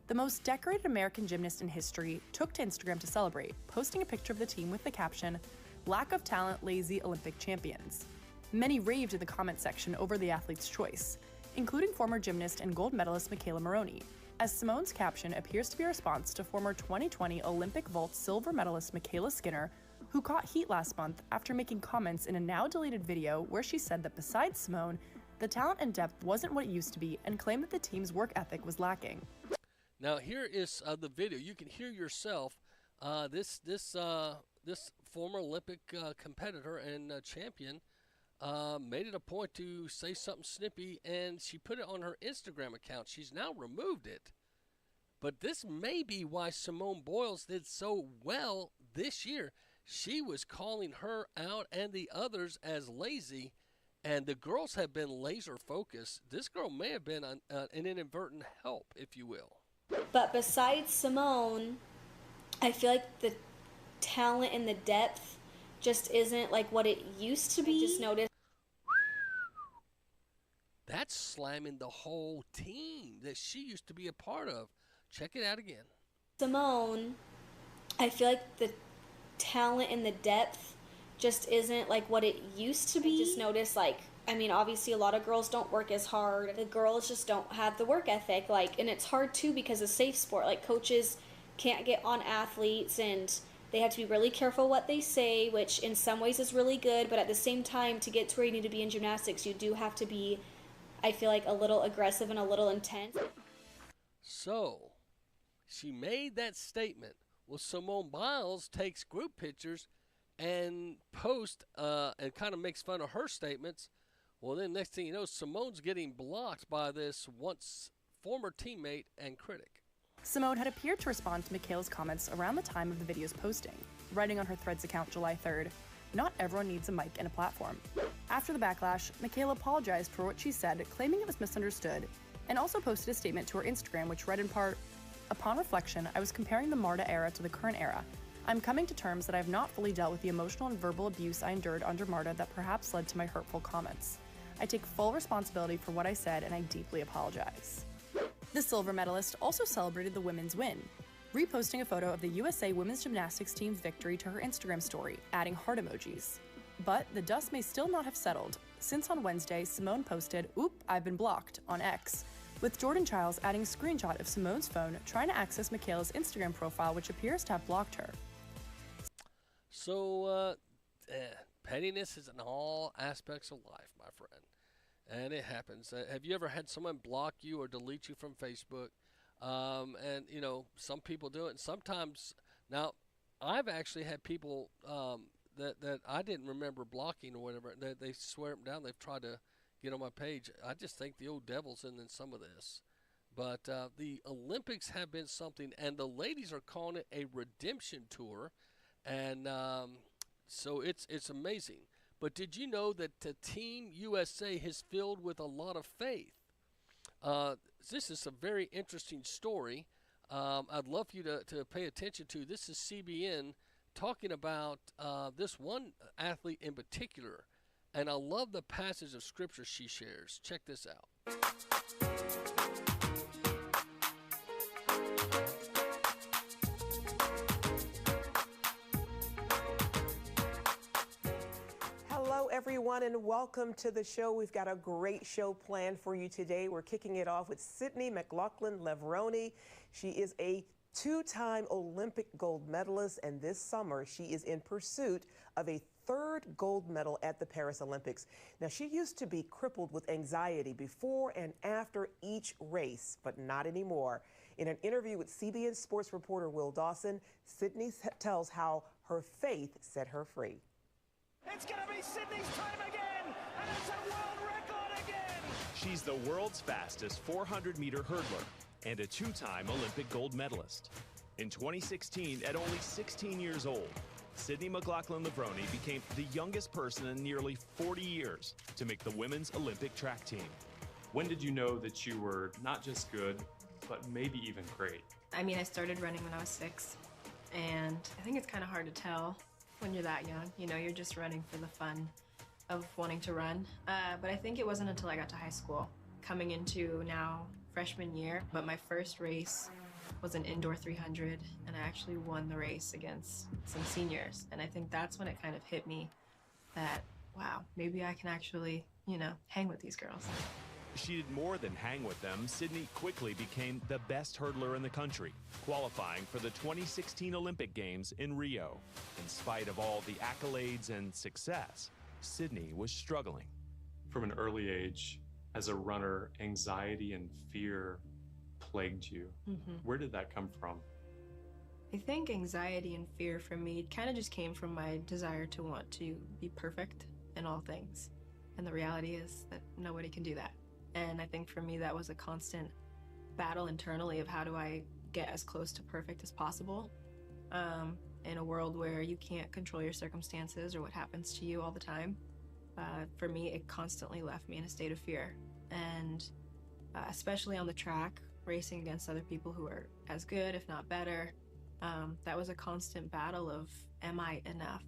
the most decorated American gymnast in history took to Instagram to celebrate, posting a picture of the team with the caption, "Lack of talent, lazy Olympic champions." Many raved in the comment section over the athlete's choice, including former gymnast and gold medalist Michaela Maroney, as Simone's caption appears to be a response to former 2020 Olympic vault silver medalist Michaela Skinner, who caught heat last month after making comments in a now-deleted video where she said that besides Simone, the talent and depth wasn't what it used to be and claimed that the team's work ethic was lacking. Now here is the video. You can hear yourself. This former Olympic competitor and champion made it a point to say something snippy, and she put it on her Instagram account. She's now removed it. But this may be why Simone Biles did so well this year. She was calling her out and the others as lazy, and the girls have been laser focused. This girl may have been an inadvertent help, if you will. But besides Simone, I feel like the talent and the depth just isn't like what it used to be. I just noticed. That's slamming the whole team that she used to be a part of. Check it out again. Simone, I feel like the talent and the depth just isn't like what it used to be. I just noticed, obviously a lot of girls don't work as hard. The girls just don't have the work ethic, and it's hard too because it's a safe sport. Coaches can't get on athletes and they have to be really careful what they say, which in some ways is really good, but at the same time, to get to where you need to be in gymnastics, you do have to be, I feel like, a little aggressive and a little intense. So, she made that statement. Well, Simone Biles takes group pictures and posts and kind of makes fun of her statements. Well, then next thing you know, Simone's getting blocked by this once former teammate and critic. Simone had appeared to respond to Michaela's comments around the time of the video's posting. writing on her Threads account July 3rd, "Not everyone needs a mic and a platform." After the backlash, Macil apologized for what she said, claiming it was misunderstood, and also posted a statement to her Instagram which read in part, "Upon reflection, I was comparing the MARTA era to the current era. I'm coming to terms that I have not fully dealt with the emotional and verbal abuse I endured under MARTA that perhaps led to my hurtful comments. I take full responsibility for what I said and I deeply apologize." The silver medalist also celebrated the women's win, reposting a photo of the USA women's gymnastics team's victory to her Instagram story, adding heart emojis. But the dust may still not have settled, since on Wednesday, Simone posted, "Oop, I've been blocked," on X, with Jordan Childs adding a screenshot of Simone's phone trying to access Macil's Instagram profile, which appears to have blocked her. So, pettiness is in all aspects of life, my friend. And it happens. Have you ever had someone block you or delete you from Facebook? And, you know, some people do it. And sometimes, now, I've actually had people that I didn't remember blocking or whatever. They swear them down. They've tried to get on my page. I just think the old devil's in some of this. But the Olympics have been something, and the ladies are calling it a redemption tour. And so it's amazing. But did you know that the Team USA is filled with a lot of faith? This is a very interesting story. I'd love for you to pay attention to. This is CBN talking about this one athlete in particular. And I love the passage of scripture she shares. Check this out. Hello, everyone, and welcome to the show. We've got a great show planned for you today. We're kicking it off with Sydney McLaughlin-Levrone. She is a two-time Olympic gold medalist, and this summer she is in pursuit of a third gold medal at the Paris Olympics. Now, she used to be crippled with anxiety before and after each race, but not anymore. In an interview with CBN sports reporter Will Dawson, Sydney tells how her faith set her free. It's going to be Sydney's time again, and it's a world record again! She's the world's fastest 400-meter hurdler and a two-time Olympic gold medalist. In 2016, at only 16 years old, Sydney McLaughlin-Levrone became the youngest person in nearly 40 years to make the women's Olympic track team. When did you know that you were not just good, but maybe even great? I mean, I started running when I was 6, and I think it's kind of hard to tell when you're that young. You know, you're just running for the fun of wanting to run. But I think it wasn't until I got to high school, coming into now freshman year, but my first race was an indoor 300, and I actually won the race against some seniors. And I think that's when it kind of hit me that, wow, maybe I can actually, you know, hang with these girls. She did more than hang with them. Sydney quickly became the best hurdler in the country, qualifying for the 2016 Olympic Games in Rio. In spite of all the accolades and success, Sydney was struggling. From an early age, as a runner, anxiety and fear plagued you. Where did that come from? I think anxiety and fear for me kind of just came from my desire to want to be perfect in all things. And the reality is that nobody can do that. And I think for me, that was a constant battle internally of how do I get as close to perfect as possible in a world where you can't control your circumstances or what happens to you all the time. For me, it constantly left me in a state of fear. And especially on the track, racing against other people who are as good, if not better, that was a constant battle of, am I enough?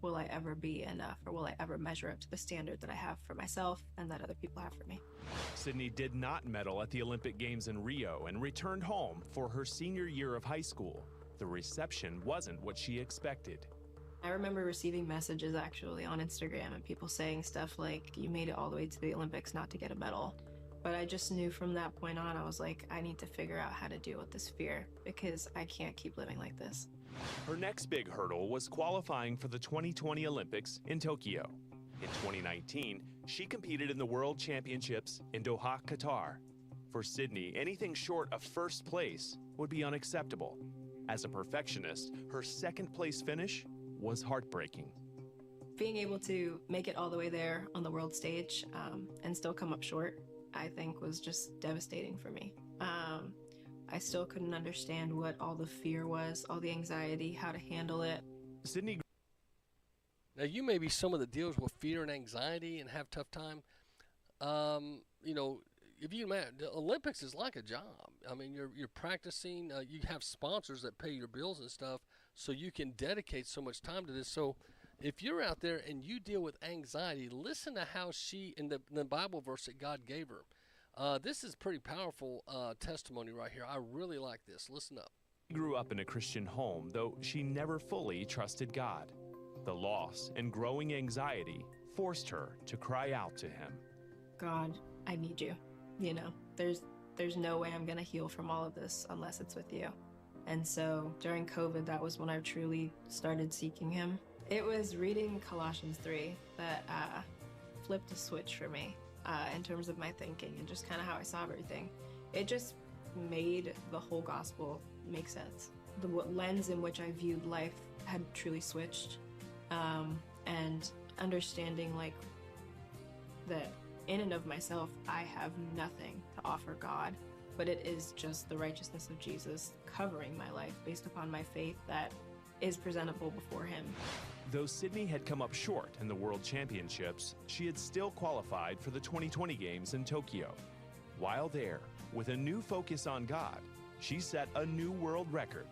Will I ever be enough, or will I ever measure up to the standard that I have for myself and that other people have for me? Sydney did not medal at the Olympic Games in Rio and returned home for her senior year of high school. The reception wasn't what she expected. I remember receiving messages actually on Instagram and people saying stuff like, you made it all the way to the Olympics not to get a medal. But I just knew from that point on, I was like, I need to figure out how to deal with this fear because I can't keep living like this. Her next big hurdle was qualifying for the 2020 Olympics in Tokyo. In 2019, she competed in the World Championships in Doha, Qatar. For Sydney, anything short of first place would be unacceptable. As a perfectionist, her second place finish was heartbreaking. Being able to make it all the way there on the world stage and still come up short, I think was just devastating for me. I still couldn't understand what all the fear was, all the anxiety, how to handle it. Sydney. Now, you may be someone that deals with fear and anxiety and have tough time. You know, if you imagine, the Olympics is like a job. I mean, you're practicing. You have sponsors that pay your bills and stuff, so you can dedicate so much time to this. So, if you're out there and you deal with anxiety, listen to how she, in the Bible verse that God gave her. This is pretty powerful testimony right here. I really like this. Listen up. She grew up in a Christian home, though she never fully trusted God. The loss and growing anxiety forced her to cry out to him. God, I need you. You know, there's no way I'm gonna heal from all of this unless it's with you. And so during COVID, that was when I truly started seeking him. It was reading Colossians 3 that flipped a switch for me in terms of my thinking and just kind of how I saw everything. It just made the whole gospel make sense. The lens in which I viewed life had truly switched. And understanding like that in and of myself, I have nothing to offer God, but it is just the righteousness of Jesus covering my life based upon my faith that is presentable before him. Though Sydney had come up short in the World Championships, she had still qualified for the 2020 Games in Tokyo. While there, with a new focus on God, she set a new world record,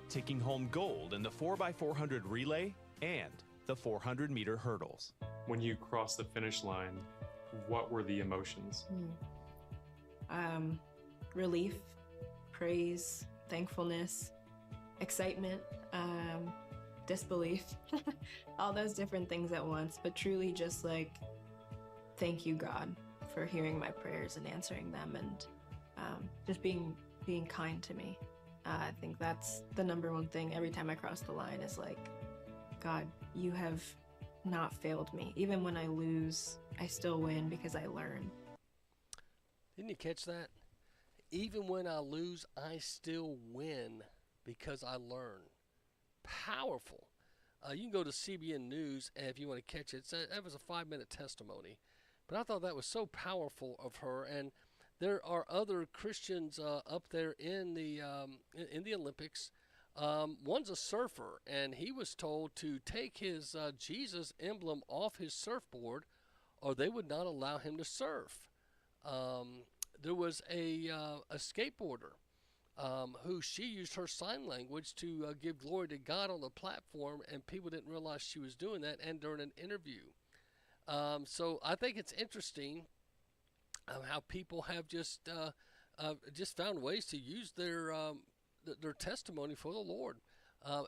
taking home gold in the 4x400 relay and the 400-meter hurdles. When you crossed the finish line, what were the emotions? Relief, praise, thankfulness, excitement, disbelief, all those different things at once, but truly just like, thank you, God, for hearing my prayers and answering them, and just being kind to me. I think that's the number one thing every time I cross the line is like, God, you have not failed me. Even when I lose, I still win because I learn. Didn't you catch that? Even when I lose, I still win because I learn. Powerful. You can go to CBN News if you want to catch it. That was a 5-minute testimony. But I thought that was so powerful of her. And there are other Christians up there in the Olympics. One's a surfer, and he was told to take his Jesus emblem off his surfboard or they would not allow him to surf. There was a skateboarder who she used her sign language to give glory to God on the platform, and people didn't realize she was doing that, and during an interview. So I think it's interesting how people have just found ways to use their testimony for the Lord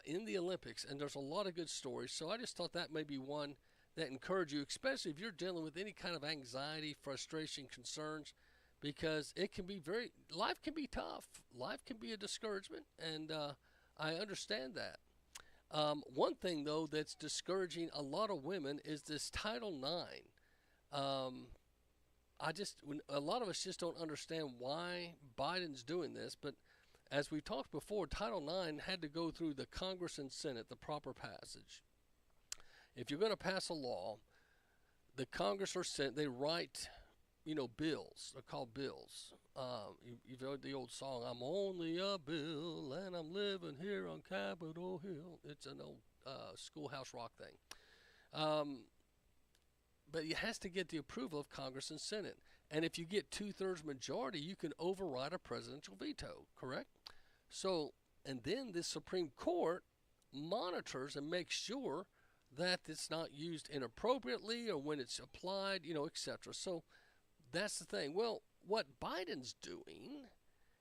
in the Olympics, and there's a lot of good stories. So I just thought that may be one that encourage you, especially if you're dealing with any kind of anxiety, frustration, concerns, because it can be life can be tough. Life can be a discouragement, and I understand that. One thing, though, that's discouraging a lot of women is this Title IX. A lot of us just don't understand why Biden's doing this, but as we talked before, Title IX had to go through the Congress and Senate, the proper passage. If you're going to pass a law, the Congress or Senate, they write, bills. They're called bills. You've heard the old song, I'm only a bill and I'm living here on Capitol Hill. It's an old schoolhouse rock thing. But it has to get the approval of Congress and Senate. And if you get 2/3 majority, you can override a presidential veto, correct? So, and then the Supreme Court monitors and makes sure that it's not used inappropriately or when it's applied, etc. So that's the thing. Well, what Biden's doing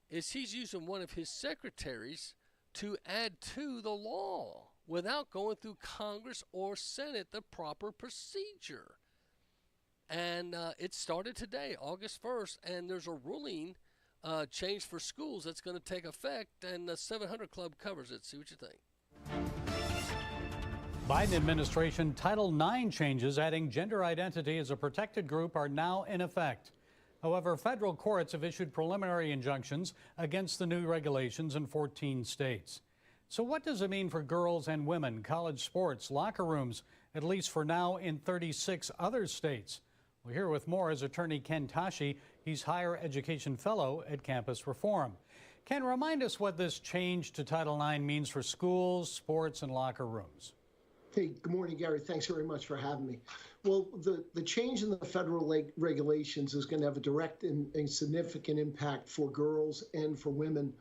is he's using one of his secretaries to add to the law without going through Congress or Senate, the proper procedure. And it started today, August 1st, and there's a ruling change for schools that's going to take effect, and the 700 Club covers it. See what you think. Biden administration Title IX changes adding gender identity as a protected group are now in effect. However, federal courts have issued preliminary injunctions against the new regulations in 14 states. So what does it mean for girls and women, college sports, locker rooms, at least for now in 36 other states? We'll hear with more as attorney Ken Tashi. He's higher education fellow at Campus Reform. Ken, remind us what this change to Title IX means for schools, sports, and locker rooms. Hey, good morning, Gary. Thanks very much for having me. Well, the change in the federal regulations is going to have a direct and significant impact for girls and for women,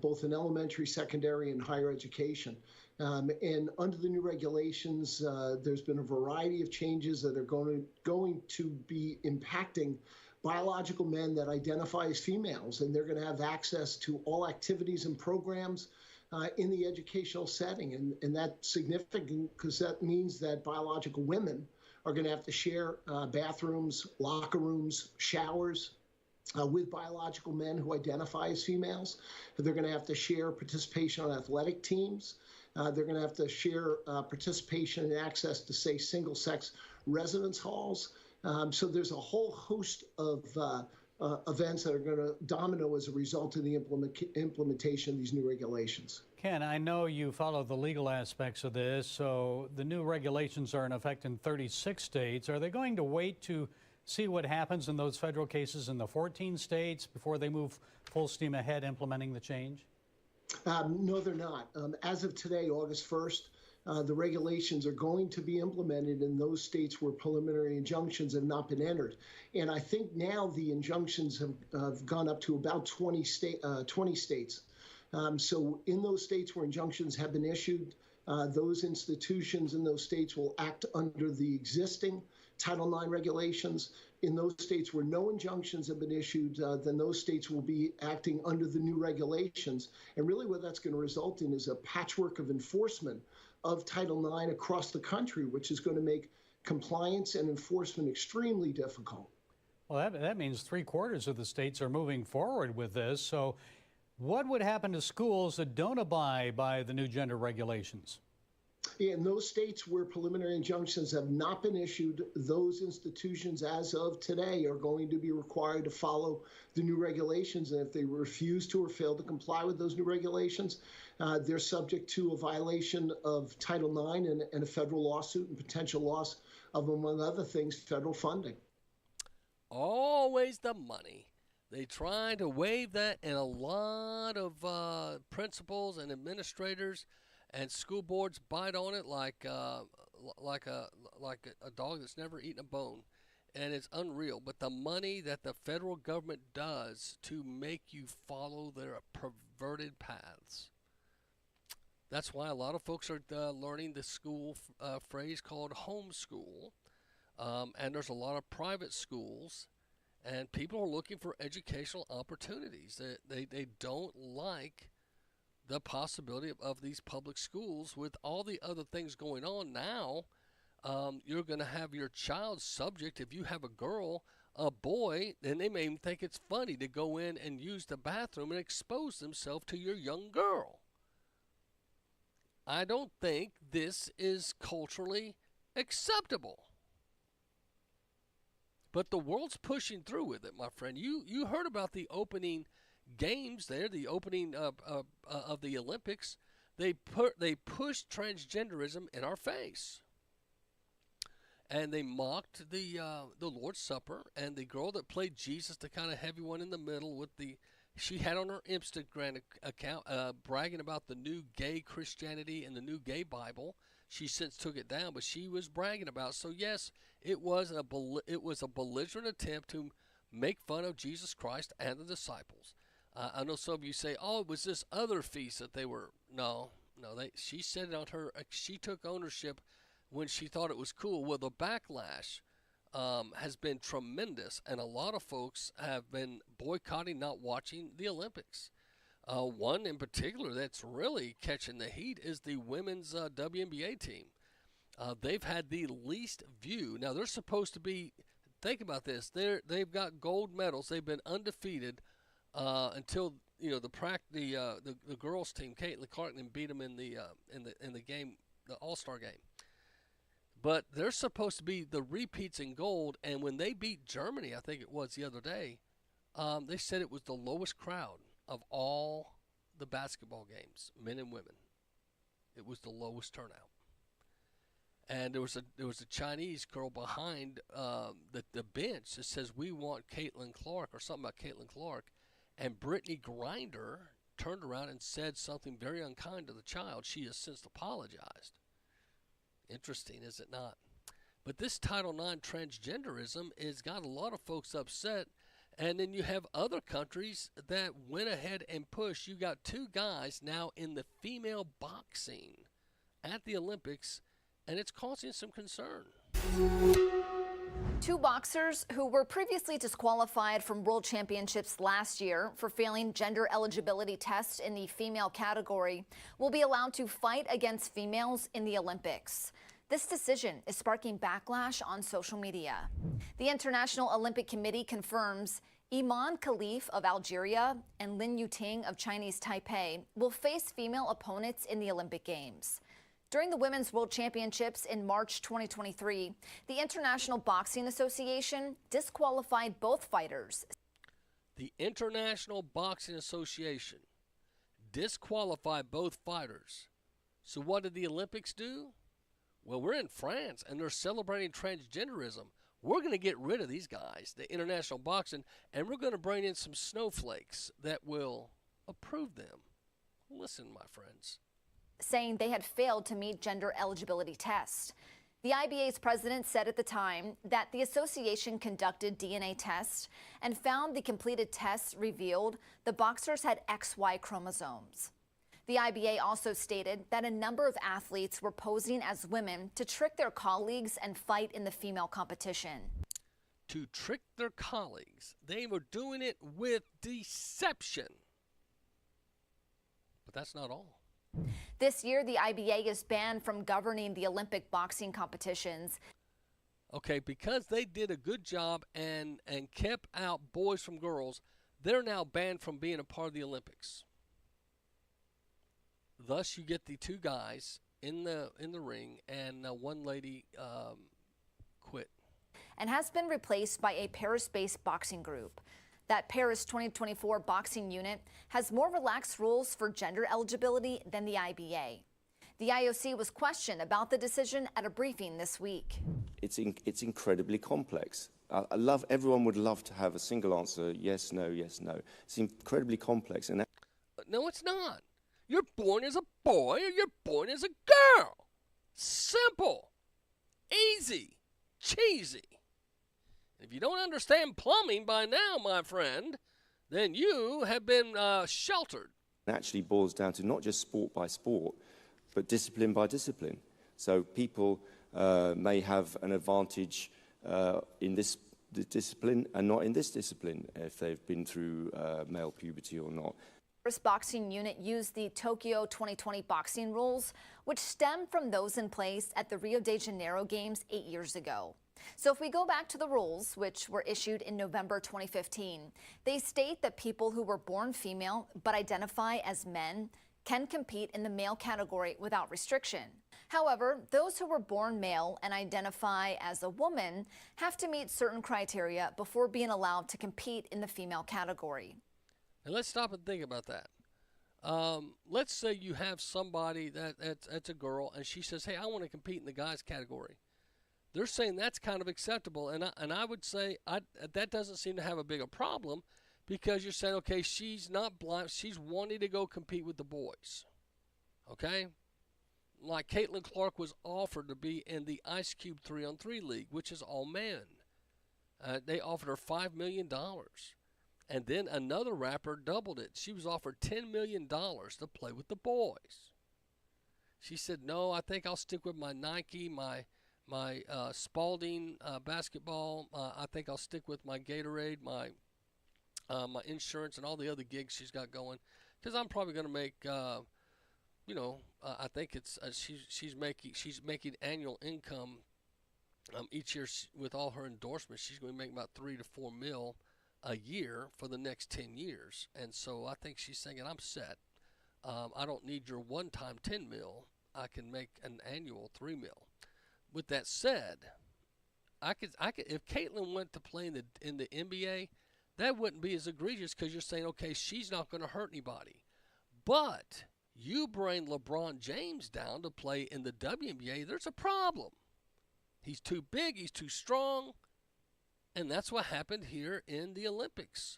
both in elementary, secondary, and higher education. And under the new regulations, there's been a variety of changes that are going to be impacting biological men that identify as females, and they're going to have access to all activities and programs in the educational setting. And that's significant because that means that biological women are going to have to share bathrooms, locker rooms, showers with biological men who identify as females. They're going to have to share participation on athletic teams. They're going to have to share participation and access to, say, single-sex residence halls. So there's a whole host of events that are going to domino as a result of the implementation of these new regulations. Ken, I know you follow the legal aspects of this, so the new regulations are in effect in 36 states. Are they going to wait to see what happens in those federal cases in the 14 states before they move full steam ahead implementing the change? No, they're not. As of today, August 1st, the regulations are going to be implemented in those states where preliminary injunctions have not been entered. And I think now the injunctions have gone up to about 20 states. So in those states where injunctions have been issued, those institutions in those states will act under the existing Title IX regulations. In those states where no injunctions have been issued, then those states will be acting under the new regulations. And really what that's going to result in is a patchwork of enforcement of Title IX across the country, which is going to make compliance and enforcement extremely difficult. Well, that means 3/4 of the states are moving forward with this. So what would happen to schools that don't abide by the new gender regulations? In those states where preliminary injunctions have not been issued, those institutions as of today are going to be required to follow the new regulations. And if they refuse to or fail to comply with those new regulations, they're subject to a violation of Title IX and a federal lawsuit and potential loss of, among other things, federal funding. Always the money. They try to waive that, and a lot of principals and administrators and school boards bite on it like a dog that's never eaten a bone, and it's unreal. But the money that the federal government does to make you follow their perverted paths. That's why a lot of folks are learning the school phrase called homeschool, and there's a lot of private schools, and people are looking for educational opportunities. They don't like the possibility of these public schools with all the other things going on now. You're going to have your child subject, if you have a girl, a boy, then they may even think it's funny to go in and use the bathroom and expose themselves to your young girl. I don't think this is culturally acceptable. But the world's pushing through with it, my friend. You heard about the opening games there, the opening of the Olympics. They pushed transgenderism in our face, and they mocked the Lord's Supper, and the girl that played Jesus, the kind of heavy one in the middle, she had on her Instagram account bragging about the new gay Christianity and the new gay Bible. She since took it down, but she was bragging about. So yes, it was a belligerent attempt to make fun of Jesus Christ and the disciples. I know some of you say, "Oh, it was this other feast that they were." No. She said it on her. She took ownership when she thought it was cool. Well, the backlash has been tremendous, and a lot of folks have been boycotting, not watching the Olympics. One in particular that's really catching the heat is the women's WNBA team. They've had the least view. Now they're supposed to be. Think about this. They've got gold medals. They've been undefeated until the girls team, Caitlin Clark, beat them in the game, the All-Star game. But they're supposed to be the repeats in gold, and when they beat Germany, I think it was the other day, they said it was the lowest crowd of all the basketball games, men and women. It was the lowest turnout. And there was a Chinese girl behind the bench that says, "We want Caitlin Clark," or something about Caitlin Clark. And Brittany Griner turned around and said something very unkind to the child. She has since apologized. Interesting, is it not? But this Title IX transgenderism has got a lot of folks upset. And then you have other countries that went ahead and pushed. You got 2 guys now in the female boxing at the Olympics, and it's causing some concern. 2 boxers who were previously disqualified from World Championships last year for failing gender eligibility tests in the female category will be allowed to fight against females in the Olympics. This decision is sparking backlash on social media. The International Olympic Committee confirms Iman Khalif of Algeria and Lin Yuting of Chinese Taipei will face female opponents in the Olympic Games. During the Women's World Championships in March 2023, the International Boxing Association disqualified both fighters. The International Boxing Association disqualified both fighters. So what did the Olympics do? Well, we're in France, and they're celebrating transgenderism. We're going to get rid of these guys, the international boxing, and we're going to bring in some snowflakes that will approve them. Listen, my friends. Saying they had failed to meet gender eligibility tests. The IBA's president said at the time that the association conducted DNA tests and found the completed tests revealed the boxers had XY chromosomes. The IBA also stated that a number of athletes were posing as women to trick their colleagues and fight in the female competition. To trick their colleagues. They were doing it with deception. But that's not all. This year, the IBA is banned from governing the Olympic boxing competitions. Okay, because they did a good job and kept out boys from girls, they're now banned from being a part of the Olympics. Thus, you get the 2 guys in the ring, and one lady quit. And has been replaced by a Paris-based boxing group. That Paris 2024 boxing unit has more relaxed rules for gender eligibility than the IBA. The IOC was questioned about the decision at a briefing this week. It's incredibly complex. Everyone would love to have a single answer, yes, no, yes, no. It's incredibly complex. And no, it's not. You're born as a boy or you're born as a girl. Simple. Easy. Cheesy. If you don't understand plumbing by now, my friend, then you have been sheltered. it actually boils down to not just sport by sport, but discipline by discipline. So people may have an advantage in this discipline and not in this discipline if they've been through male puberty or not. This boxing unit used the Tokyo 2020 boxing rules, which stem from those in place at the Rio de Janeiro Games 8 years ago. So if we go back to the rules, which were issued in November 2015, they state that people who were born female but identify as men can compete in the male category without restriction. However, those who were born male and identify as a woman have to meet certain criteria before being allowed to compete in the female category. And let's stop and think about that. Let's say you have somebody that's a girl, and she says, hey, I want to compete in the guys category. They're saying that's kind of acceptable, and I would say that doesn't seem to have a bigger problem, because you're saying, okay, she's not blind, she's wanting to go compete with the boys, okay? Like Caitlin Clark was offered to be in the Ice Cube 3-on-3 league, which is all men. They offered her $5 million. And then another rapper doubled it. She was offered $10 million to play with the boys. She said, no, I think I'll stick with my Nike, my Spalding basketball. I think I'll stick with my Gatorade, my insurance, and all the other gigs she's got going. Because I'm probably going to make, I think it's she's making annual income each year with all her endorsements. She's going to make about $3 to $4 million a year for the next 10 years. And so I think she's saying, I'm set. I don't need your one-time $10 million. I can make an annual $3 million. With that said, I could if Caitlin went to play in the NBA, that wouldn't be as egregious, because you're saying, okay, she's not going to hurt anybody. But you bring LeBron James down to play in the WNBA, there's a problem. He's too big, he's too strong. And that's what happened here in the Olympics.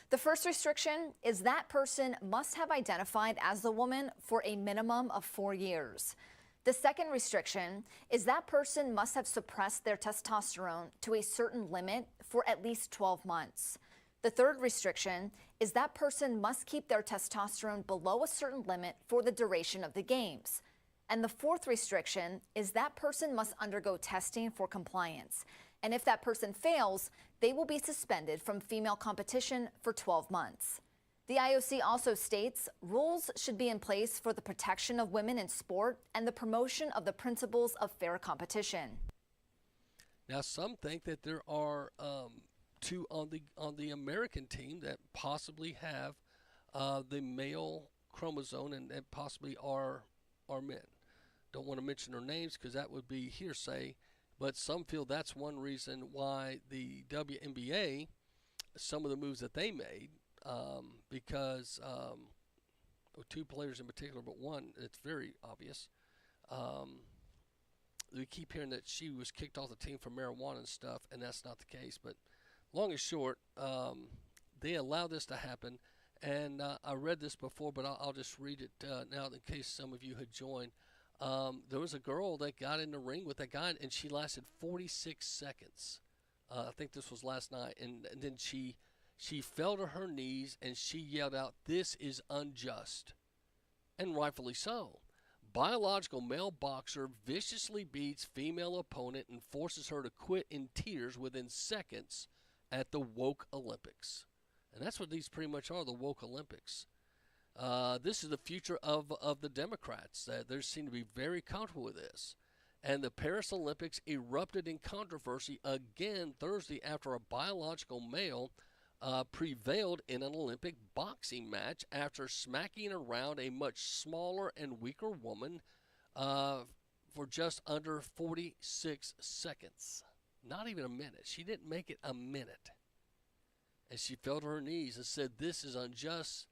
The first restriction is that person must have identified as a woman for a minimum of 4 years. The second restriction is that person must have suppressed their testosterone to a certain limit for at least 12 months. The third restriction is that person must keep their testosterone below a certain limit for the duration of the games. And the fourth restriction is that person must undergo testing for compliance. And if that person fails, they will be suspended from female competition for 12 months. The IOC also states rules should be in place for the protection of women in sport and the promotion of the principles of fair competition. Now, some think that there are two on the American team that possibly have the male chromosome and possibly are men. Don't want to mention their names because that would be hearsay, but some feel that's one reason why the WNBA, some of the moves that they made, because two players in particular, but one, it's very obvious. We keep hearing that she was kicked off the team for marijuana and stuff, and that's not the case. But long and short, they allow this to happen. And I read this before, but I'll just read it now in case some of you had joined. There was a girl that got in the ring with a guy, and she lasted 46 seconds. I think this was last night. And then she fell to her knees, and she yelled out, "This is unjust." And rightfully so. Biological male boxer viciously beats female opponent and forces her to quit in tears within seconds at the woke Olympics. And that's what these pretty much are, the woke Olympics. This is the future of the Democrats. They seem to be very comfortable with this. And the Paris Olympics erupted in controversy again Thursday after a biological male prevailed in an Olympic boxing match after smacking around a much smaller and weaker woman for just under 46 seconds. Not even a minute. She didn't make it a minute. And she fell to her knees and said, "This is unjust."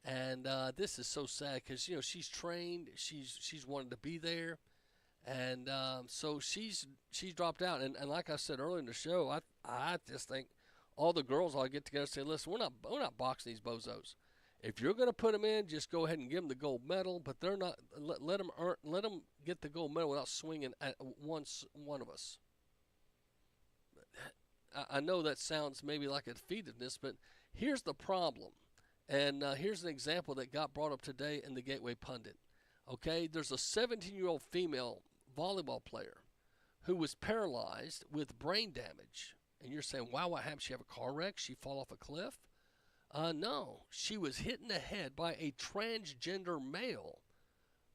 And this is so sad because, she's trained. She's wanted to be there. And so she's dropped out. And like I said earlier in the show, I just think all the girls all get together and say, "Listen, we're not boxing these bozos. If you're going to put them in, just go ahead and give them the gold medal. But they're not. Let them get the gold medal without swinging at one of us." I know that sounds maybe like a defeatedness, but here's the problem. And here's an example that got brought up today in the Gateway Pundit. Okay, there's a 17-year-old female volleyball player who was paralyzed with brain damage. And you're saying, wow, what happened? She have a car wreck? She fall off a cliff? No, she was hit in the head by a transgender male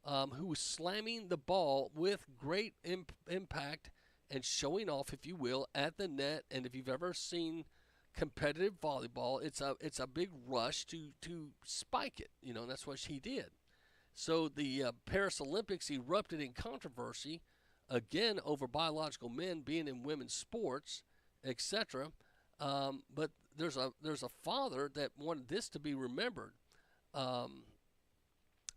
who was slamming the ball with great impact and showing off, if you will, at the net. And if you've ever seen competitive volleyball, it's a big rush to spike it, and that's what she did. So the Paris Olympics erupted in controversy again over biological men being in women's sports, etc. But there's a father that wanted this to be remembered, and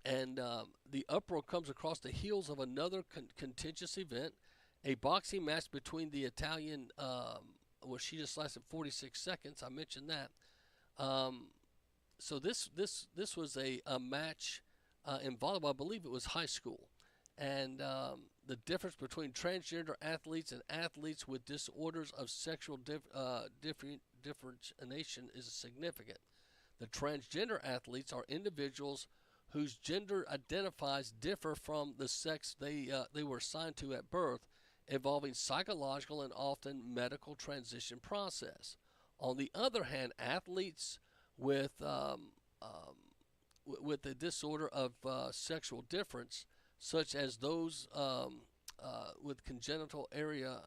the uproar comes across the heels of another contentious event, a boxing match between the Italian. Well, she just lasted 46 seconds. I mentioned that. So this was a match in volleyball. I believe it was high school, and the difference between transgender athletes and athletes with disorders of sexual differentiation is significant. The transgender athletes are individuals whose gender identifies differ from the sex they were assigned to at birth, involving psychological and often medical transition process. On the other hand, athletes with the disorder of sexual difference, such as those with congenital area,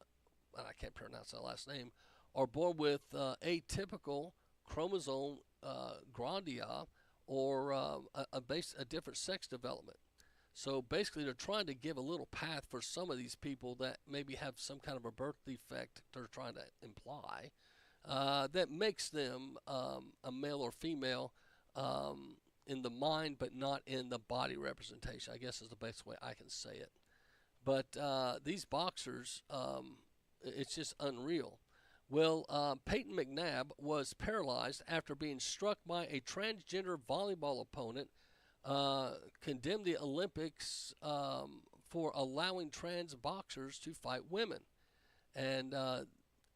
and I can't pronounce that last name, are born with atypical chromosome grandia or a different sex development. So basically, they're trying to give a little path for some of these people that maybe have some kind of a birth defect they're trying to imply that makes them a male or female in the mind, but not in the body representation, I guess is the best way I can say it. But these boxers, it's just unreal. Well, Peyton McNabb was paralyzed after being struck by a transgender volleyball opponent, condemned the Olympics for allowing trans boxers to fight women. And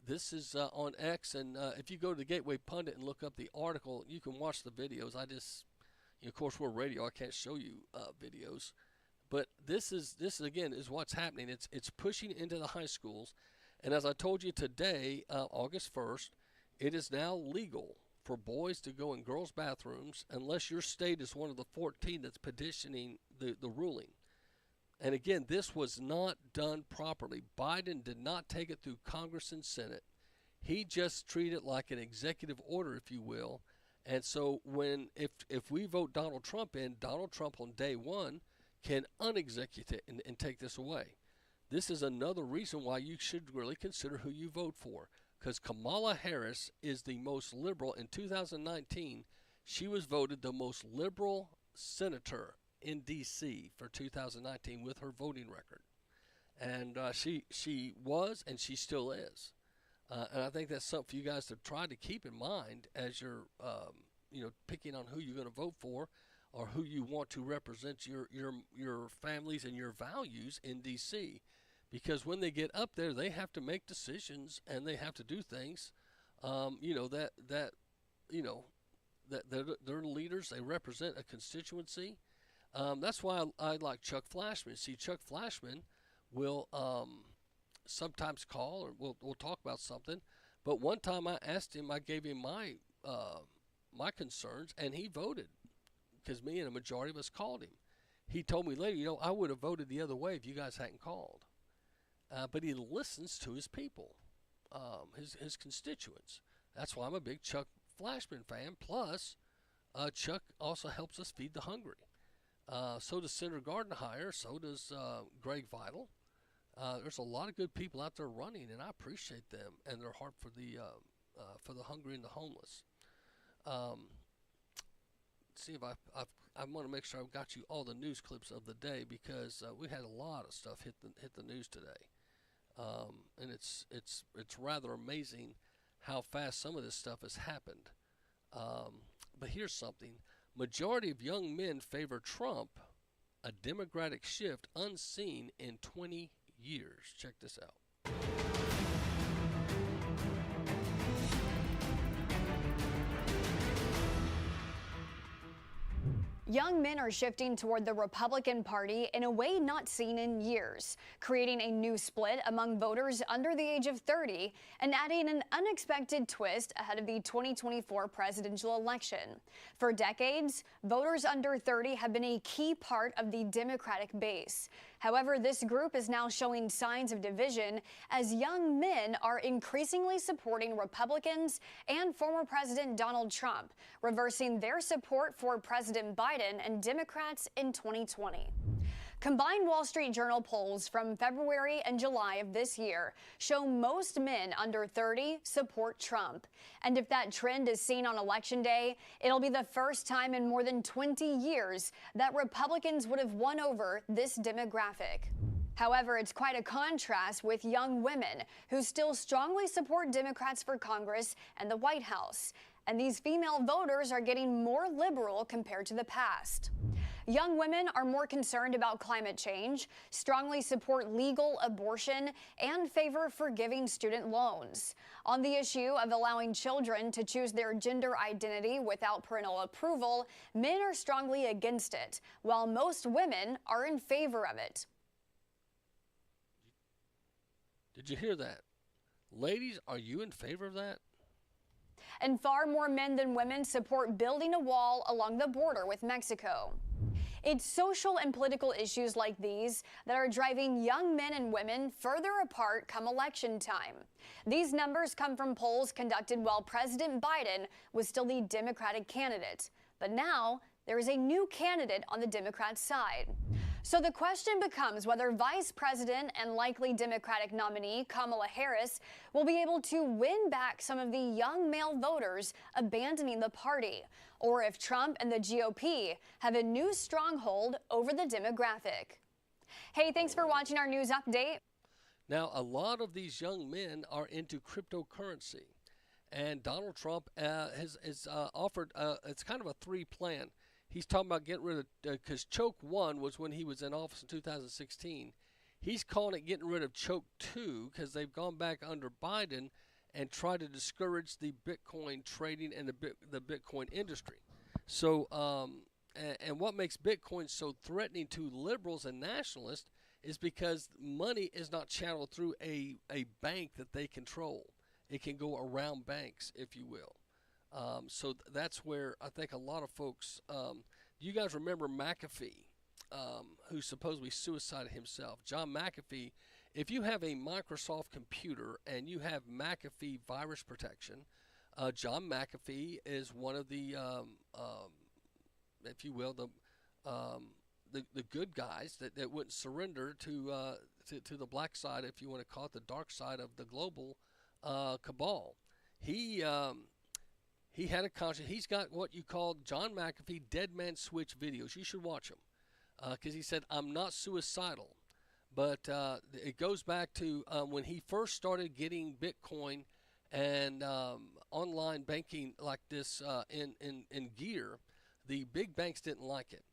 this is on X, and if you go to the Gateway Pundit and look up the article, you can watch the videos. Of course, we're radio. I can't show you videos. But this again is what's happening. It's pushing into the high schools. And as I told you today, August 1st, it is now legal for boys to go in girls' bathrooms unless your state is one of the 14 that's petitioning the ruling. And again, this was not done properly. Biden did not take it through Congress and Senate. He just treated it like an executive order, if you will. And so if we vote Donald Trump in, Donald Trump on day one can unexecute it and take this away. This is another reason why you should really consider who you vote for, because Kamala Harris is the most liberal. In 2019, she was voted the most liberal senator in D.C. for 2019 with her voting record. And she was, and she still is. And I think that's something for you guys to try to keep in mind as you're picking on who you're going to vote for or who you want to represent your families and your values in D.C. Because when they get up there, they have to make decisions and they have to do things, that they're leaders. They represent a constituency. That's why I like Chuck Flashman. See, Chuck Flashman will sometimes call or we'll talk about something. But one time I asked him, I gave him my concerns, and he voted because me and a majority of us called him. He told me later, I would have voted the other way if you guys hadn't called. But he listens to his people, his constituents. That's why I'm a big Chuck Flashman fan. Plus, Chuck also helps us feed the hungry. So does Senator Gardenhire. So does Greg Vidal. There's a lot of good people out there running, and I appreciate them and their heart for the hungry and the homeless. See if I want to make sure I've got you all the news clips of the day, because we had a lot of stuff hit the news today. And it's rather amazing how fast some of this stuff has happened. But here's something. Majority of young men favor Trump, a demographic shift unseen in 20 years. Check this out. Young men are shifting toward the Republican Party in a way not seen in years, creating a new split among voters under the age of 30 and adding an unexpected twist ahead of the 2024 presidential election. For decades, voters under 30 have been a key part of the Democratic base. However, this group is now showing signs of division as young men are increasingly supporting Republicans and former President Donald Trump, reversing their support for President Biden and Democrats in 2020. Combined Wall Street Journal polls from February and July of this year show most men under 30 support Trump. And if that trend is seen on Election Day, it'll be the first time in more than 20 years that Republicans would have won over this demographic. However, it's quite a contrast with young women who still strongly support Democrats for Congress and the White House. And these female voters are getting more liberal compared to the past. Young women are more concerned about climate change, strongly support legal abortion, and favor forgiving student loans. On the issue of allowing children to choose their gender identity without parental approval, men are strongly against it, while most women are in favor of it. Did you hear that? Ladies, are you in favor of that? And far more men than women support building a wall along the border with Mexico. It's social and political issues like these that are driving young men and women further apart come election time. These numbers come from polls conducted while President Biden was still the Democratic candidate. But now there is a new candidate on the Democrat side. So the question becomes whether Vice President and likely Democratic nominee Kamala Harris will be able to win back some of the young male voters abandoning the party, or if Trump and the GOP have a new stronghold over the demographic. Hey, thanks for watching our news update. Now, a lot of these young men are into cryptocurrency, and Donald Trump has offered, it's kind of a three plan. He's talking about getting rid of, because choke 1 was when he was in office in 2016. He's calling it getting rid of choke 2 because they've gone back under Biden and tried to discourage the Bitcoin trading and the Bitcoin industry. So, and what makes Bitcoin so threatening to liberals and nationalists is because money is not channeled through a bank that they control. It can go around banks, if you will. So that's where I think a lot of folks, you guys remember McAfee, who supposedly suicided himself. John McAfee, if you have a Microsoft computer and you have McAfee virus protection, John McAfee is one of the, if you will, the good guys that wouldn't surrender to the black side, if you want to call it the dark side of the global cabal. He had a conscience. He's got what you call John McAfee Dead Man Switch videos. You should watch them because he said, I'm not suicidal. But it goes back to when he first started getting Bitcoin and online banking like this in gear, the big banks didn't like it.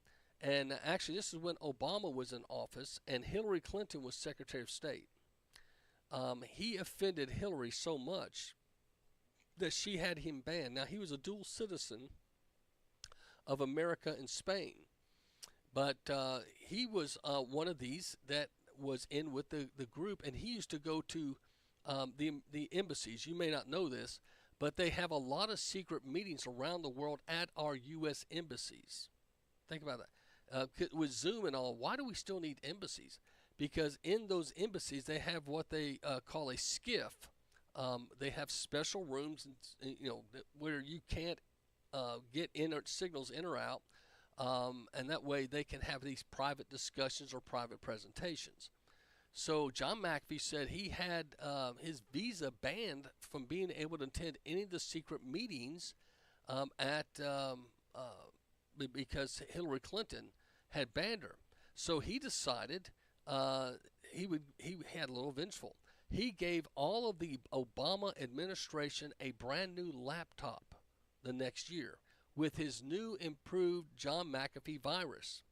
And actually, this is when Obama was in office and Hillary Clinton was Secretary of State. He offended Hillary so much that she had him banned. Now, he was a dual citizen of America and Spain, but he was one of these that was in with the group, and he used to go to the embassies. You may not know this, but they have a lot of secret meetings around the world at our U.S. embassies. Think about that. With Zoom and all, why do we still need embassies? Because in those embassies, they have what they call a SCIF. They have special rooms, where you can't get signals in or out, and that way they can have these private discussions or private presentations. So John McAfee said he had his visa banned from being able to attend any of the secret meetings because Hillary Clinton had banned her. So he decided he had a little vengeful. He gave all of the Obama administration a brand new laptop the next year with his new improved John McAfee virus.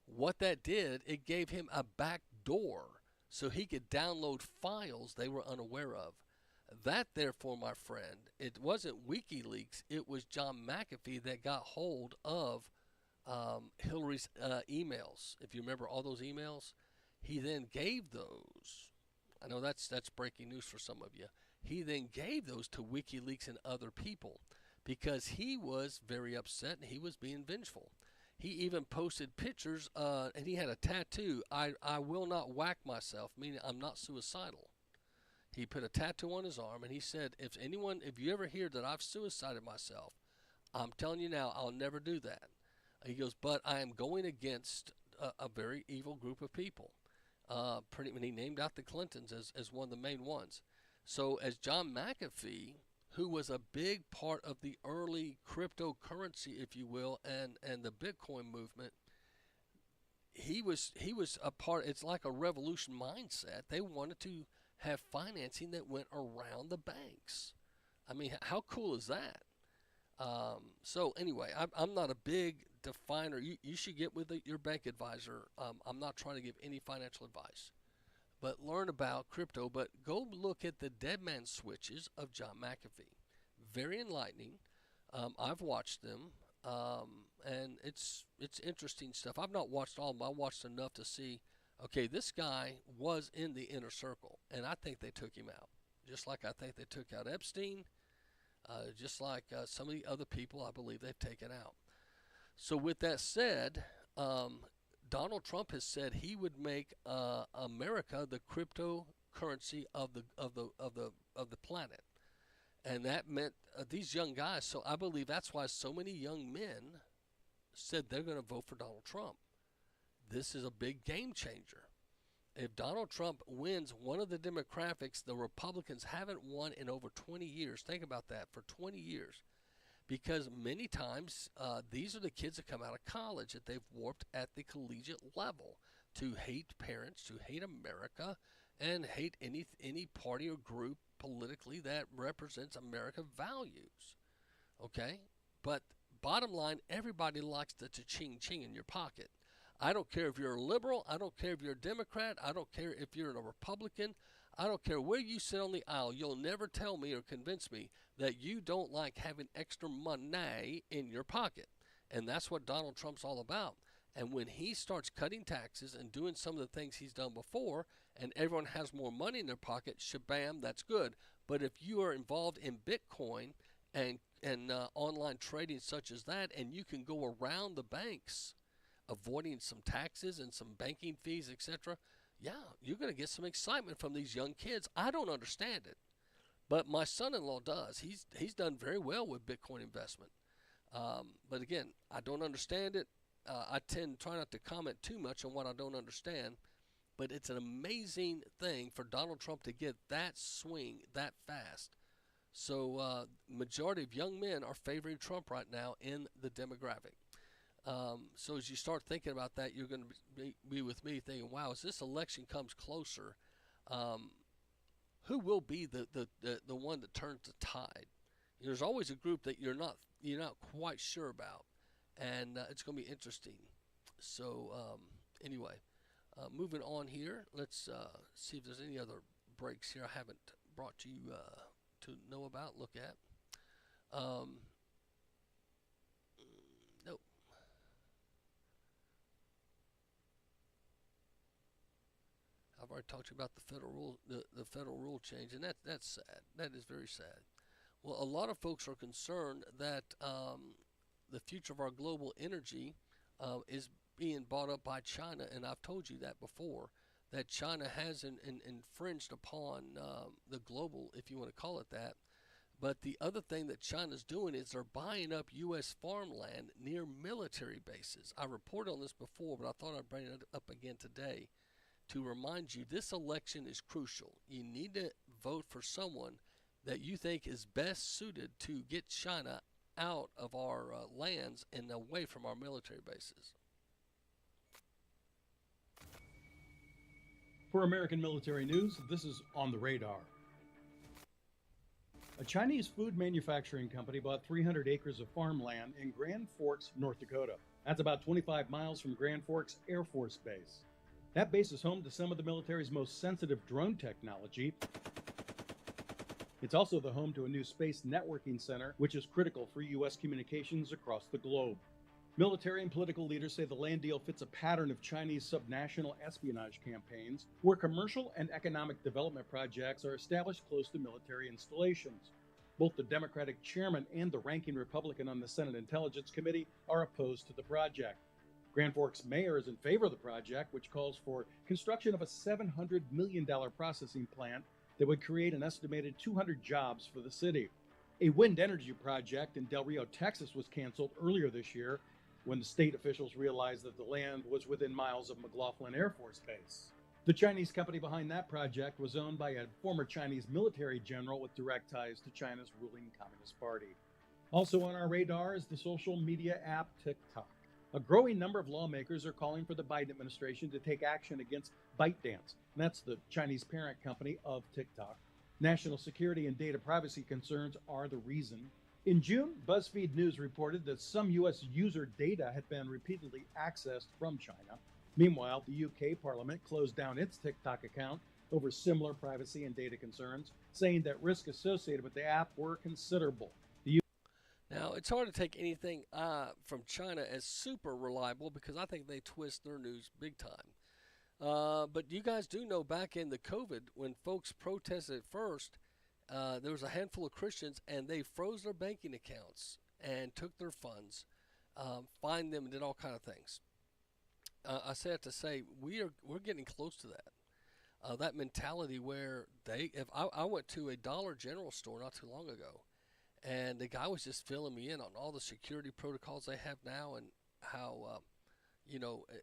What that did, it gave him a back door so he could download files they were unaware of. That, therefore, my friend, it wasn't WikiLeaks, it was John McAfee that got hold of Hillary's emails. If you remember all those emails, he then gave those. I know that's breaking news for some of you. He then gave those to WikiLeaks and other people because he was very upset and he was being vengeful. He even posted pictures, and he had a tattoo. I will not whack myself, meaning I'm not suicidal. He put a tattoo on his arm, and he said, if you ever hear that I've suicided myself, I'm telling you now, I'll never do that. He goes, but I am going against a very evil group of people. When he named out the Clintons as one of the main ones. So as John McAfee, who was a big part of the early cryptocurrency, if you will, and the Bitcoin movement, he was a part. It's like a revolution mindset. They wanted to have financing that went around the banks. I mean, how cool is that? So anyway, I'm not a big definer. You should get with your bank advisor. I'm not trying to give any financial advice, but learn about crypto. But go look at the Dead Man Switches of John McAfee. Very enlightening. I've watched them, and it's interesting stuff. I've not watched all of them. I watched enough to see, okay, this guy was in the inner circle, and I think they took him out, just like I think they took out Epstein, just like some of the other people I believe they've taken out. So with that said, Donald Trump has said he would make America the cryptocurrency of the planet, and that meant these young guys. So I believe that's why so many young men said they're going to vote for Donald Trump. This is a big game changer. If Donald Trump wins one of the demographics the Republicans haven't won in over 20 years, think about that, for 20 years. Because many times these are the kids that come out of college that they've warped at the collegiate level to hate parents, to hate America, and hate any party or group politically that represents American values. Okay? But bottom line, everybody likes the cha-ching-ching in your pocket. I don't care if you're a liberal. I don't care if you're a Democrat. I don't care if you're a Republican. I don't care where you sit on the aisle. You'll never tell me or convince me that you don't like having extra money in your pocket. And that's what Donald Trump's all about. And when he starts cutting taxes and doing some of the things he's done before, and everyone has more money in their pocket, shabam, that's good. But if you are involved in Bitcoin and online trading such as that, and you can go around the banks, avoiding some taxes and some banking fees, etc., yeah, you're going to get some excitement from these young kids. I don't understand it, but my son-in-law does. He's done very well with Bitcoin investment. But again, I don't understand it. I try not to comment too much on what I don't understand, but it's an amazing thing for Donald Trump to get that swing that fast. So majority of young men are favoring Trump right now in the demographic. So as you start thinking about that, you're going to be with me thinking, wow, as this election comes closer, who will be the one that turns the tide? There's always a group that you're not quite sure about, and it's going to be interesting. So anyway, moving on here, let's see if there's any other breaks here I haven't brought you to know about, look at. Nope. I've already talked to you about the federal rule, the federal rule change, and that's sad. That is very sad. Well, a lot of folks are concerned that the future of our global energy is being bought up by China, and I've told you that before, that China has infringed upon the global, if you want to call it that. But the other thing that China's doing is they're buying up U.S. farmland near military bases. I reported on this before, but I thought I'd bring it up again today to remind you this election is crucial. You need to vote for someone that you think is best suited to get China out of our lands and away from our military bases. For American Military News, this is On the Radar. A Chinese food manufacturing company bought 300 acres of farmland in Grand Forks, North Dakota. That's about 25 miles from Grand Forks Air Force Base. That base is home to some of the military's most sensitive drone technology. It's also the home to a new space networking center, which is critical for U.S. communications across the globe. Military and political leaders say the land deal fits a pattern of Chinese subnational espionage campaigns, where commercial and economic development projects are established close to military installations. Both the Democratic chairman and the ranking Republican on the Senate Intelligence Committee are opposed to the project. Grand Forks mayor is in favor of the project, which calls for construction of a $700 million processing plant that would create an estimated 200 jobs for the city. A wind energy project in Del Rio, Texas was canceled earlier this year when the state officials realized that the land was within miles of McLaughlin Air Force Base. The Chinese company behind that project was owned by a former Chinese military general with direct ties to China's ruling Communist Party. Also on our radar is the social media app TikTok. A growing number of lawmakers are calling for the Biden administration to take action against ByteDance, and that's the Chinese parent company of TikTok. National security and data privacy concerns are the reason. In June, BuzzFeed News reported that some U.S. user data had been repeatedly accessed from China. Meanwhile, the UK Parliament closed down its TikTok account over similar privacy and data concerns, saying that risks associated with the app were considerable. Now, it's hard to take anything from China as super reliable because I think they twist their news big time. But you guys do know back in the COVID, when folks protested at first, there was a handful of Christians and they froze their banking accounts and took their funds, fined them, and did all kind of things. I say that to say we're getting close to that. That mentality where I went to a Dollar General store not too long ago, and the guy was just filling me in on all the security protocols they have now and how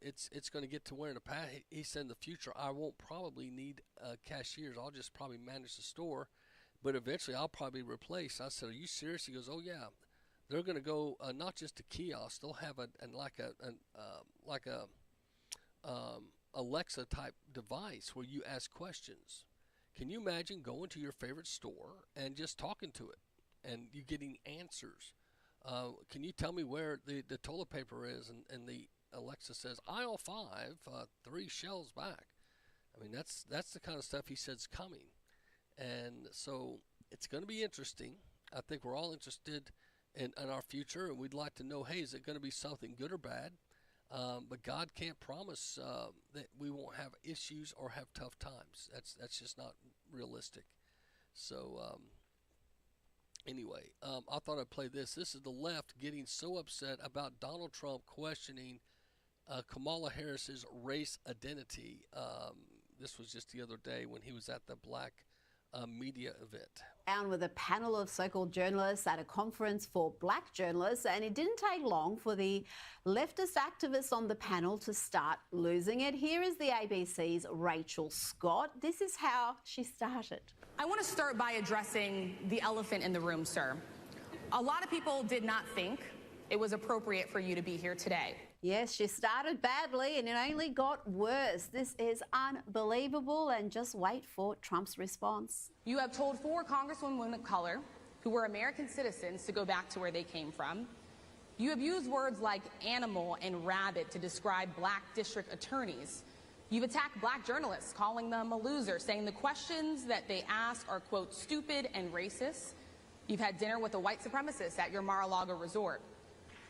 it's going to get to where in the past he said in the future I won't probably need cashiers. I'll just probably manage the store, but eventually I'll probably replace. I said, "Are you serious?" He goes, "Oh yeah." They're going to go not just a kiosk. They'll have like a Alexa type device where you ask questions. Can you imagine going to your favorite store and just talking to it and you getting answers? Can you tell me where the toilet paper is? And the Alexa says, aisle 5, 3 shelves back. I mean, that's the kind of stuff he said's coming. And so it's going to be interesting. I think we're all interested in our future, and we'd like to know, hey, is it going to be something good or bad? But God can't promise that we won't have issues or have tough times. That's just not realistic. So anyway, I thought I'd play this. This is the left getting so upset about Donald Trump questioning Kamala Harris's race identity. This was just the other day when he was at the Black media event. And with a panel of so-called journalists at a conference for black journalists, and it didn't take long for the leftist activists on the panel to start losing it. Here is the ABC's Rachel Scott. This is how she started. I want to start by addressing the elephant in the room, sir. A lot of people did not think it was appropriate for you to be here today. Yes, she started badly and it only got worse. This is unbelievable, and just wait for Trump's response. You have told 4 congresswomen of color who were American citizens to go back to where they came from. You have used words like animal and rabbit to describe black district attorneys. You've attacked black journalists, calling them a loser, saying the questions that they ask are, quote, stupid and racist. You've had dinner with a white supremacist at your Mar-a-Lago resort.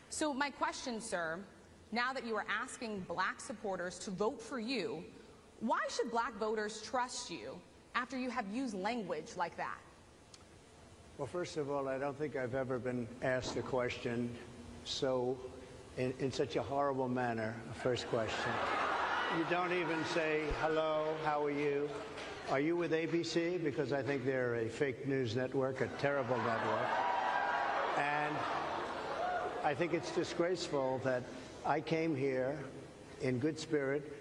So my question, sir, now that you are asking black supporters to vote for you, why should black voters trust you after you have used language like that? Well, first of all, I don't think I've ever been asked a question in such a horrible manner. First question. You don't even say, hello, how are you? Are you with ABC? Because I think they're a fake news network, a terrible network. And I think it's disgraceful that I came here in good spirit.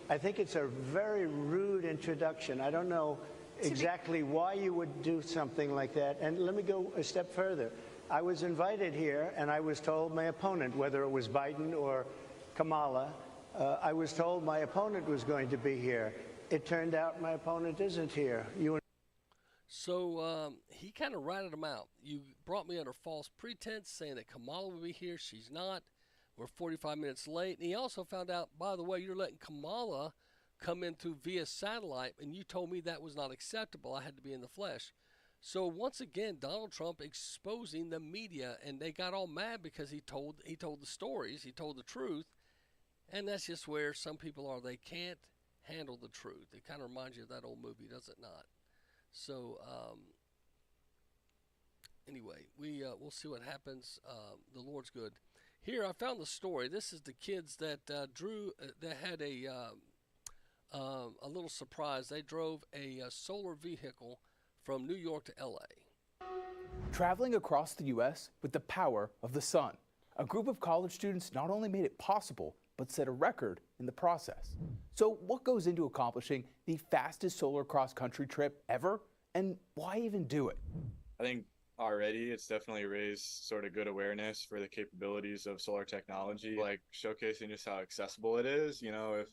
I think it's a very rude introduction. I don't know exactly why you would do something like that. And let me go a step further. I was invited here, and I was told my opponent, whether it was Biden or Kamala, I was told my opponent was going to be here. It turned out my opponent isn't here. So he kind of ratted him out. You brought me under false pretense, saying that Kamala would be here. She's not. We're 45 minutes late. And he also found out, by the way, you're letting Kamala come in through via satellite, and you told me that was not acceptable. I had to be in the flesh. So once again, Donald Trump exposing the media, and they got all mad because he told the stories, he told the truth, and that's just where some people are. They can't handle the truth. It kind of reminds you of that old movie, does it not? So anyway, we'll see what happens. The Lord's good. Here, I found the story. This is the kids that that had a little surprise. They drove a solar vehicle from New York to L.A. Traveling across the U.S. with the power of the sun. A group of college students not only made it possible, but set a record in the process. So what goes into accomplishing the fastest solar cross-country trip ever? And why even do it? I think already it's definitely raised sort of good awareness for the capabilities of solar technology, like showcasing just how accessible it is. You know, if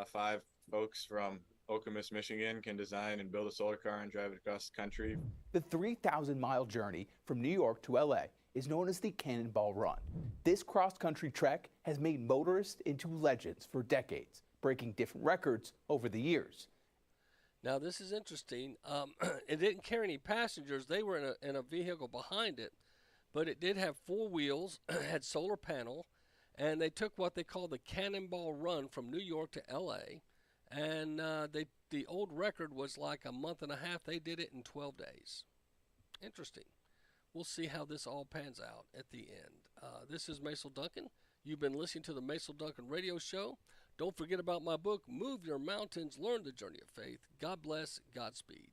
5 folks from Okemos, Michigan can design and build a solar car and drive it across the country. The 3,000-mile journey from New York to LA is known as the Cannonball Run. This cross-country trek has made motorists into legends for decades, breaking different records over the years. Now, this is interesting. It didn't carry any passengers. They were in a vehicle behind it, but it did have 4 wheels, had solar panel, and they took what they call the Cannonball Run from New York to L.A., and the old record was like a month and a half. They did it in 12 days. Interesting. We'll see how this all pans out at the end. This is Macil Duncan. You've been listening to the Macil Duncan Radio Show. Don't forget about my book, Move Your Mountains, Learn the Journey of Faith. God bless, Godspeed.